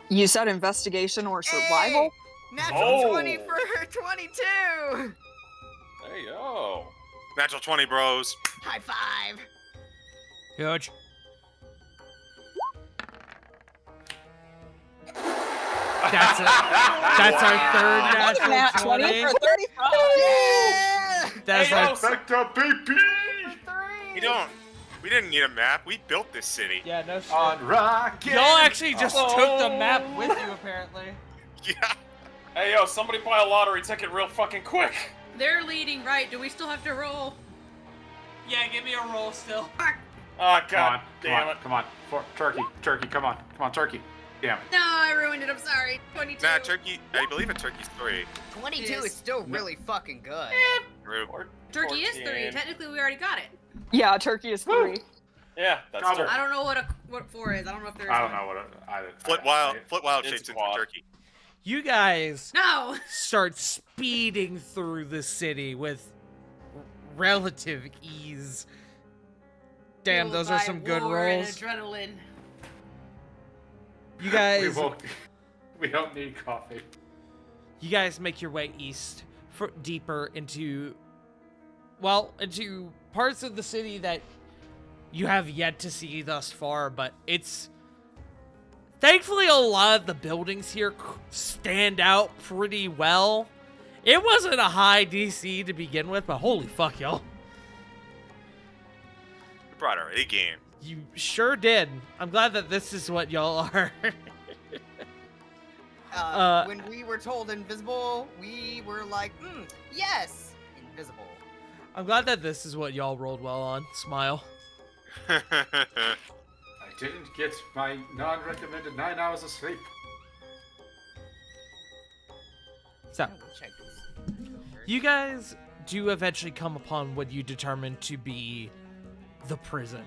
You said investigation or survival? Hey! Natural Oh. 20 for 22. Hey, yo. Natural 20, bros. High five. Huge. That's our third That's a nat natural 20 20. for 35. Yeah. That's Hey, our yo, Perfecta, baby! We didn't need a map. We built this city. yeah, no shit. On rocket! Y'all actually just Oh. took the map with you, apparently. Yeah. Hey, yo, somebody buy a lottery ticket real fucking quick. They're leading right. Do we still have to roll? Yeah, give me a roll still. Ah, Come on, god damn it. come on. Turkey, come on. Come on, turkey. Damn it. No, I ruined it. I'm sorry. 22. Nah, turkey. I believe a turkey's 3. 22 Yes. is still really fucking good. True. Turkey is 3. 14. Technically, we already got it. Yeah, turkey is 3. Yeah, that's Gobble. turkey. I don't know what 4 is. I don't know if there is I don't one. know what Flip wild It's shapes into quad. a turkey. You guys No. start speeding through the city with relative ease. Damn, Fueled those are by some good war and rolls. adrenaline. You guys, We don't need coffee. you guys make your way east, deeper into parts of the city that you have yet to see thus far. But it's thankfully a lot of the buildings here stand out pretty well. It wasn't a high DC to begin with, but holy fuck, y'all. We brought our A game. You sure did. I'm glad that this is what y'all are. When we were told invisible, we were like, yes, invisible. I'm glad that this is what y'all rolled well on. Smile. I didn't get my non-recommended 9 hours of sleep. So, I will check this over. you guys do eventually come upon what you determine to be the prison.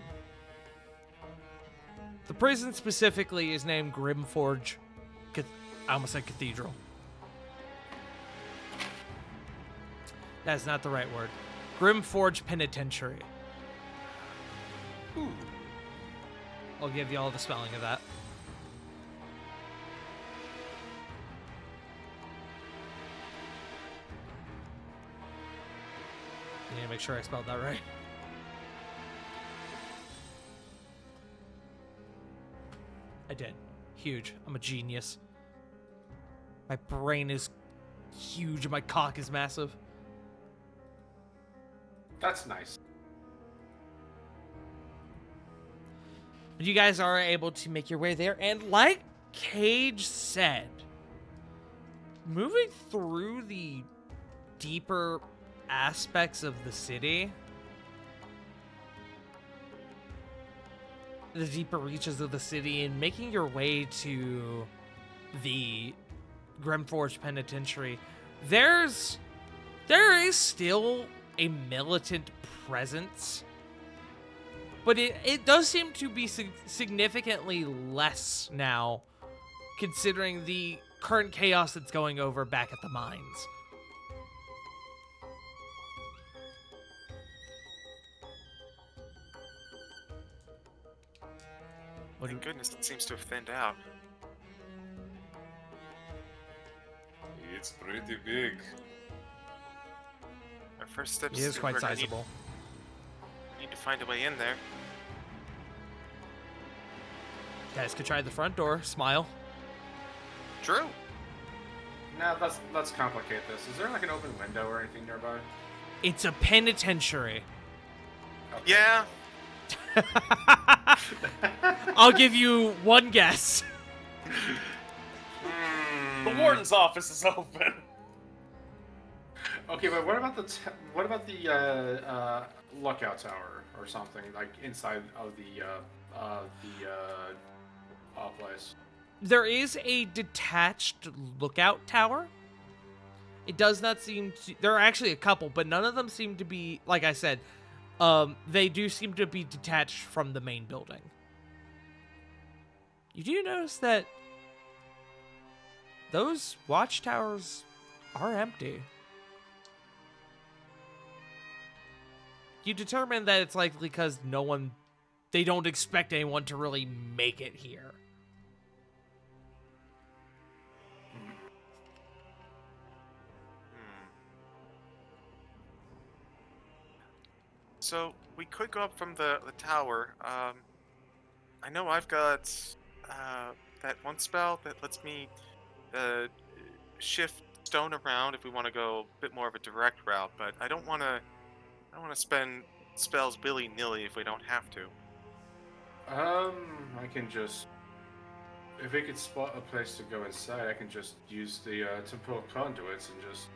The prison specifically is named Grimforge. I almost said Cathedral. That's not the right word. Grimforge Penitentiary. Ooh. I'll give you all the spelling of that. I need to make sure I spelled that right. I did. Huge. I'm a genius. My brain is huge and my cock is massive. That's nice. But you guys are able to make your way there, and like Cage said, moving through the deeper aspects of the city, the deeper reaches of the city, and making your way to the Grimforge Penitentiary, there is still a militant presence, but it does seem to be significantly less now, considering the current chaos that's going over back at the mines. Thank goodness it seems to have thinned out. It's pretty big. Our first steps It is quite we're gonna sizable. Need to find a way in there. You guys could try the front door. Smile. True. Now let's complicate this. Is there like an open window or anything nearby? It's a penitentiary. Okay. Yeah. I'll give you one guess. The warden's office is open. Okay, but what about the lookout tower or something like inside of the place? There is a detached lookout tower. It does not seem to... There are actually a couple, but none of them seem to be... Like I said, they do seem to be detached from the main building. You do notice that those watchtowers are empty. You determine that it's likely because they don't expect anyone to really make it here. So we could go up from the tower. I know I've got that one spell that lets me shift stone around if we want to go a bit more of a direct route, but I don't want to spend spells willy-nilly if we don't have to. I can just, if we could spot a place to go inside, I can just use the temporal conduits and just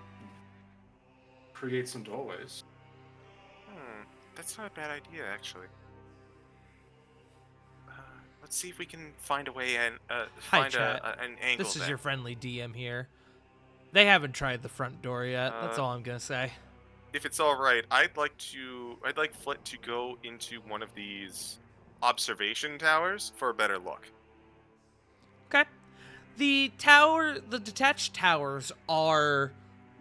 create some doorways. That's not a bad idea, actually. Let's see if we can find a way and find chat. an angle. This is there. your friendly DM here. They haven't tried the front door yet. That's all I'm gonna say. If it's all right, I'd like Flit to go into one of these observation towers for a better look. Okay. The detached towers are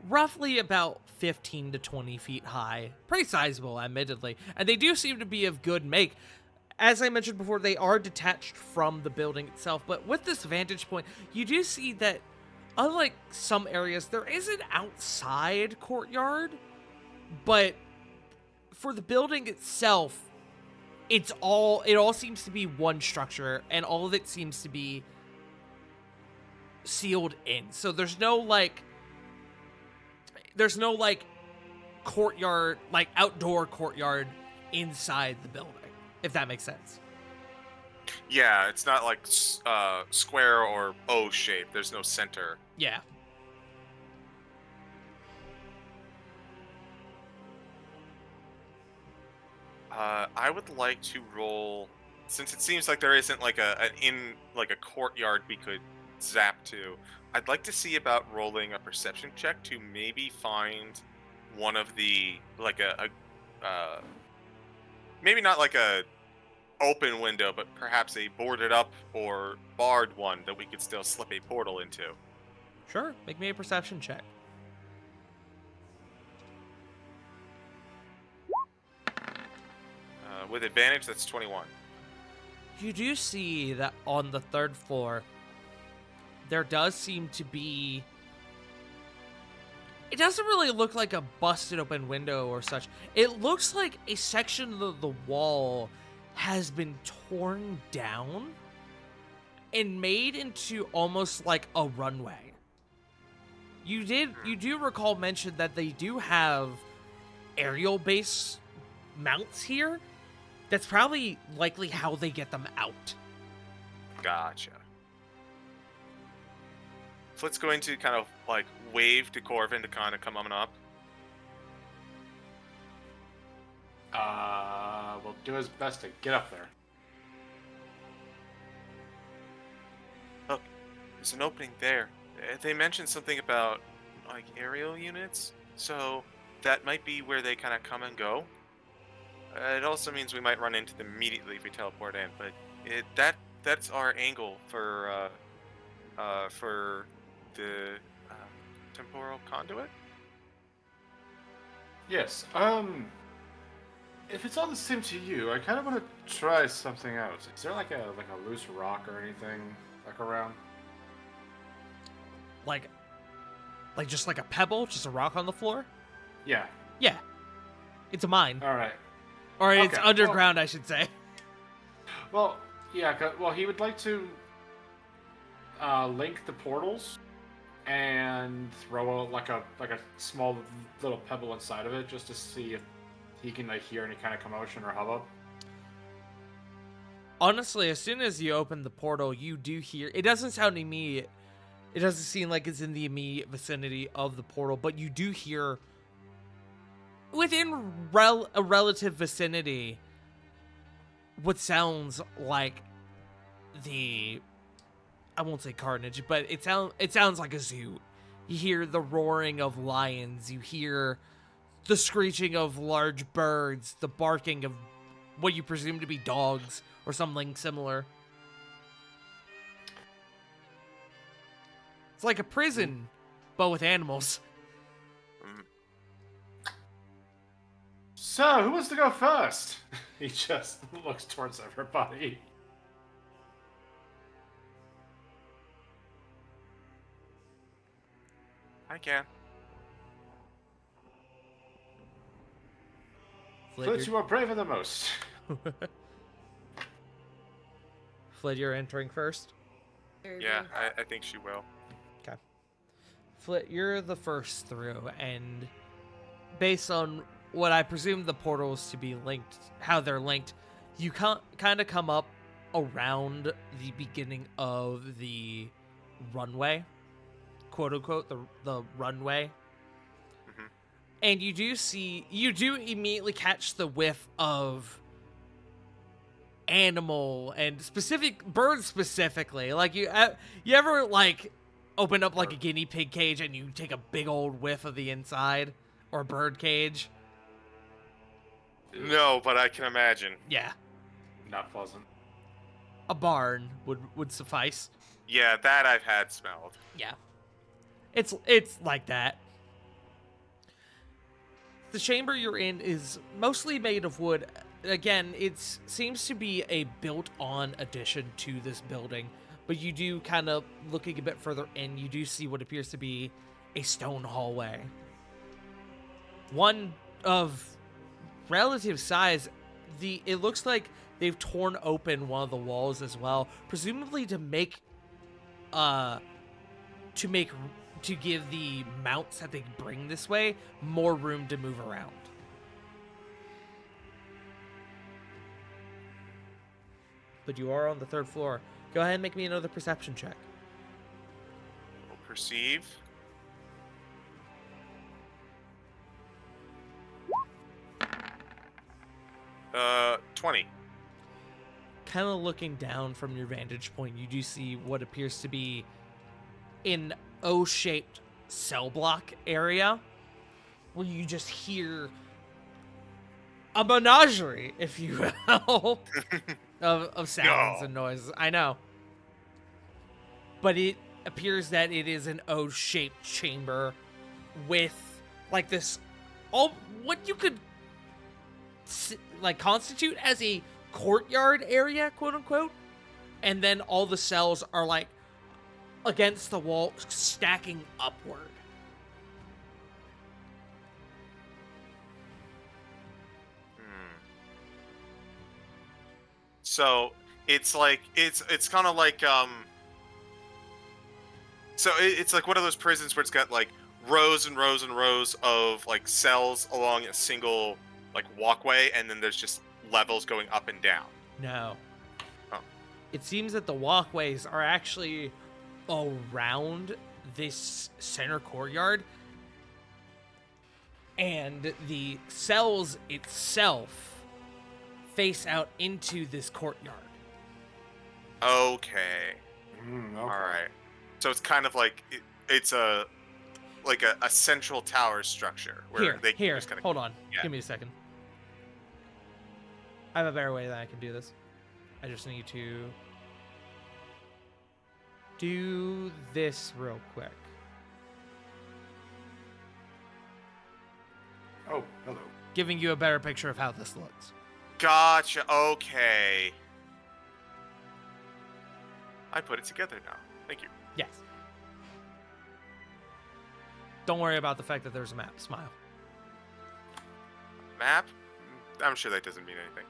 roughly about 15 to 20 feet high. Pretty sizable, admittedly. And they do seem to be of good make. As I mentioned before, they are detached from the building itself. But with this vantage point, you do see that, unlike some areas, there is an outside courtyard. But for the building itself, it all seems to be one structure, and all of it seems to be sealed in. So there's no courtyard, like outdoor courtyard inside the building, if that makes sense. Yeah, it's not like square or O shape. There's no center. Yeah. I would like to roll, since it seems like there isn't like a courtyard we could zap to. I'd like to see about rolling a perception check to maybe find one of the maybe not like a open window, but perhaps a boarded up or barred one that we could still slip a portal into. Sure. Make me a perception check. With advantage, that's 21. You do see that on the 3rd floor, there does seem to be... It doesn't really look like a busted open window or such. It looks like a section of the wall has been torn down and made into almost like a runway. You do recall mention that they do have aerial base mounts here. That's probably likely how they get them out. Gotcha. Flit's going to kind of like wave to Corvin to kind of come on up. Will do his best to get up there. Look, there's an opening there. They mentioned something about like aerial units, so that might be where they kind of come and go. It also means we might run into them immediately if we teleport in, but that's our angle for the temporal conduit. Yes. If it's all the same to you, I kind of want to try something else. Is there like a loose rock or anything like around? Like just like a pebble, just a rock on the floor? Yeah. Yeah. It's a mine. All right. Or it's Okay, underground, I should say. Well, yeah. Well, he would like to link the portals and throw like a small little pebble inside of it just to see if he can like hear any kind of commotion or hubbub. Honestly, as soon as you open the portal, you do hear... It doesn't sound immediate. It doesn't seem like it's in the immediate vicinity of the portal, but you do hear... Within a relative vicinity, what sounds like the... I won't say carnage, but it sounds like a zoo. You hear the roaring of lions. You hear the screeching of large birds, the barking of what you presume to be dogs or something similar. It's like a prison, but with animals. So, who wants to go first? He just looks towards everybody. I can. Flint, you are braver than most. Flid, you're entering first. Yeah, I think she will. Okay. Flit, you're the first through, and based on what I presume the portals to be linked, how they're linked, you kind of come up around the beginning of the runway, quote unquote, the runway. Mhm. And you do immediately catch the whiff of animal and birds specifically. Like you ever like open up like a guinea pig cage and you take a big old whiff of the inside, or a bird cage? No, but I can imagine. Yeah, Not pleasant. a barn would suffice. Yeah, that I've had smelled. Yeah, it's like that. The chamber you're in is mostly made of wood. Again, it seems to be a built-on addition to this building, but you do kind of, looking a bit further in, you do see what appears to be a stone hallway. One of relative size. It looks like they've torn open one of the walls as well, presumably to give the mounts that they bring this way more room to move around. but you are on the 3rd floor. Go ahead and make me another perception check. We'll perceive. Uh, 20. Kind of looking down from your vantage point, you do see what appears to be an O-shaped cell block area where you just hear a menagerie, if you will, of sounds and noises. I know. But it appears that it is an O-shaped chamber with like this, all what you could like constitute as a courtyard area, quote unquote, and then all the cells are like against the wall, stacking upward. So it's like it's kind of like so it's like one of those prisons where it's got like rows and rows and rows of like cells along a single like walkway, and then there's just levels going up and down. No. Oh. It seems that the walkways are actually around this center courtyard, and the cells itself face out into this courtyard. Okay. Okay. All right. So it's kind of like it's a like a central tower structure where they can just kind of Hold on. yeah. Give me a second. I have a better way that I can do this. I just need to do this real quick. Oh, hello. Giving you a better picture of how this looks. Gotcha. Okay. I put it together now. Thank you. Yes. Don't worry about the fact that there's a map. Smile. Map? I'm sure that doesn't mean anything.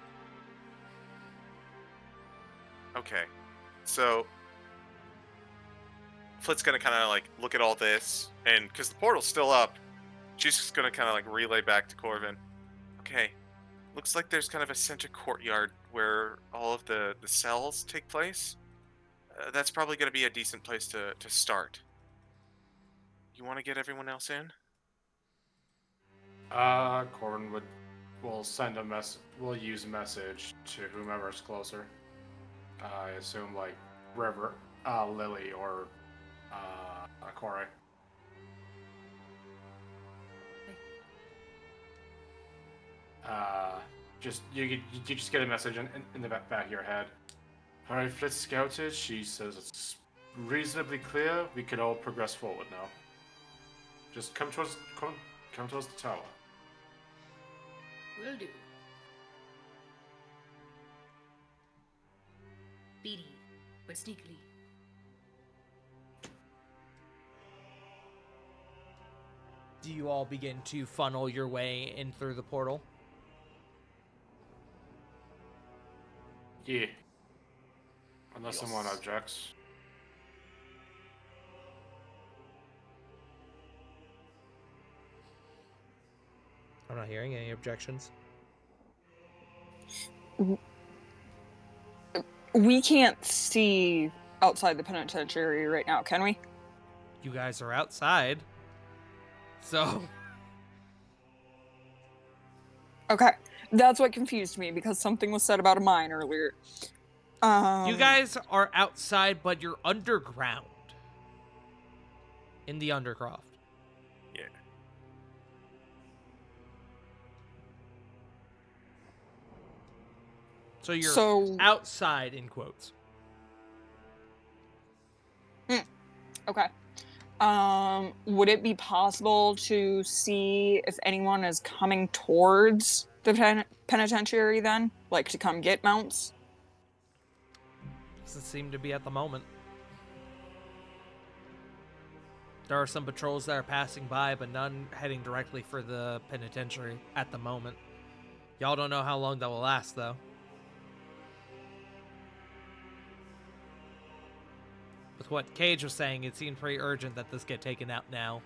Okay. So Flit's gonna kind of like look at all this, and because the portal's still up, she's just gonna kind of like relay back to Corvin. Okay. Looks like there's kind of a center courtyard where all of the cells take place. That's probably going to be a decent place to start. You want to get everyone else in? Corbin will send a mess. Will use a message to whomever's closer. I assume like River, Lily, or Corey. Just you just get a message in the back of your head. All right, Flit scouted. She says it's reasonably clear. We can all progress forward now. Just come towards the tower. Will do. Speedy, but sneakily. Do you all begin to funnel your way in through the portal? Yeah. Unless Yes. someone objects. I'm not hearing any objections. We can't see outside the penitentiary right now, can we? You guys are outside. So, Okay. That's what confused me because something was said about a mine earlier. you guys are outside, but you're underground. In the Undercroft. Yeah. So you're So outside, in quotes. okay. Would it be possible to see if anyone is coming towards the penitentiary then? Like to come get mounts? Doesn't seem to be at the moment. There are some patrols that are passing by, but none heading directly for the penitentiary at the moment. Y'all don't know how long that will last, though. With what Cage was saying, it seemed pretty urgent that this get taken out now.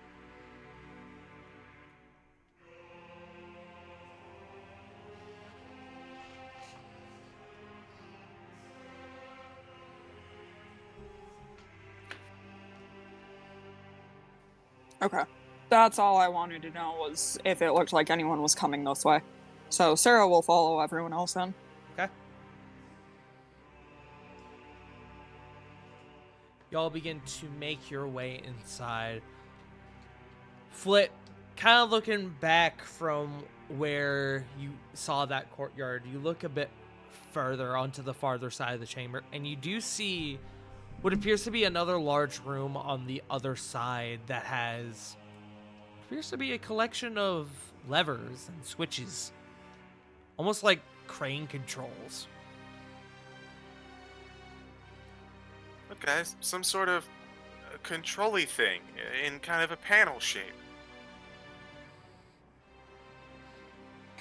Okay. That's all I wanted to know was if it looked like anyone was coming this way. So Sarah will follow everyone else then. Okay. Y'all begin to make your way inside. Flit, kind of looking back from where you saw that courtyard, you look a bit further onto the farther side of the chamber, and you do see what appears to be another large room on the other side that appears to be a collection of levers and switches, almost like crane controls. Okay, some sort of control-y thing in kind of a panel shape.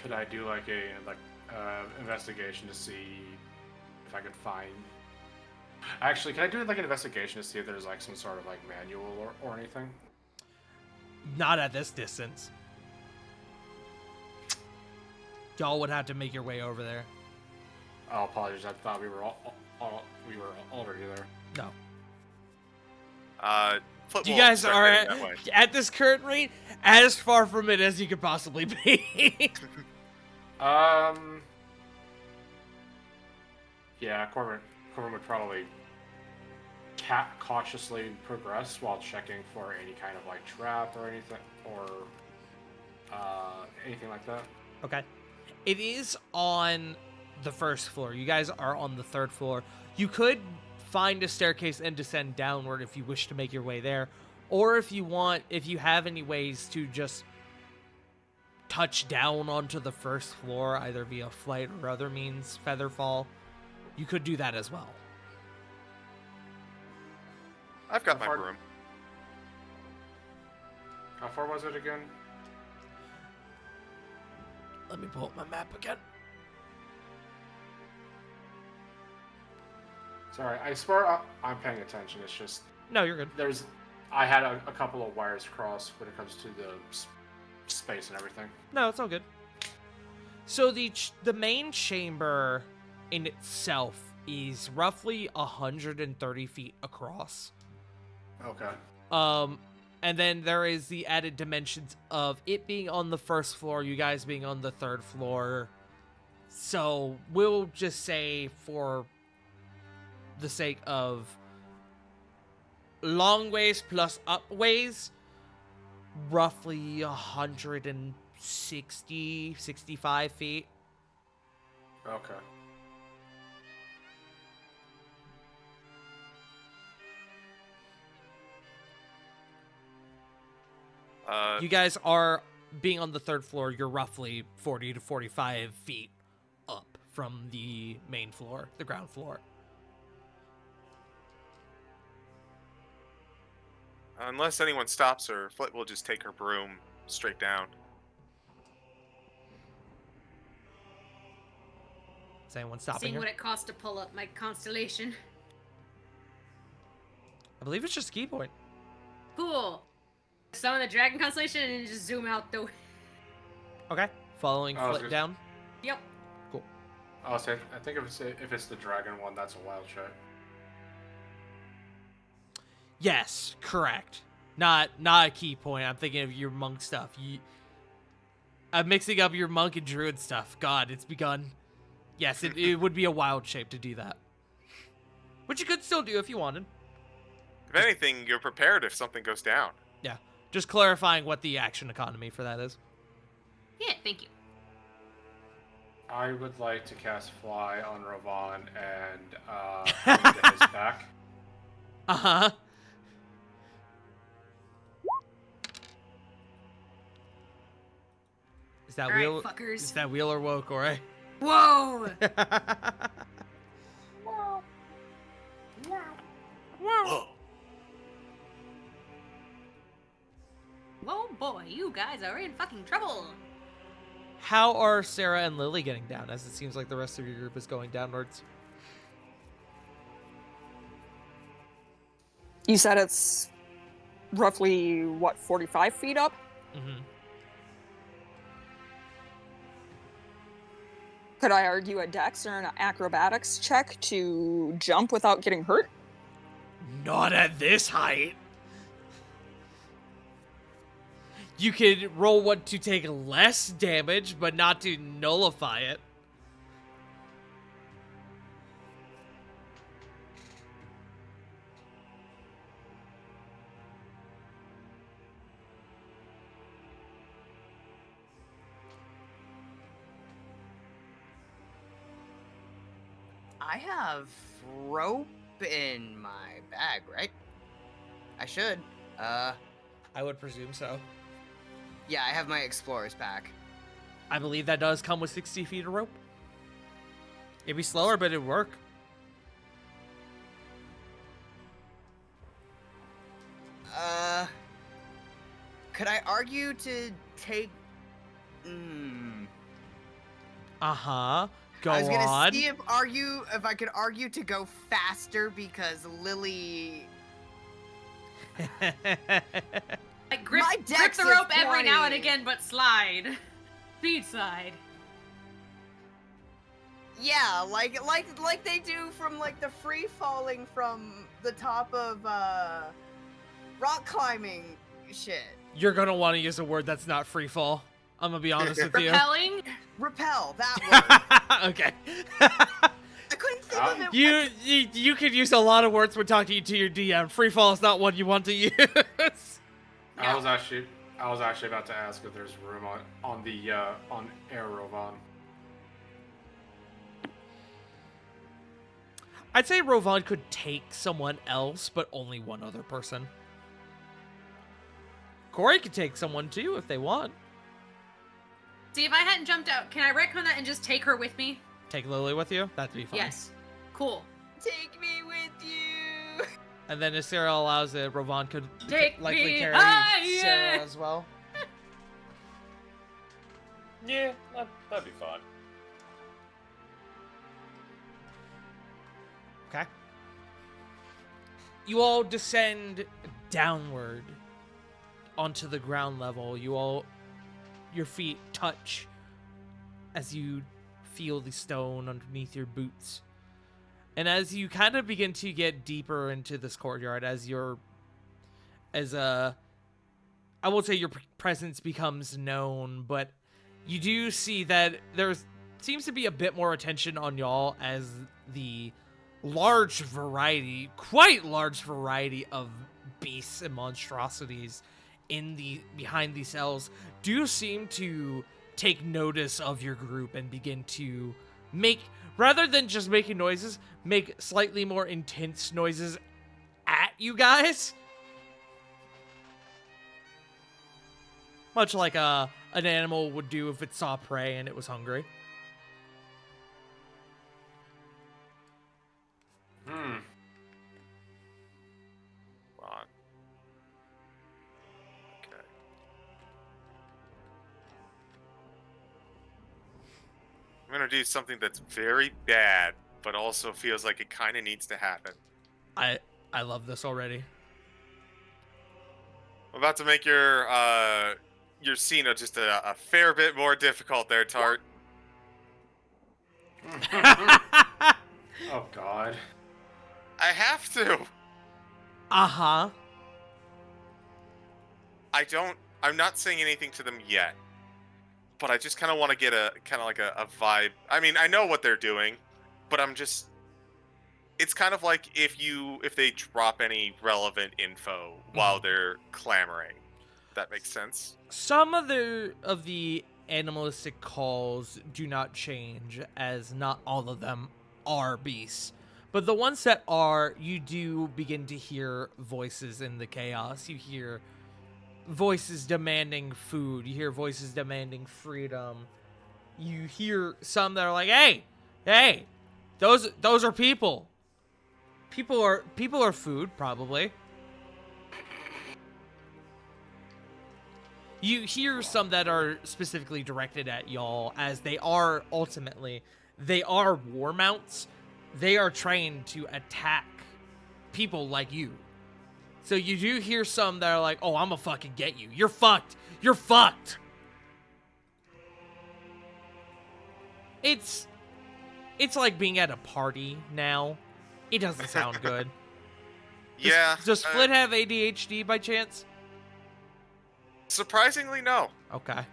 Could I do like a investigation to see if I could find? Actually, can I do like an investigation to see if there's like some sort of like manual or anything? Not at this distance. Y'all would have to make your way over there. Oh, apologies. I thought we were already there. No. Flip You will guys start are heading that way. at this current rate as far from it as you could possibly be. Yeah, Corbin would probably cautiously progress while checking for any kind of like trap or anything anything like that. Okay. It is on the first floor. You guys are on the third floor. You could find a staircase and descend downward if you wish to make your way there. Or if you have any ways to just touch down onto the first floor, either via flight or other means, featherfall, you could do that as well. I've got How my far- broom. How far was it again? Let me pull up my map again. Sorry, I swear I'm paying attention. It's just No, you're good. I had a couple of wires crossed when it comes to the space and everything. No, it's all good. So the main chamber in itself is roughly 130 feet across. Okay. And then there is the added dimensions of it being on the first floor, you guys being on the third floor. So we'll just say, for the sake of long ways plus up ways, roughly 160, 65 feet. Okay. You guys are being on the third floor. You're roughly 40 to 45 feet up from the main floor, the ground floor. Unless anyone stops her, Flit will just take her broom straight down. Is anyone stopping Seeing her? what it costs to pull up my constellation. I believe it's just key point. Cool. Summon the dragon constellation and just zoom out the. Okay. Following I was Flit gonna- down. Yep. I think if it's the dragon one, that's a wild check. Yes, correct. Not a key point. I'm thinking of your monk stuff. I'm mixing up your monk and druid stuff. God, it's begun. Yes, it would be a wild shape to do that. Which you could still do if you wanted. If anything, you're prepared if something goes down. Yeah. Just clarifying what the action economy for that is. Yeah, thank you. I would like to cast Fly on Ravon and into his back. Uh-huh. Is that All right, wheel? fuckers. Is that wheel or woke, or Whoa! Whoa. Whoa, boy, you guys are in fucking trouble. How are Sarah and Lily getting down, as it seems like the rest of your group is going downwards? You said it's roughly, what, 45 feet up? Mm-hmm. Could I argue a dex or an acrobatics check to jump without getting hurt? Not at this height. You could roll one to take less damage, but not to nullify it. I have rope in my bag, right? I should. I would presume so. Yeah, I have my explorer's pack. I believe that does come with 60 feet of rope. It'd be slower, but it'd work. Could I argue to take? Uh-huh. Go I was gonna on. see if I could argue to go faster because Lily. Like grip, My grip dex the is rope every now and 20. again, but slide. Speed slide. Yeah, like they do from like the free falling from the top of rock climbing shit. You're gonna want to use a word that's not free fall. I'm gonna be honest with you. Repelling. Repel, that word. Okay. I couldn't think of it. You could use a lot of words when talking to your DM. Free fall is not one you want to use. I was actually about to ask if there's room on Aerovan. I'd say Rovan could take someone else, but only one other person. Corey could take someone too if they want. See, if I hadn't jumped out, can I retcon that and just take her with me? Take Lily with you? That'd be fine. Yes. Cool. Take me with you. And then if Sarah allows it, Rovan could Take likely me carry higher. Sarah as well. Yeah, that'd be fine. Okay. You all descend downward onto the ground level. Your feet touch as you feel the stone underneath your boots. And as you kind of begin to get deeper into this courtyard, I won't say your presence becomes known, but you do see that there seems to be a bit more attention on y'all as the quite large variety of beasts and monstrosities behind these cells do seem to take notice of your group and begin to make, rather than just making noises, make slightly more intense noises at you guys. Much like an animal would do if it saw prey and it was hungry. On. Okay. I'm gonna do something that's very bad, but also feels like it kind of needs to happen. I love this already. I'm about to make your scene just a fair bit more difficult there, Tart. Oh God. I have to. Uh-huh. I'm not saying anything to them yet, but I just kind of want to get a vibe. I mean, I know what they're doing, but it's kind of like if they drop any relevant info while they're clamoring. That makes sense. Some of the animalistic calls do not change, as not all of them are beasts. But the ones that are, you do begin to hear voices in the chaos. You hear voices demanding food. You hear voices demanding freedom. You hear some that are like, hey, those are people. People are food, probably. You hear some that are specifically directed at y'all, as they are war mounts. They are trained to attack people like you. So you do hear some that are like, oh, I'm gonna fucking get you. You're fucked. You're fucked. It's like being at a party now. It doesn't sound good. Yeah. Does Flit have ADHD by chance? Surprisingly, no. Okay.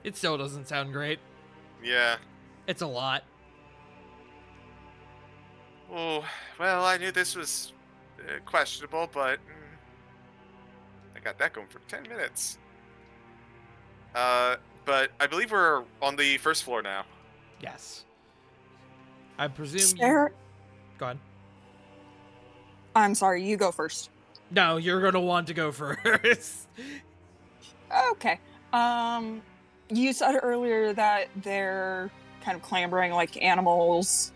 It still doesn't sound great. Yeah. It's a lot. Oh, well, I knew this was questionable, but I got that going for 10 minutes. But I believe we're on the first floor now. Yes. I presume Sarah, you... Go on. I'm sorry, you go first. No, you're going to want to go first. Okay. You said earlier that they're kind of clambering like animals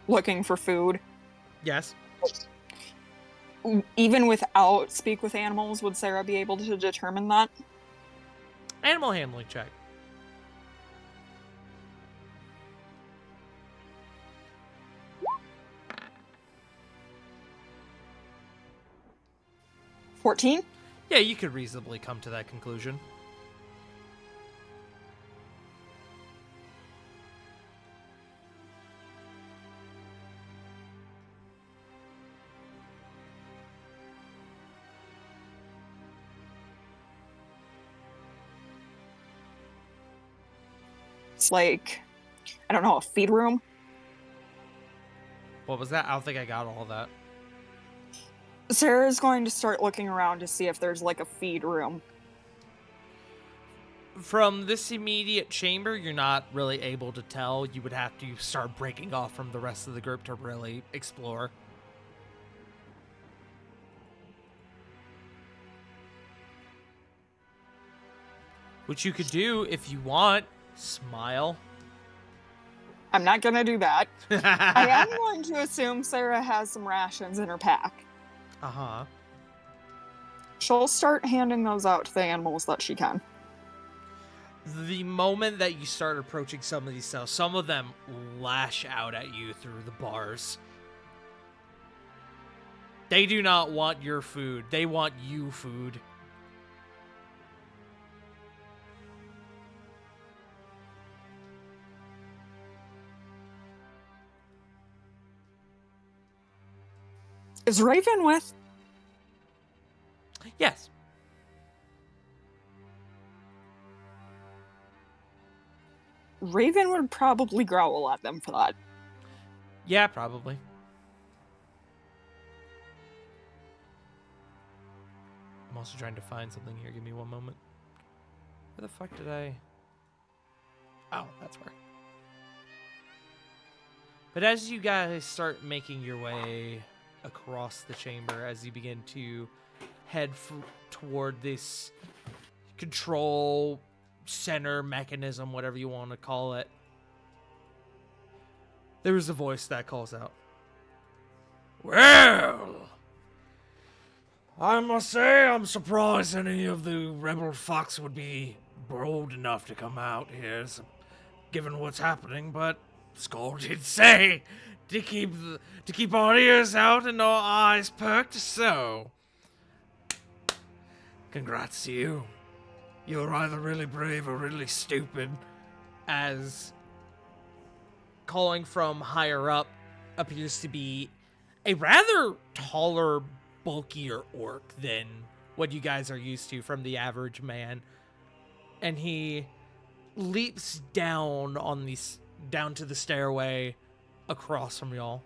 looking for food. Yes. Even without speak with animals, would Sarah be able to determine that? Animal handling check. $14? Yeah, you could reasonably come to that conclusion. It's like, I don't know, a feed room? What was that? I don't think I got all of that. Sarah's going to start looking around to see if there's like a feed room. From this immediate chamber, you're not really able to tell. You would have to start breaking off from the rest of the group to really explore. Which you could do if you want. Smile. I'm not gonna do that. I am going to assume Sarah has some rations in her pack. Uh-huh. She'll start handing those out to the animals that she can. The moment that you start approaching some of these cells, some of them lash out at you through the bars. They do not want your food. They want you food. Is Raven with? Yes. Raven would probably growl at them for that. Yeah, probably. I'm also trying to find something here. Give me one moment. Where the fuck did I... Oh, that's where. But as you guys start making your way across the chamber, as you begin to head toward this control center mechanism, whatever you want to call it, there is a voice that calls out, "Well, I must say I'm surprised any of the rebel fox would be bold enough to come out here, given what's happening, but Skull did say to keep our ears out and our eyes perked, so congrats to you. You're either really brave or really stupid." As calling from higher up appears to be a rather taller, bulkier orc than what you guys are used to from the average man. And he leaps down to the stairway across from y'all.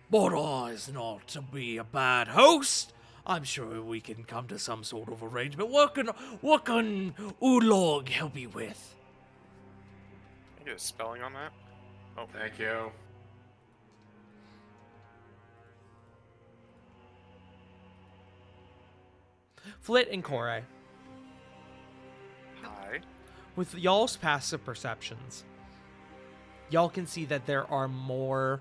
"But I's not to be a bad host. I'm sure we can come to some sort of arrangement. What can Ulog help you with?" Can I get a spelling on that? Oh, thank you. Flit and Korai, Hi. with y'all's passive perceptions, y'all can see that there are more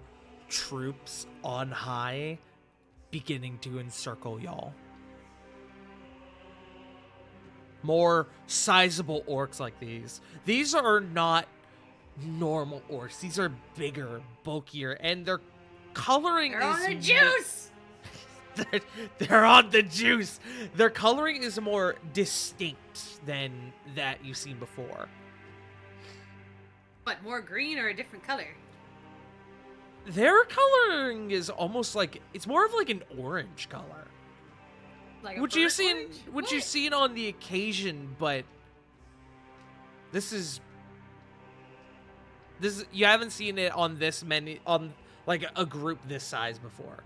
troops on high beginning to encircle y'all. More sizable orcs like these. These are not normal orcs. These are bigger, bulkier, and their coloring They're is... on the juice! They're on the juice. Their coloring is more distinct than that you've seen before. What, more green or a different color? Their coloring is almost like it's more of like an orange color. Like a Which you've burnt seen orange? which you've What? seen on the occasion, but this you haven't seen it on this many on like a group this size before.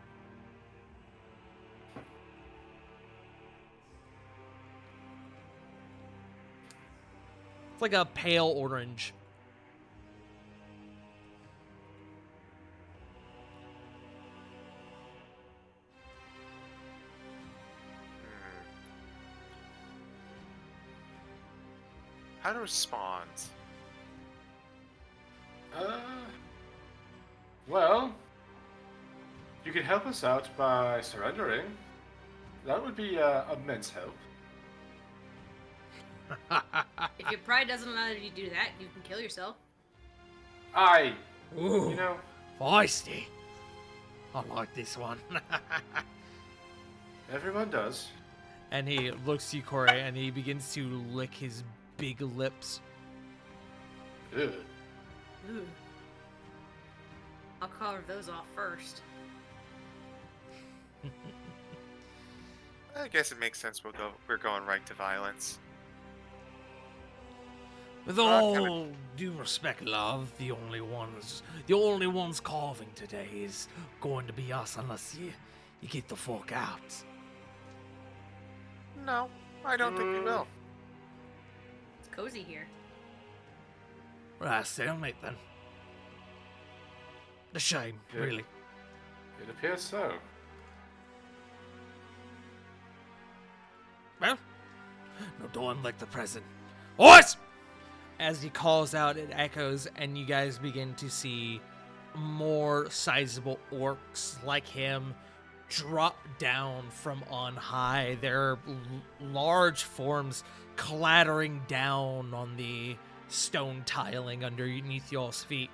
It's like a pale orange. How to respond? Well, you can help us out by surrendering. That would be immense help. If your pride doesn't allow you to do that, you can kill yourself. Ooh, You know, feisty. I like this one. everyone does. And he looks to you, Corey, and he begins to lick his big lips. Ugh. Ooh. I'll carve those off first. I guess it makes sense. We're going right to violence. With Well, I kinda- all due respect, love, the only ones carving today is going to be us unless you get the fuck out. No, I don't think we will. It's cozy here. Right, stalemate then. A shame, Yeah. really. It appears so. Well, no dawn like the present. Horse! As he calls out, it echoes, and you guys begin to see more sizable orcs like him drop down from on high, their large forms clattering down on the stone tiling underneath y'all's feet.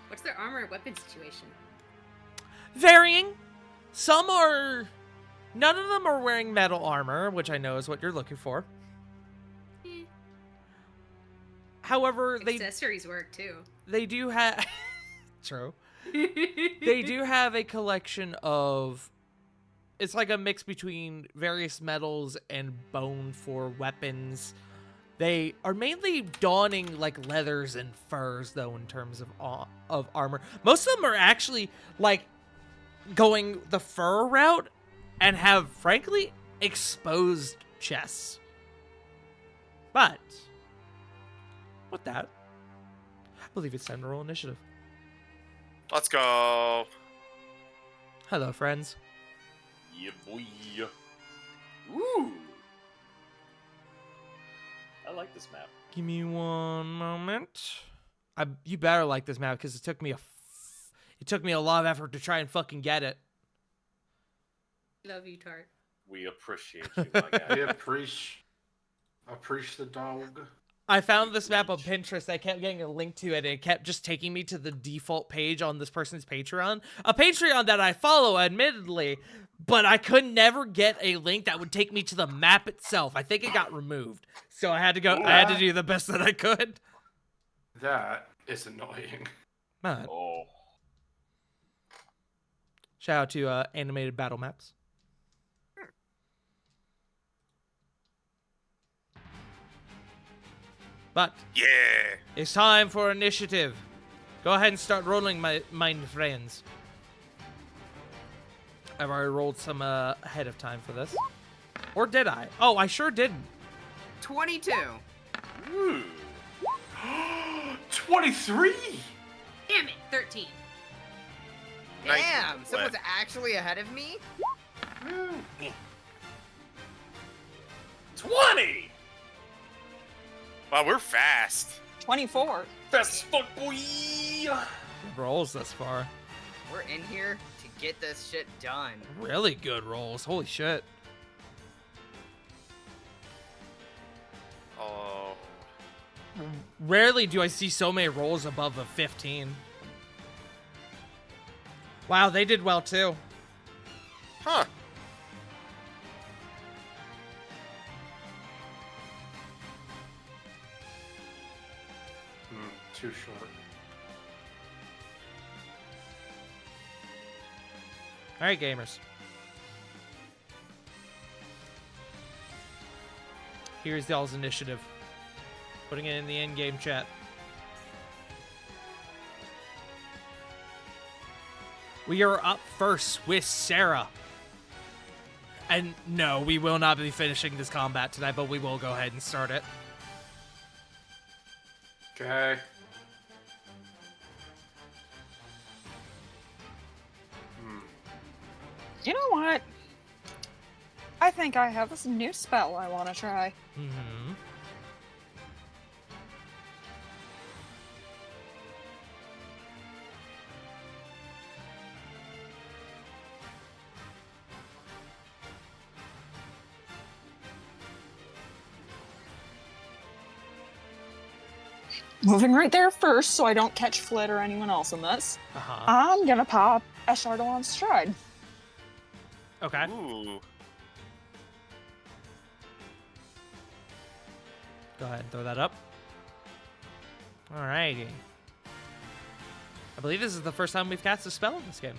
What's their armor and weapon situation? Varying. None of them are wearing metal armor, which I know is what you're looking for. Eh. However, Accessories work too. they do have true. They do have a collection of it's like a mix between various metals and bone for weapons. They are mainly donning like leathers and furs though in terms of armor. Most of them are actually like going the fur route and have frankly exposed chests. But with that, I believe it's time to roll initiative. Let's go. Hello, friends. Yeah, boy. Ooh. I like this map. Give me one moment. You better like this map because it took me a lot of effort to try and fucking get it. Love you, Tart. We appreciate you, my I guy. appreciate the dog. I found this map on Pinterest. I kept getting a link to it, and it kept just taking me to the default page on this person's Patreon. A Patreon that I follow, admittedly, but I could never get a link that would take me to the map itself. I think it got removed, so I had to go. I had to do the best that I could. That is annoying. Man. Oh. Shout out to Animated Battle Maps. But Yeah. it's time for initiative. Go ahead and start rolling, my friends. I've already rolled some ahead of time for this. Or did I? Oh, I sure didn't. 22. Ooh. 23? Damn it, 13. Nice. Damn, someone's actually ahead of me? 20! Wow, we're fast. 24. Fast as fuck, boy! Rolls thus far. We're in here to get this shit done. Really good rolls. Holy shit. Oh. Rarely do I see so many rolls above a 15. Wow, they did well too. Huh. Too short. All right, gamers. Here's y'all's initiative. Putting it in the in-game chat. We are up first with Sarah. And no, we will not be finishing this combat tonight, but we will go ahead and start it. Okay. You know what? I think I have this new spell I want to try. Mm-hmm. Moving right there first so I don't catch Flit or anyone else in this. Uh-huh. I'm gonna pop Eshardalon Stride. Okay. Ooh. Go ahead and throw that up. Alrighty. I believe this is the first time we've cast a spell in this game.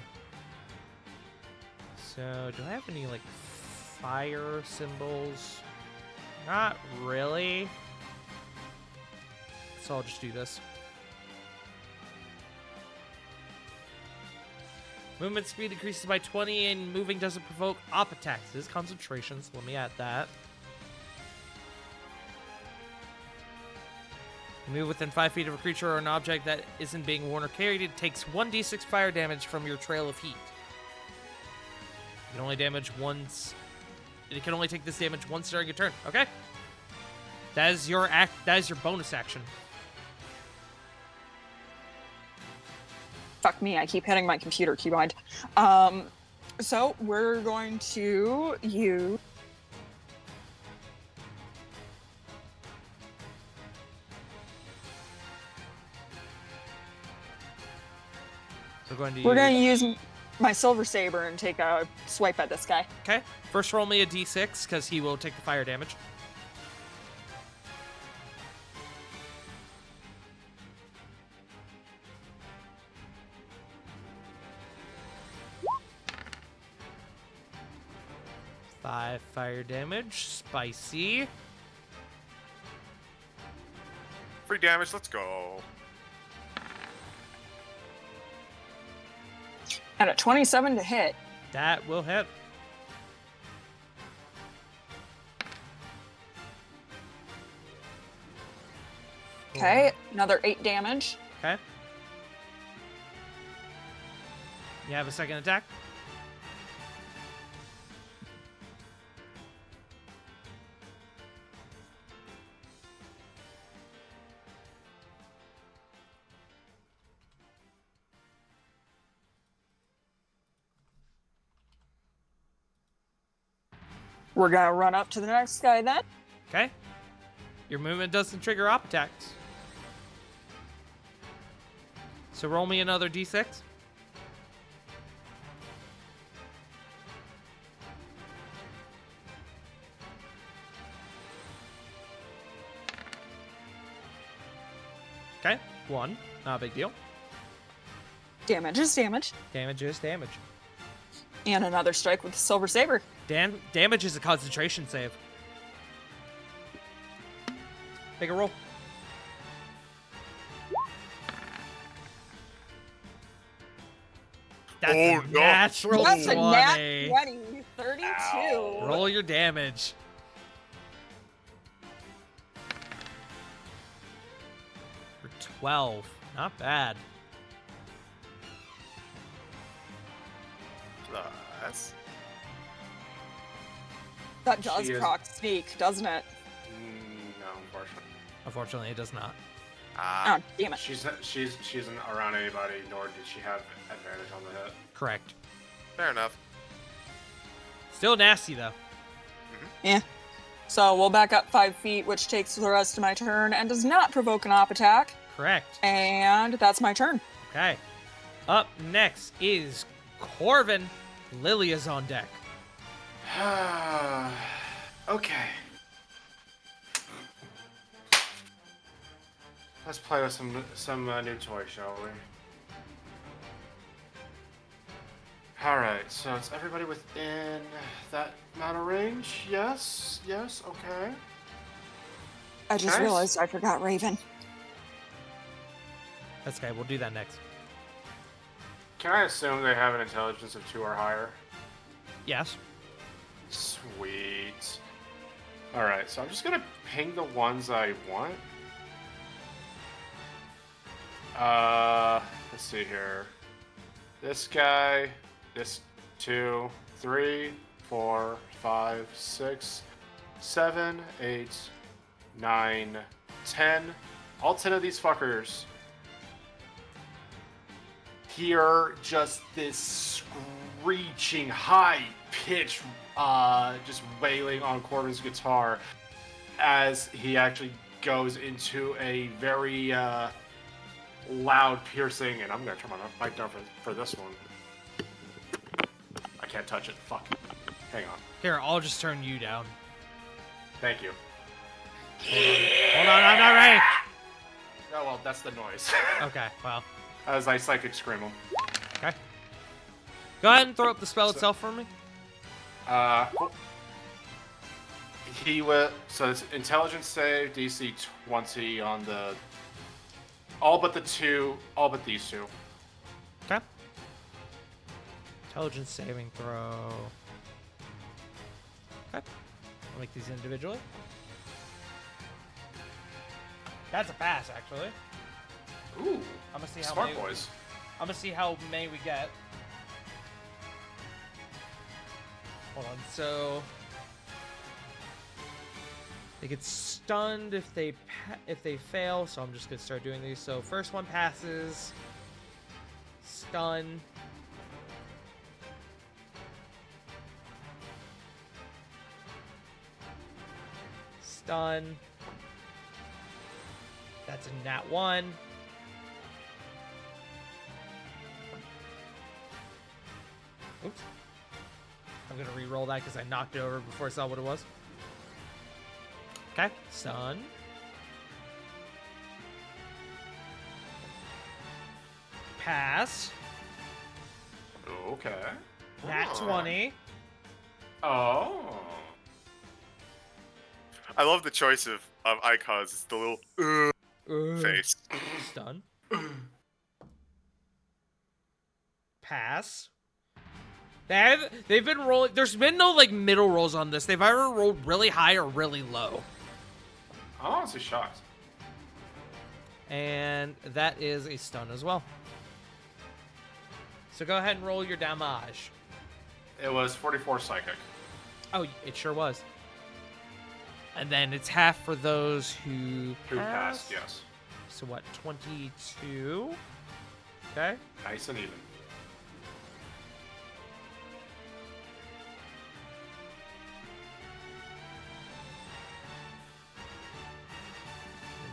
So, do I have any, like, fire symbols? Not really. So I'll just do this. Movement speed increases by 20, and moving doesn't provoke op attacks. It is concentration, so let me add that. You move within 5 feet of a creature or an object that isn't being worn or carried. It takes 1d6 fire damage from your trail of heat. You can only damage once. It can only take this damage once during your turn. Okay. That is your act. That is your bonus action. Fuck me, I keep hitting my computer keybind. So we're going to use... We're going to use my Silver Saber and take a swipe at this guy. Okay. First roll me a d6, because he will take the fire damage. Five fire damage. Spicy. Free damage, let's go. And a 27 to hit. That will hit. Okay, another 8 damage. Okay. You have a second attack? We're going to run up to the next guy then. Okay. Your movement doesn't trigger op attacks. So roll me another d6. Okay, 1. Not a big deal. Damage is damage. Damage is damage. And another strike with the Silver Saber. Damage is a concentration save. Take a roll. That's Oh, a no. natural That's 20. a nat 20. 32. Ow. Roll your damage. For 12. Not bad. Plus. That does She is- proc sneak, doesn't it? No, unfortunately. Unfortunately, it does not. Oh, damn it. She isn't around anybody, nor did she have advantage on the hit. Correct. Fair enough. Still nasty, though. So we'll back up 5 feet, which takes the rest of my turn and does not provoke an op attack. Correct. And that's my turn. Okay. Up next is Corvin. Lily is on deck. Okay. Let's play with some new toys, shall we? Alright, so it's everybody within that amount of range? Yes, okay. I just Nice. realized I forgot Raven. That's okay. We'll do that next. Can I assume they have an intelligence of 2 or higher? Yes. Sweet. Alright, so I'm just gonna ping the ones I want. Let's see here. This guy, this 2, 3, 4, 5, 6, 7, 8, 9, 10. All 10 of these fuckers hear just this screeching, high pitch, just wailing on Corbin's guitar as he actually goes into a very loud, piercing, and I'm gonna turn my mic down for this one. I can't touch it. Fuck. Hang on. Here, I'll just turn you down. Thank you. Hold on, I'm not ready. Oh well, that's the noise. Okay, well. As I psychic scream him. Okay. Go ahead and throw up the spell itself for me. He will. So it's intelligence save, DC 20 on the. All but these two. Okay. Intelligence saving throw. Okay. I'll make these individually. That's a pass, actually. Ooh. I'm gonna see how Smart many. boys. I'm gonna see how many we get. Hold on. So they get stunned if they fail. So I'm just gonna start doing these. So first one passes. Stun. Stun. That's a nat 1. Oops. I'm gonna re-roll that because I knocked it over before I saw what it was. Okay, stun. Pass. Okay. Nat 20. Oh. I love the choice of icons. It's the little face. Stun. Pass. They've been rolling. There's been no like middle rolls on this. They've either rolled really high or really low. I'm honestly shocked. And that is a stun as well. So go ahead and roll your damage. It was 44 psychic. Oh, it sure was. And then it's half for those who Passed, yes. So what, 22? Okay. Nice and even.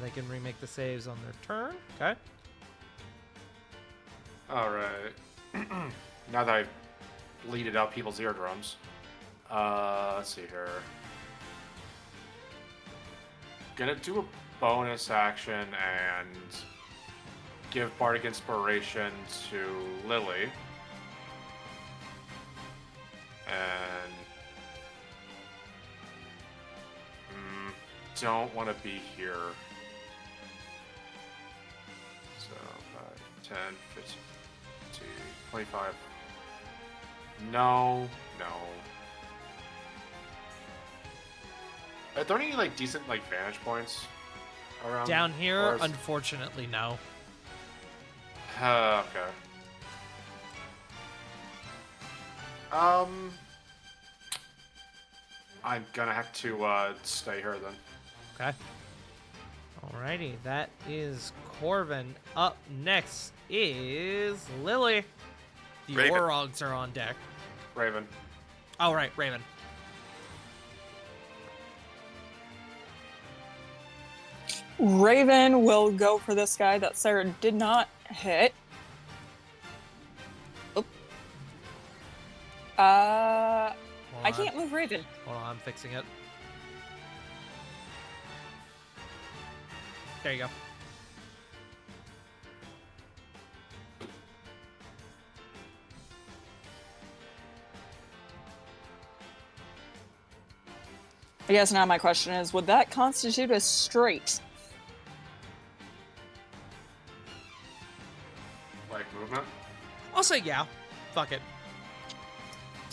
They can remake the saves on their turn. Okay. Alright. Now that I've bleeded out people's eardrums. Let's see here. Gonna do a bonus action and give Bardic Inspiration to Lily. And don't want to be here. So 5, 10, 15, 25. No. Are there any like decent like vantage points around? Down here, or is- unfortunately, no. Okay. I'm gonna have to stay here then. Okay. Alrighty, that is Corvin. Up next is Lily. The Raven. Orogs are on deck. Raven. Oh, right, Raven. Raven will go for this guy that Sarah did not hit. Oop. I Hold on. can't move Raven. Hold on, I'm fixing it. There you go. I guess now my question is, would that constitute a straight? Like movement. I'll say yeah. Fuck it.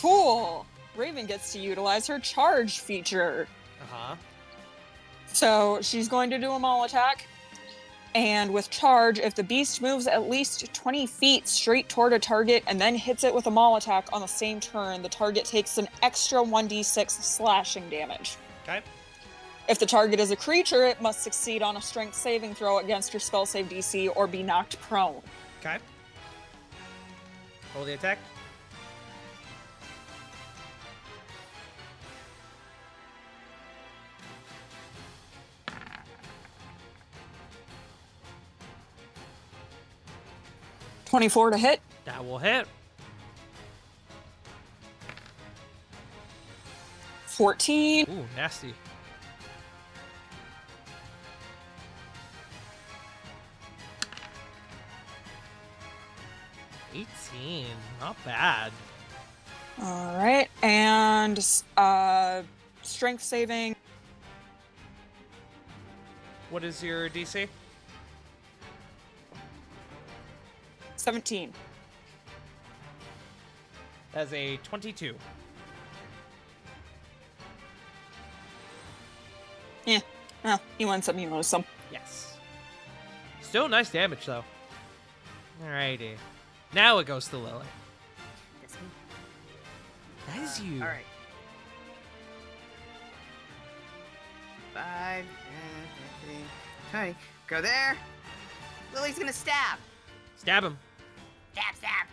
Cool! Raven gets to utilize her charge feature. Uh-huh. So she's going to do a maul attack. And with charge, if the beast moves at least 20 feet straight toward a target and then hits it with a maul attack on the same turn, the target takes an extra 1d6 slashing damage. Okay. If the target is a creature, it must succeed on a strength saving throw against your spell save DC or be knocked prone. Okay. Roll the attack. .24 to hit. That will hit. 14. Ooh, nasty. $18. Not bad. All right, and strength saving. What is your DC? 17. That's a 22. Yeah. Well, you win some, you lose some. Yes. Still nice damage, though. Alrighty. Now it goes to Lily. It's me. That is you. All right. 5, 10, 15, 20. Go there. Lily's gonna stab. Stab him. Stab, stab.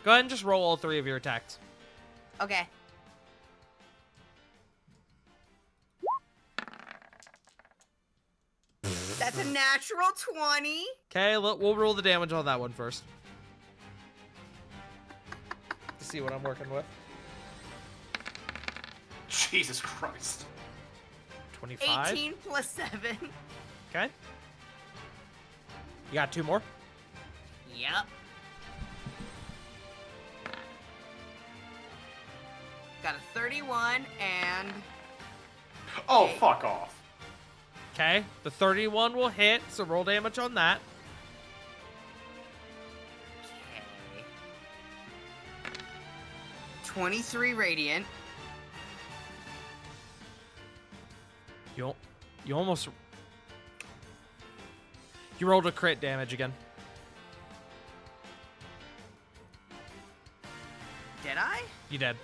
Go ahead and just roll all 3 of your attacks. Okay. That's a natural 20. Okay, we'll roll the damage on that one first. To see what I'm working with. Jesus Christ. 25. 18 plus 7. Okay. You got 2 more? Yep. Got a 31 and Oh, Okay. fuck off. Okay, the 31 will hit, so roll damage on that. okay. 23 radiant. You almost... You rolled a crit damage again. Did I? You did.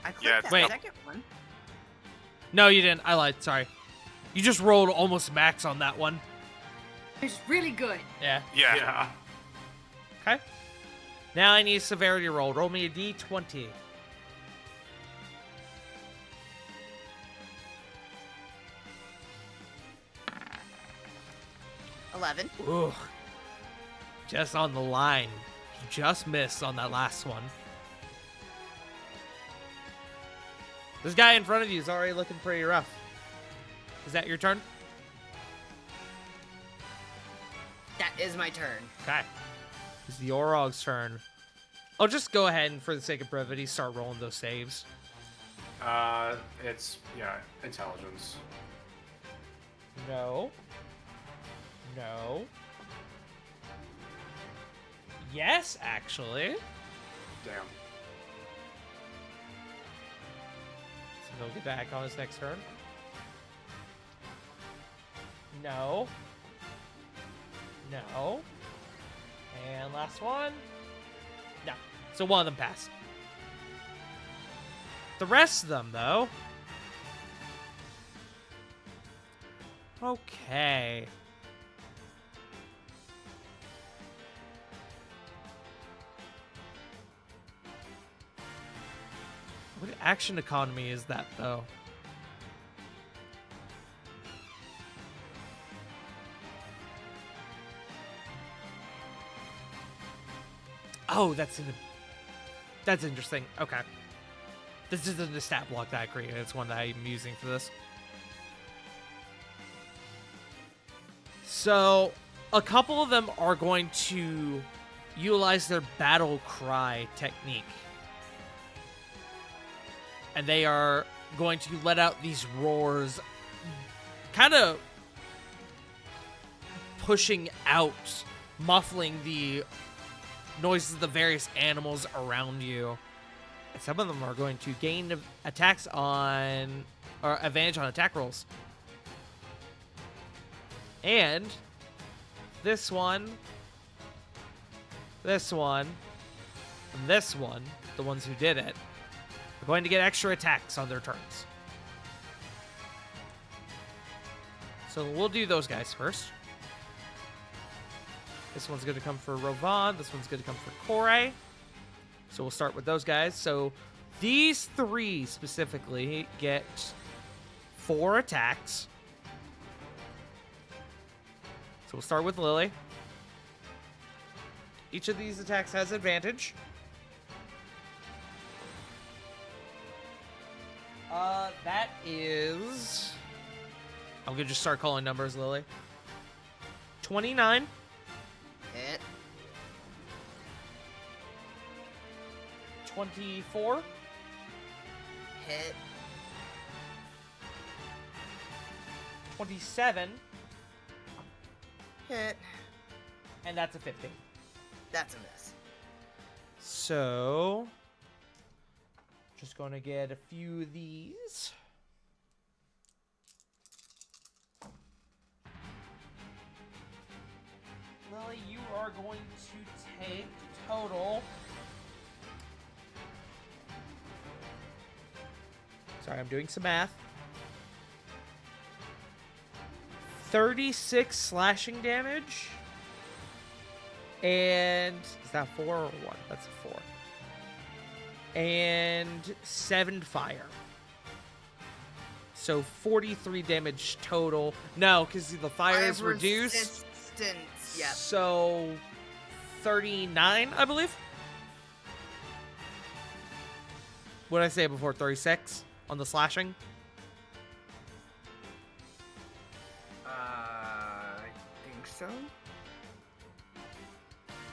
I clicked Yeah, that wait. second one. No, you didn't. I lied. Sorry. You just rolled almost max on that one. It's really good. Yeah. Yeah. Yeah. Okay. Now I need a severity roll. Roll me a d20. $11. Ooh. Just on the line. You just missed on that last one. This guy in front of you is already looking pretty rough. Is that your turn? That is my turn. Okay. It's the Orog's turn. I'll just go ahead and, for the sake of brevity, start rolling those saves. It's, intelligence. No. No. Yes, actually. Damn. So he'll get back on his next turn. No. No. And last one. No. So one of them passed. The rest of them, though. Okay. What action economy is that, though? Oh, that's interesting. Okay. This isn't a stat block that I created. It's one that I'm using for this. So, a couple of them are going to utilize their battle cry technique. And they are going to let out these roars, kind of pushing out, muffling the noises of the various animals around you. And some of them are going to gain attacks on, or advantage on attack rolls. And this one, and this one, the ones who did it, are going to get extra attacks on their turns. So we'll do those guys first. This one's going to come for Rovan. This one's going to come for Kore. So we'll start with those guys. So these three specifically get 4 attacks. So we'll start with Lily. Each of these attacks has advantage. That is... I'm going to just start calling numbers, Lily. 29. Hit. 24. Hit. 27. Hit. And that's a 15. That's a miss. So... just going to get a few of these. Lily, you are going to take total... Sorry, I'm doing some math. 36 slashing damage. And... is that 4 or 1? That's a 4. And 7 fire. So 43 damage total. No, because the fire is reduced. Yep. So 39, I believe. What did I say before? 36 on the slashing? I think so.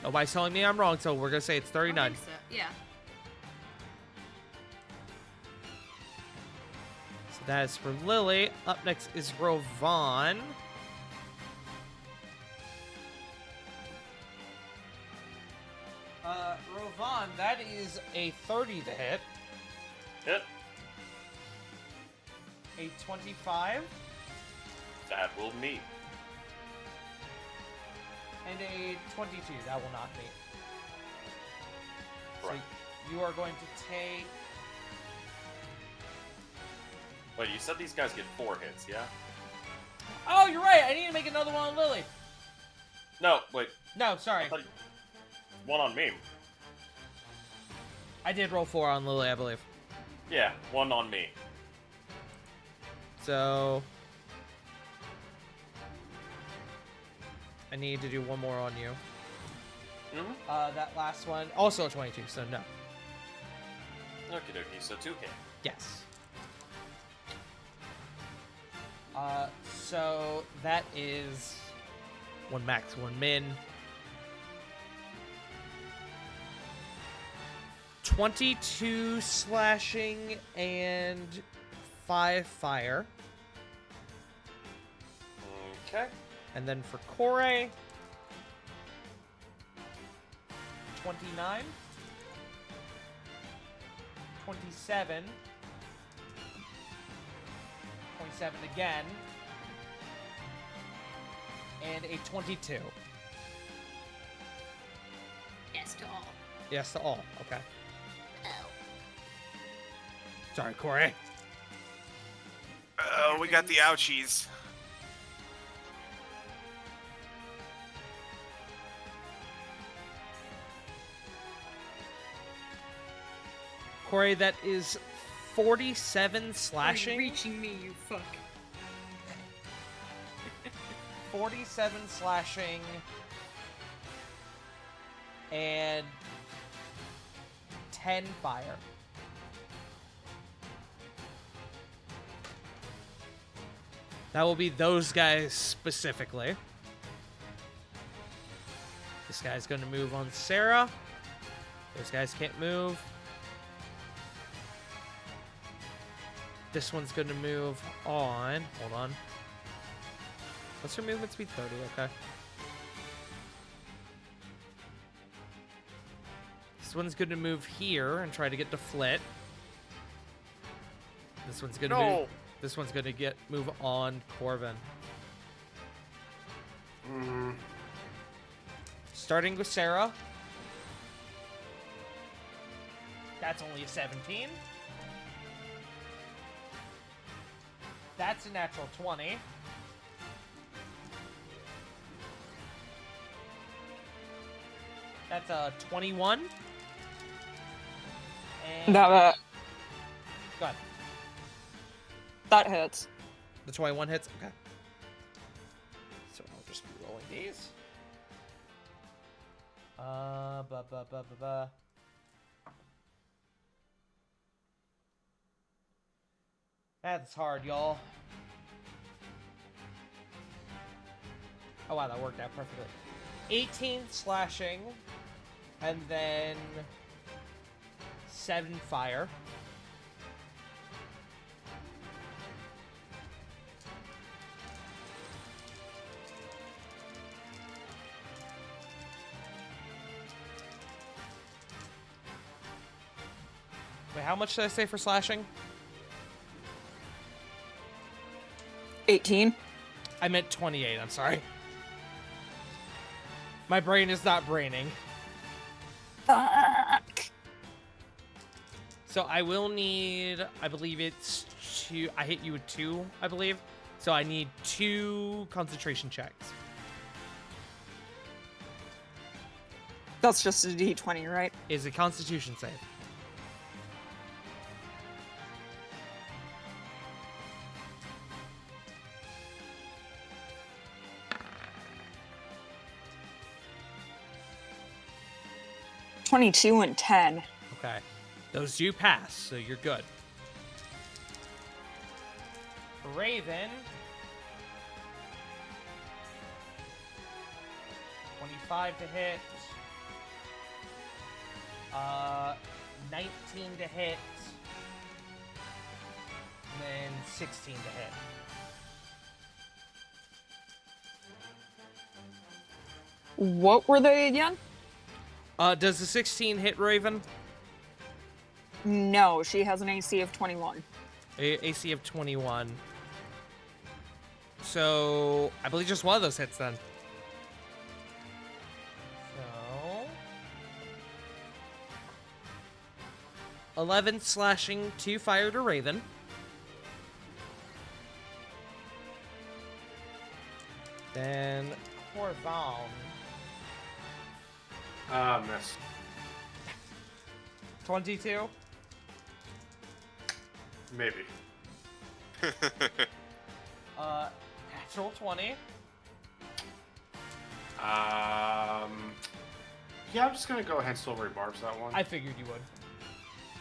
Nobody's telling me I'm wrong, so we're going to say it's I 39. think so. Yeah. So that is for Lily. Up next is Rovan. Rovan, that is a 30 to hit. Hit. A 25. That will meet. And a 22. That will not meet. Correct. So you are going to take... Wait, you said these guys get 4 hits, yeah? Oh, you're right. I need to make another one on Lily. No, wait. No, sorry. I thought one on me. I did roll 4 on Lily, I believe. Yeah, 1 on me. So... I need to do one more on you. Mm-hmm. That last one, also a 22, so no. Okie dokie, so 2 hit. Yes. So that is 1 max, 1 min. 22 slashing and 5 fire. Okay. And then for Kore, 29, 27, 27 again, and a 22. Yes to all. Yes to all. Okay. Oh. Sorry, Kore. Oh, we got the ouchies. Kore, that is 47 slashing. Are you reaching me, you fuck? 47 slashing. And 10 fire. That will be those guys specifically. This guy's going to move on Sarah. Those guys can't move. This one's going to move on. Hold on. What's her movement speed? 30, okay. This one's going to move here and try to get to Flit. This one's going to move. This one's going to move on Corvin. Starting with Sarah. That's only a 17. That's a natural 20. That's a 21. And That go ahead. that hits. The 21 hits. Okay. So I'll just be rolling these. That's hard, y'all. Oh wow, that worked out perfectly. 18 slashing, and then 7 fire. Wait, how much did I say for slashing? 18. I meant 28, I'm sorry. My brain is not braining. Fuck. So I will need, I believe it's 2, I hit you with 2, I believe. So I need 2 concentration checks. That's just a D20, right? Is a constitution save. $22 and 10. Okay. Those do pass, so you're good. Raven. 25 to hit. 19 to hit. And then 16 to hit. What were they again? Does the 16 hit Raven? No, she has an AC of 21. AC of 21. So, I believe just one of those hits then. So... 11 slashing, 2 fire to Raven. Then, Corval. Miss. 22. Maybe. Natural 20. Yeah, I'm just gonna go ahead silvery barbs that one. I figured you would.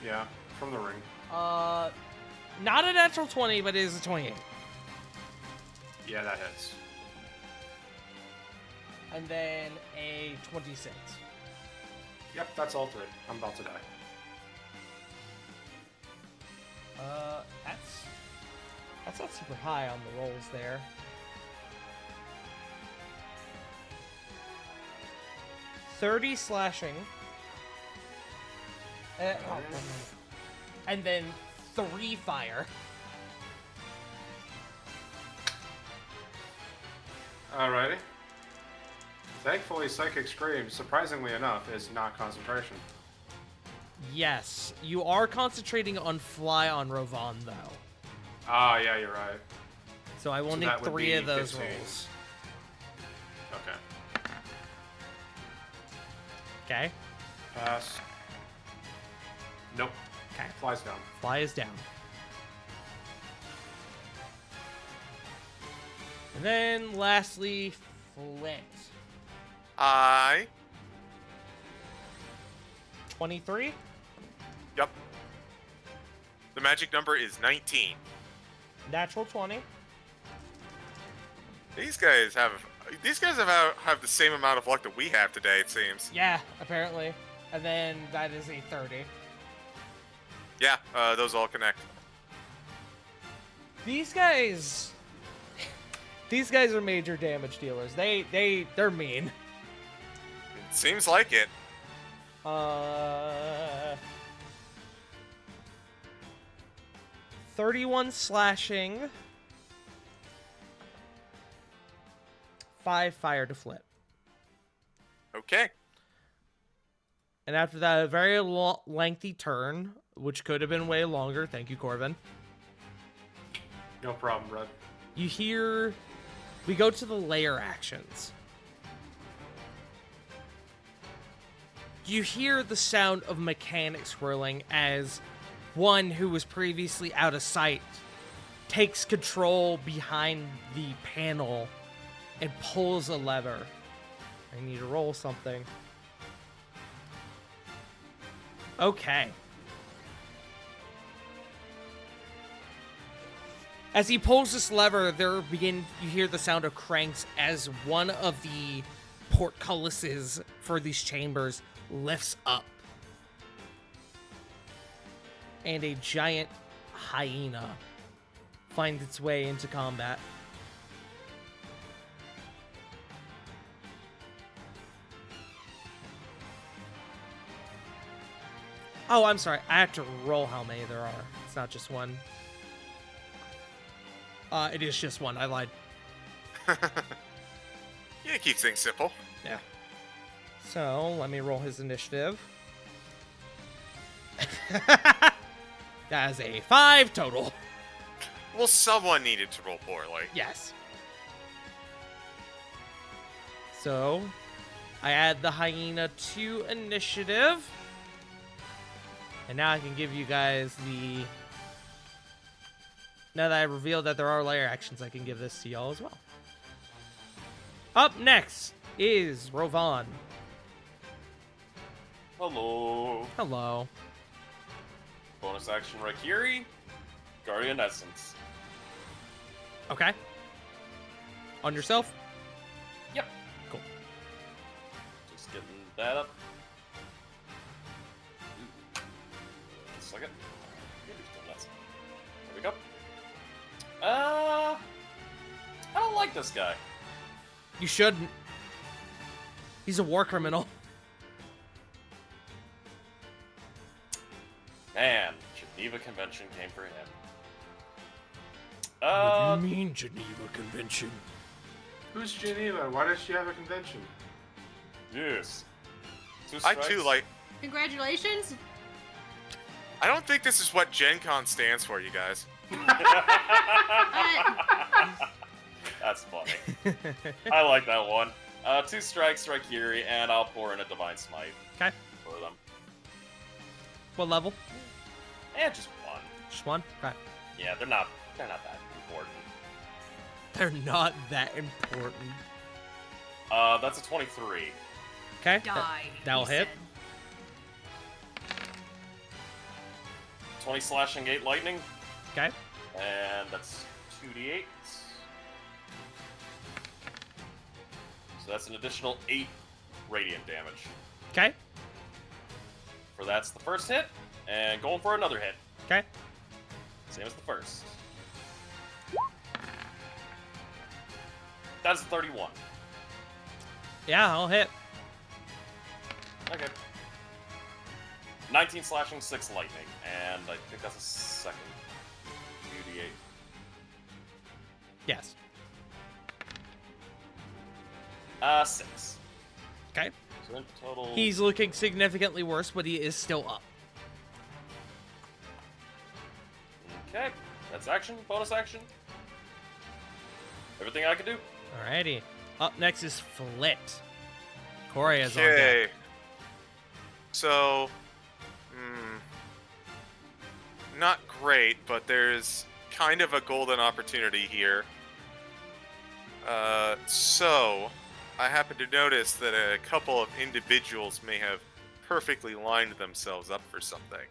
Yeah, from the ring. Not a natural 20, but it is a 28. Yeah, that hits. And then a 26. Yep, that's all 3. I'm about to die. That's not super high on the rolls there. $30 slashing. And then 3 fire. Alrighty. Thankfully, Psychic Scream, surprisingly enough, is not concentration. Yes, you are concentrating on fly on Rovan though. Ah, yeah, you're right. So I will So need that would 3 be of those 15. rolls. Okay. Okay. Pass. Nope. Okay. Flies down. Fly is down. And then lastly, Flint. 23. Yep. The magic number is 19. Natural 20. These guys have the same amount of luck that we have today, it seems. Yeah, apparently. And then that is a 30. Yeah, those all connect. These guys are major damage dealers. They're mean. It seems like it. 31 slashing. 5 fire to flip. Okay. And after that, a very lengthy turn, which could have been way longer. Thank you, Corvin. No problem, bro. You hear... We go to the layer actions. You hear the sound of mechanics swirling as one who was previously out of sight takes control behind the panel and pulls a lever. I need to roll something. Okay. As he pulls this lever, you hear the sound of cranks as one of the portcullises for these chambers lifts up. And a giant hyena finds its way into combat. Oh, I'm sorry. I have to roll how many there are. It's not just one. It is just one. I lied. Yeah, keep things simple. Yeah. So, let me roll his initiative. That is a 5 total. Well, someone needed to roll poorly. Yes. So, I add the hyena to initiative. And now I can give you guys the... Now that I revealed that there are layer actions, I can give this to y'all as well. Up next is Rovan. Hello. Hello. Bonus action Raikiri. Guardian Essence. Okay. On yourself? Yep. Cool. Just getting that up. Just a second. There we go. I don't like this guy. You shouldn't. He's a war criminal. Man, Geneva Convention came for him. What do you mean, Geneva Convention? Who's Geneva? Why does she have a convention? Yes. Two I strikes. too like. Congratulations. I don't think this is what Gen Con stands for, you guys. That's funny. I like that one. 2 strikes, Raikiri, and I'll pour in a Divine Smite Okay. for them. What level? And just one. Just one? Okay. Yeah, they're not that important. They're not that important. That's a 23. Okay. Die. That'll he hit. said. 20 slashing, 8 lightning, Okay. and that's 2d8. So that's an additional 8 radiant damage. Okay. For that's the first hit, and going for another hit. Okay. Same as the first. That's a 31. Yeah, I'll hit. Okay. 19 slashing, 6 lightning, and I think that's a second 2d8. Yes. 6. Okay. So in total... He's looking significantly worse, but he is still up. Okay. That's action, bonus action. Everything I can do. Alrighty. Up next is Flit. Corey is on Okay. deck. So, not great, but there's kind of a golden opportunity here. So, I happen to notice that a couple of individuals may have perfectly lined themselves up for something.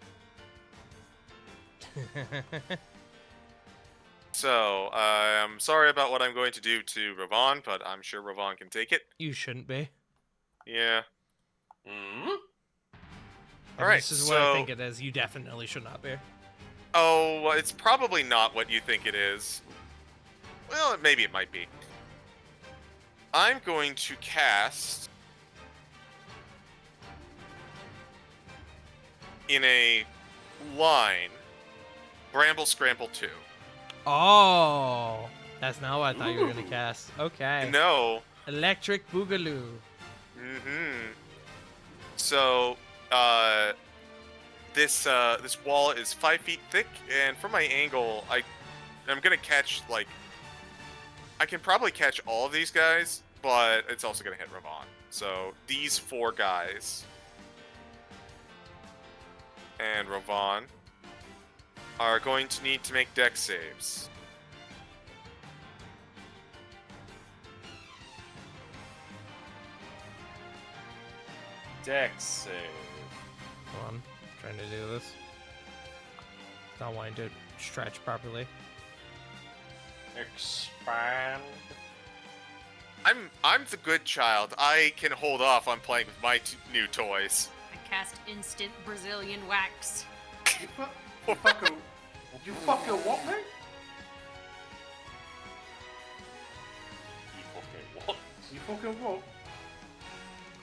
So, I'm sorry about what I'm going to do to Ravon, but I'm sure Ravon can take it. You shouldn't be. Yeah. Hmm? If Alright, this is what I so- think it is. You definitely should not be. Oh, it's probably not what you think it is. Well, maybe it might be. I'm going to cast in a line Bramble Scramble 2. Oh, that's not what I thought you were gonna cast. Okay. No. Electric Boogaloo. Mm-hmm. So, this wall is 5 feet thick, and from my angle, I'm gonna catch, like, I can probably catch all of these guys, but it's also gonna hit Ravon. So, these 4 guys and Ravon are going to need to make dex saves. Dex save. Hold on, I'm trying to do this. Not wanting to stretch properly. Expand. I'm the good child. I can hold off on playing with my new toys. I cast instant Brazilian wax. You fucking what, mate? You fucking what?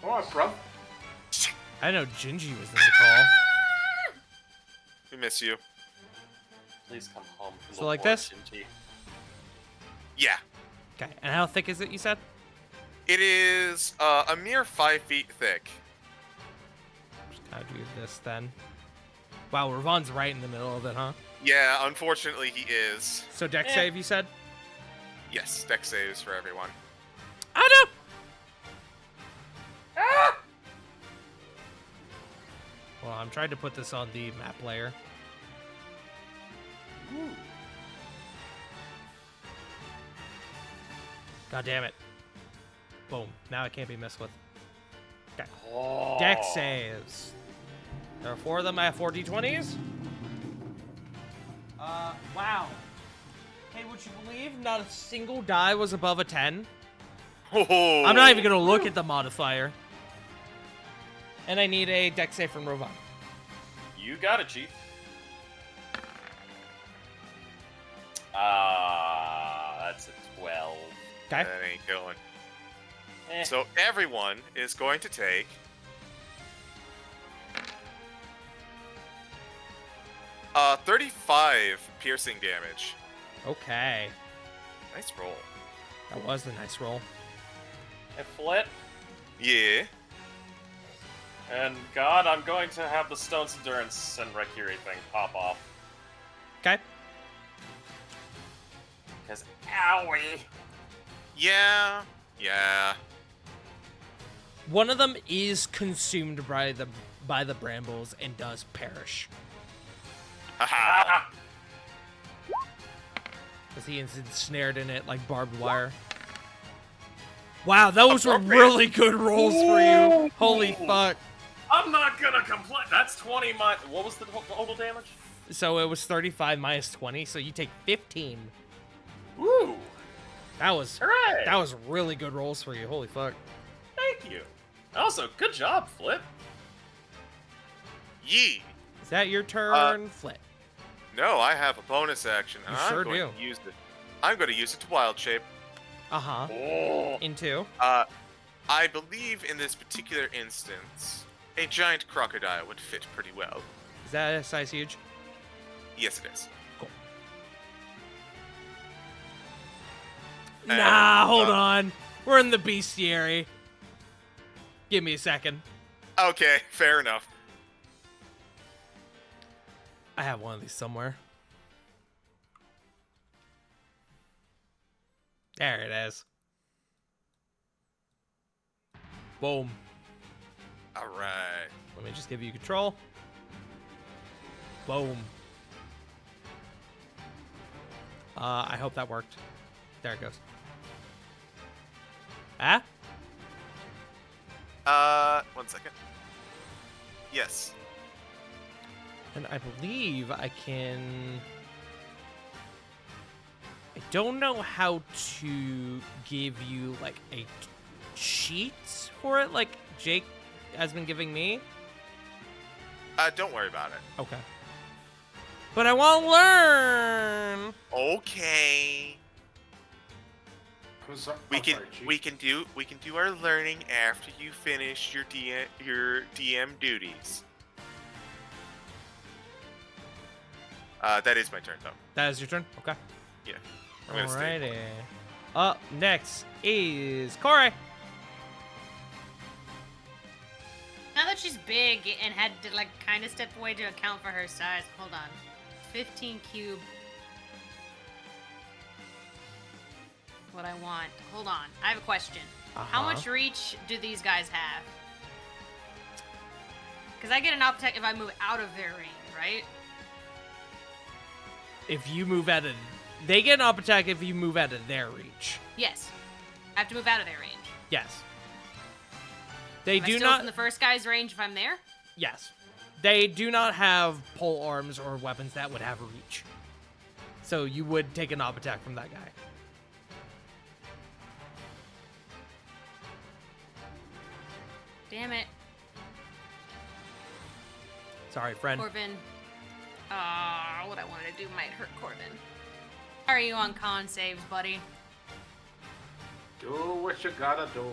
Alright, bro. I know Gingy was in the call. We miss you. Please come home from So the like war, this? Shinji. Yeah. Okay, and how thick is it, you said? It is a mere 5 feet thick. Just gotta do this then. Wow, Ravon's right in the middle of it, huh? Yeah, unfortunately he is. So dex save, you said? Yes, dex saves for everyone. Oh no! Well, I'm trying to put this on the map layer. God damn it. Boom. Now it can't be messed with. Okay. Oh. Dex saves. There are 4 of them. I have 4 d20s. Wow. Hey, would you believe not a single die was above a 10? Oh. I'm not even going to look at the modifier. And I need a dex save from Ravon. You got it, Chief. That's a 12. Okay. That ain't going. Eh. So everyone is going to take 35 piercing damage. Okay. Nice roll. That was a nice roll. Hey, Flit. Yeah. And God, I'm going to have the Stone's Endurance and Rekiri thing pop off. Okay. Because, owie! Yeah. Yeah. One of them is consumed by the brambles and does perish. Haha. Ah! Because he is ensnared in it like barbed wire. Wow, those were Appropriate. really good rolls for you. Holy fuck. I'm not gonna complain. That's 20 what was the total damage? So it was 35 minus 20, so you take 15. Woo! That was Hooray! really good rolls for you. Holy fuck. Thank you. Also, good job, Flip. Yee. Is that your turn, Flit? No, I have a bonus action. And You I'm sure going do. to use it. I'm going to use it to wild shape. Uh-huh. Oh. Into. I believe in this particular instance, a giant crocodile would fit pretty well. Is that a size huge? Yes, it is. And, Nah, hold on. We're in the bestiary. Give me a second. Okay, fair enough. I have one of these somewhere. There it is. Boom. All right. Let me just give you control. Boom. I hope that worked. There it goes. Ah? 1 second. Yes. And I believe I can... I don't know how to give you, like, a cheat for it, like Jake has been giving me. Don't worry about it. Okay. But I want to learn. Okay. I'm sorry. We I'm can sorry, Chief. we can do our learning after you finish your DM duties. That is my turn though. That is your turn? Okay. Yeah. I'm gonna stay. Alrighty. Up next is Corey. Now that she's big and had to like kind of step away to account for her size, hold on. 15 cube. What I want. Hold on. I have a question. How much reach do these guys have? Because I get an op-tech if I move out of their range, right? If you move out of... They get an up attack if you move out of their reach. Yes. I have to move out of their range. Yes. They Am I do still not... in the first guy's range if I'm there? Yes. They do not have pole arms or weapons that would have reach. So you would take an op attack from that guy. Damn it. Sorry, friend. Corbin. What I wanted to do might hurt Corbin. How are you on con saves, buddy? Do what you gotta do.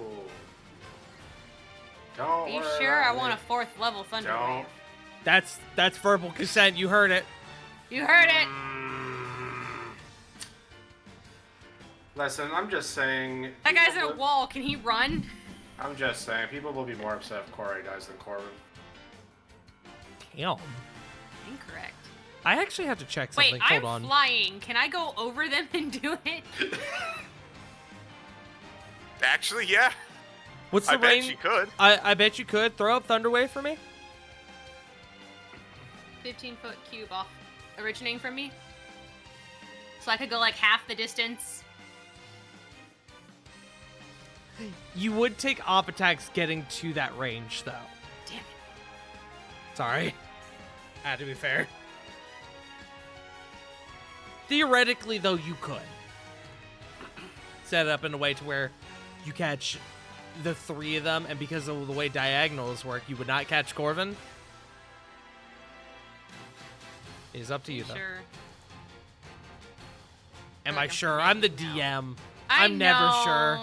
Don't Are you worry sure? I about want it. a 4th level Thunder Don't. Wave. That's verbal consent. You heard it. You heard it! Listen, I'm just saying. That guy's people in a wall. Can he run? I'm just saying, people will be more upset if Corey dies than Corbin. Damn. Incorrect. I actually have to check something. Wait, Hold I'm on. flying. Can I go over them and do it? Actually, yeah. What's the I bet range? you could. I bet you could. Throw up Thunderwave for me. 15-foot cube off, originating from me. So I could go like half the distance. You would take op attacks getting to that range, though. Damn it. Sorry. Had to be fair. Theoretically, though, you could set it up in a way to where you catch the 3 of them, and because of the way diagonals work, you would not catch Corvin. It is up to you, though. Sure. Am Like I I'm sure? I'm the forgetting now. DM. I I'm never know. sure.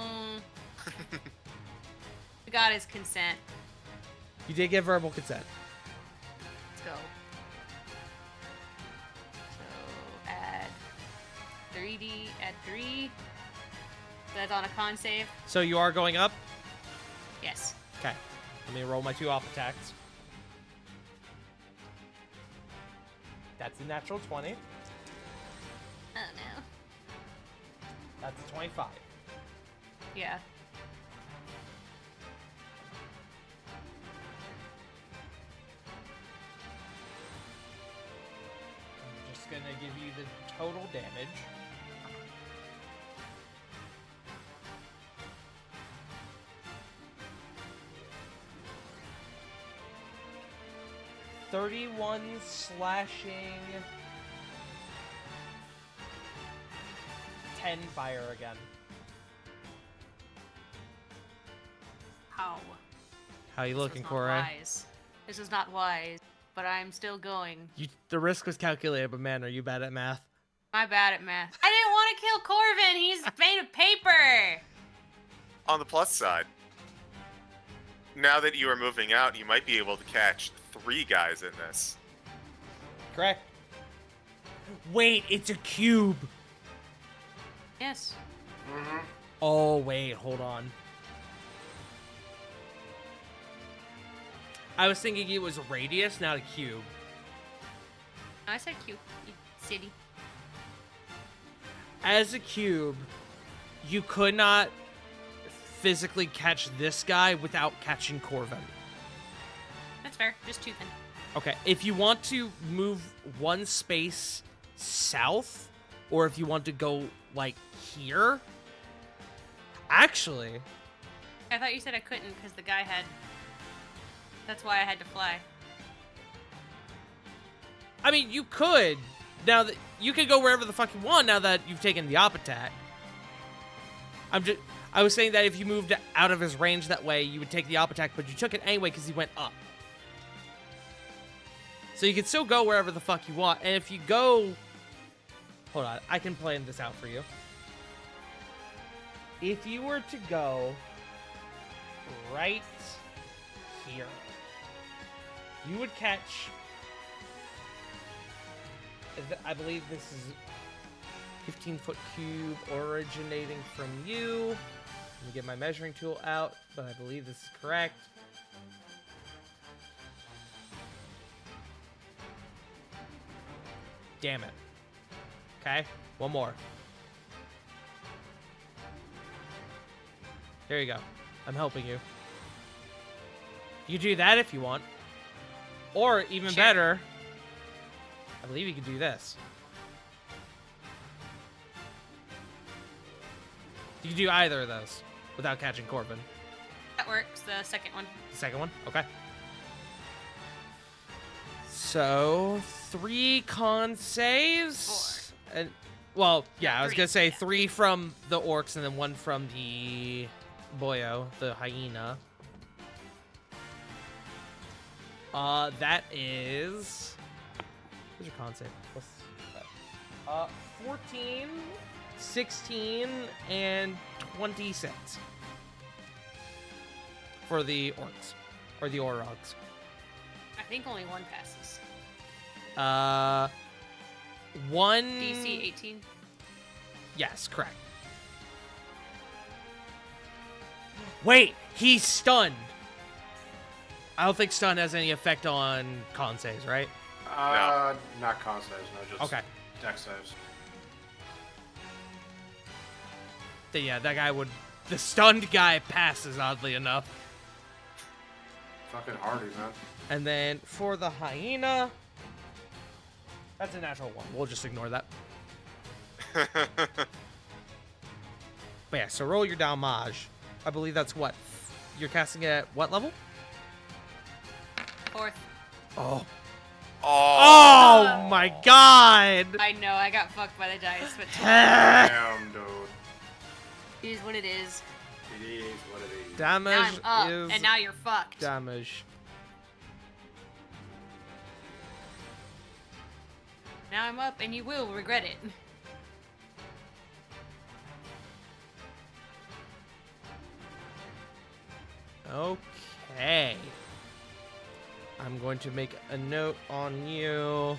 We got his consent. You did get verbal consent. Let's go. So add 3D, add 3. That's on a con save. So you are going up? Yes. Okay. Let me roll my 2 op attacks. That's a natural 20. Oh no. That's a 25. Yeah. I'm just gonna give you the total damage. $31 slashing, 10 fire again. How? How you This looking, was not Corey? wise. This is not wise, but I'm still going. The risk was calculated, but man, are you bad at math? I'm bad at math. I didn't want to kill Corvin. He's made of paper. On the plus side, now that you are moving out, you might be able to catch 3 guys in this. Correct. Wait, it's a cube. Yes. Mm-hmm. Oh, wait, hold on. I was thinking it was a radius, not a cube. I said cute. You city. As a cube, you could not physically catch this guy without catching Corvin. That's fair. Just 2 then. Okay, if you want to move 1 space south, or if you want to go, like, here... Actually, I thought you said I couldn't because the guy had. That's why I had to fly. I mean, you could. Now that you can go wherever the fuck you want now that you've taken the op attack. I was saying that if you moved out of his range that way, you would take the op attack, but you took it anyway because he went up. So you can still go wherever the fuck you want. And if you go... Hold on. I can plan this out for you. If you were to go right here, you would catch... I believe this is 15-foot cube originating from you. Let me get my measuring tool out, but I believe this is correct. Damn it. Okay, one more. There you go. I'm helping you. You do that if you want. Or, even Sure. better, I believe you can do this. You can do either of those without catching Corbin. That works. The second one. The second one? Okay. So, 3 con saves. And, well, yeah, I was 3, going to say yeah. 3 from the orcs and then 1 from the boyo, the hyena. That is... What's your con save? What's that? 14, 16, and 26. For the orcs. Or the orogs. I think only one passes. 1... DC 18. Yes, correct. Wait, he's stunned. I don't think stun has any effect on con saves, right? Not con saves, no, just Okay. dex saves. Then yeah, that guy would... The stunned guy passes, oddly enough. Fucking hardy, man. And then for the hyena... That's a natural 1. We'll just ignore that. But yeah, so roll your damage. I believe that's what? You're casting it at what level? 4th. Oh. Oh, Oh my god! I know, I got fucked by the dice, but Damn, dude. it is what it is. It is what it is. Now Damage I'm up, is and now you're fucked. damage. Now I'm up, and you will regret it. Okay. I'm going to make a note on you.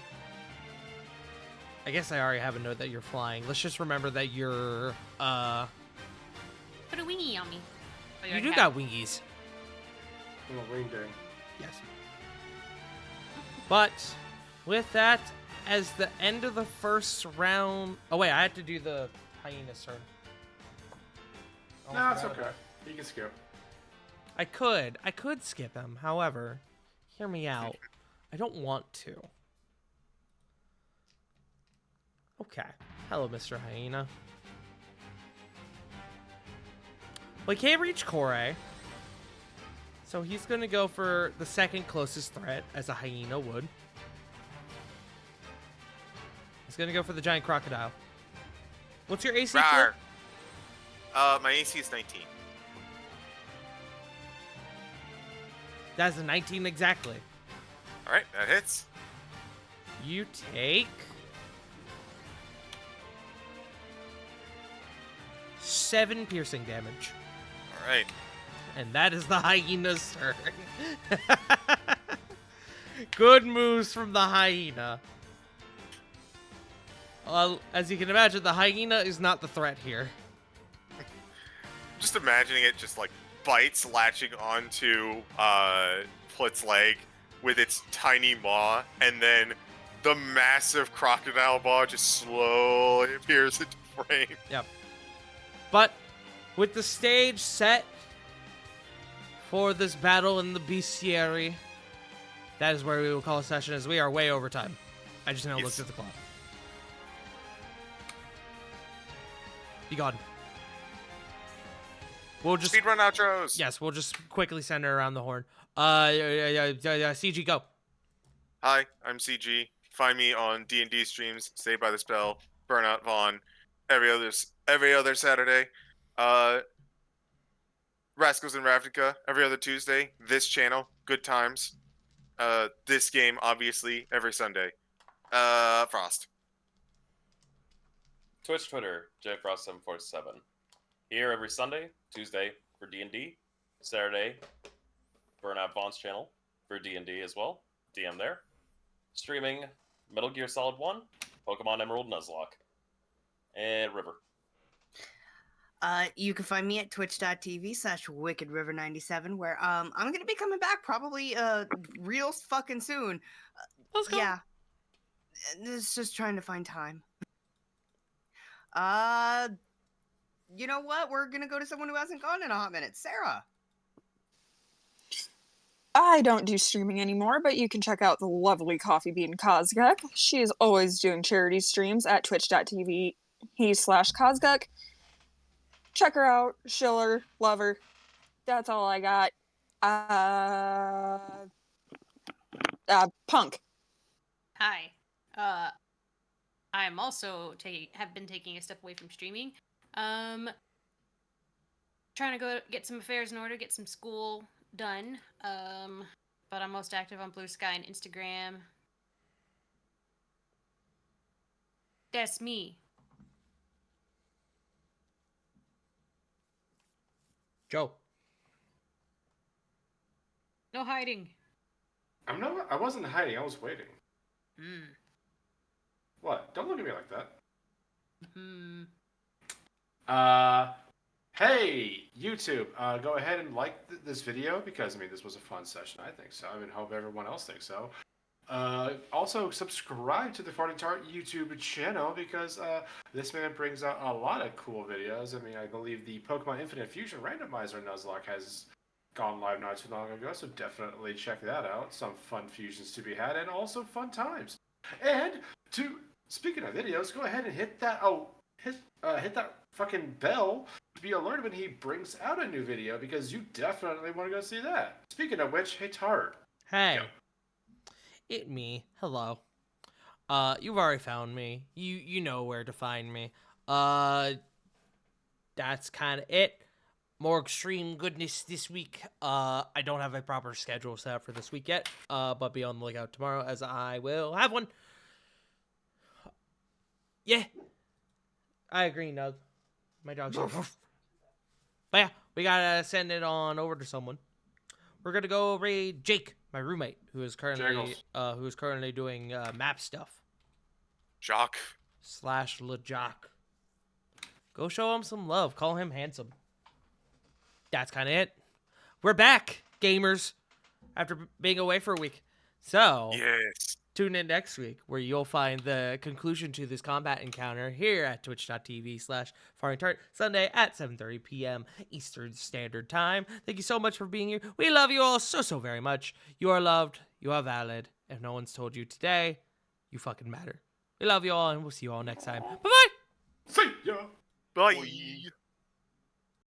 I guess I already have a note that you're flying. Let's just remember that you're, Put a wingy on me. Oh, you already do have. got wingies. Oh, wing ding. Yes. But with that, as the end of the first round... Oh, wait, I had to do the hyena's turn. No, it's okay. You can skip. I could skip him. However, hear me out. I don't want to. Okay. Hello, Mr. Hyena. Well, he can't reach Kore. So he's going to go for the second closest threat, as a hyena would. He's going to go for the giant crocodile. What's your AC? Rawr. Flip? My AC is 19. That's a 19 exactly. All right, that hits. You take 7 piercing damage. All right. And that is the hyena's turn. Good moves from the hyena. As you can imagine, the hyena is not the threat here. Just imagining it just like bites latching onto Flit's leg with its tiny maw, and then the massive crocodile maw just slowly appears into frame. Yep. But with the stage set for this battle in the bestiary, that is where we will call a session, as we are way over time. I just now Yes. looked at the clock. Be gone. We'll just Speedrun outros. Yes, we'll just quickly send her around the horn. CG, go. Hi, I'm CG. Find me on D&D streams, Saved by the Spell, Burnout Vaughn, every other Saturday. Rascals and Ravnica every other Tuesday. This channel, Good Times. This game, obviously, every Sunday. Frost. Twitch, Twitter, jfrost747. Here every Sunday, Tuesday for D&D, Saturday, Burnout Vaughn's channel for D&D as well. DM there. Streaming Metal Gear Solid 1, Pokemon Emerald Nuzlocke, and River. You can find me at twitch.tv/wickedriver97, where I'm gonna be coming back probably real fucking soon. Let's go. Yeah. It's just trying to find time. You know what? We're gonna go to someone who hasn't gone in a hot minute. Sarah. I don't do streaming anymore, but you can check out the lovely Coffee Bean Kozguk. She is always doing charity streams at twitch.tv/Kozguk. Check her out, shill her, love her. That's all I got. Punk. Hi. I'm also have been taking a step away from streaming. Trying to go get some affairs in order, get some school done. But I'm most active on Blue Sky and Instagram. That's me. Joe. No hiding. I wasn't hiding. I was waiting. Hmm. What? Don't look at me like that. Hmm. Hey, YouTube, go ahead and like this video because, I mean, this was a fun session. I think so. I mean, hope everyone else thinks so. Also, subscribe to the Farting Tart YouTube channel because this man brings out a lot of cool videos. I mean, I believe the Pokemon Infinite Fusion Randomizer Nuzlocke has gone live not too long ago, so definitely check that out. Some fun fusions to be had and also fun times. And speaking of videos, go ahead and hit that hit that fucking bell to be alerted when he brings out a new video because you definitely want to go see that. Speaking of which, hey Tart. Hey. Go. It me. Hello. You've already found me. You know where to find me. That's kind of it. More extreme goodness this week. I don't have a proper schedule set up for this week yet. But be on the lookout tomorrow as I will have one. Yeah. I agree, Nug. My dog's here. But yeah, we gotta send it on over to someone. We're gonna go raid Jake, my roommate, who is currently doing map stuff. Jock. /LeJock. Go show him some love. Call him handsome. That's kind of it. We're back, gamers, after being away for a week. So Yes. tune in next week where you'll find the conclusion to this combat encounter here at twitch.tv/FartingTart, Sunday at 7:30 p.m. Eastern Standard Time. Thank you so much for being here. We love you all so very much. You are loved. You are valid. If no one's told you today, you fucking matter. We love you all, and we'll see you all next time. Bye-bye! See ya! Bye.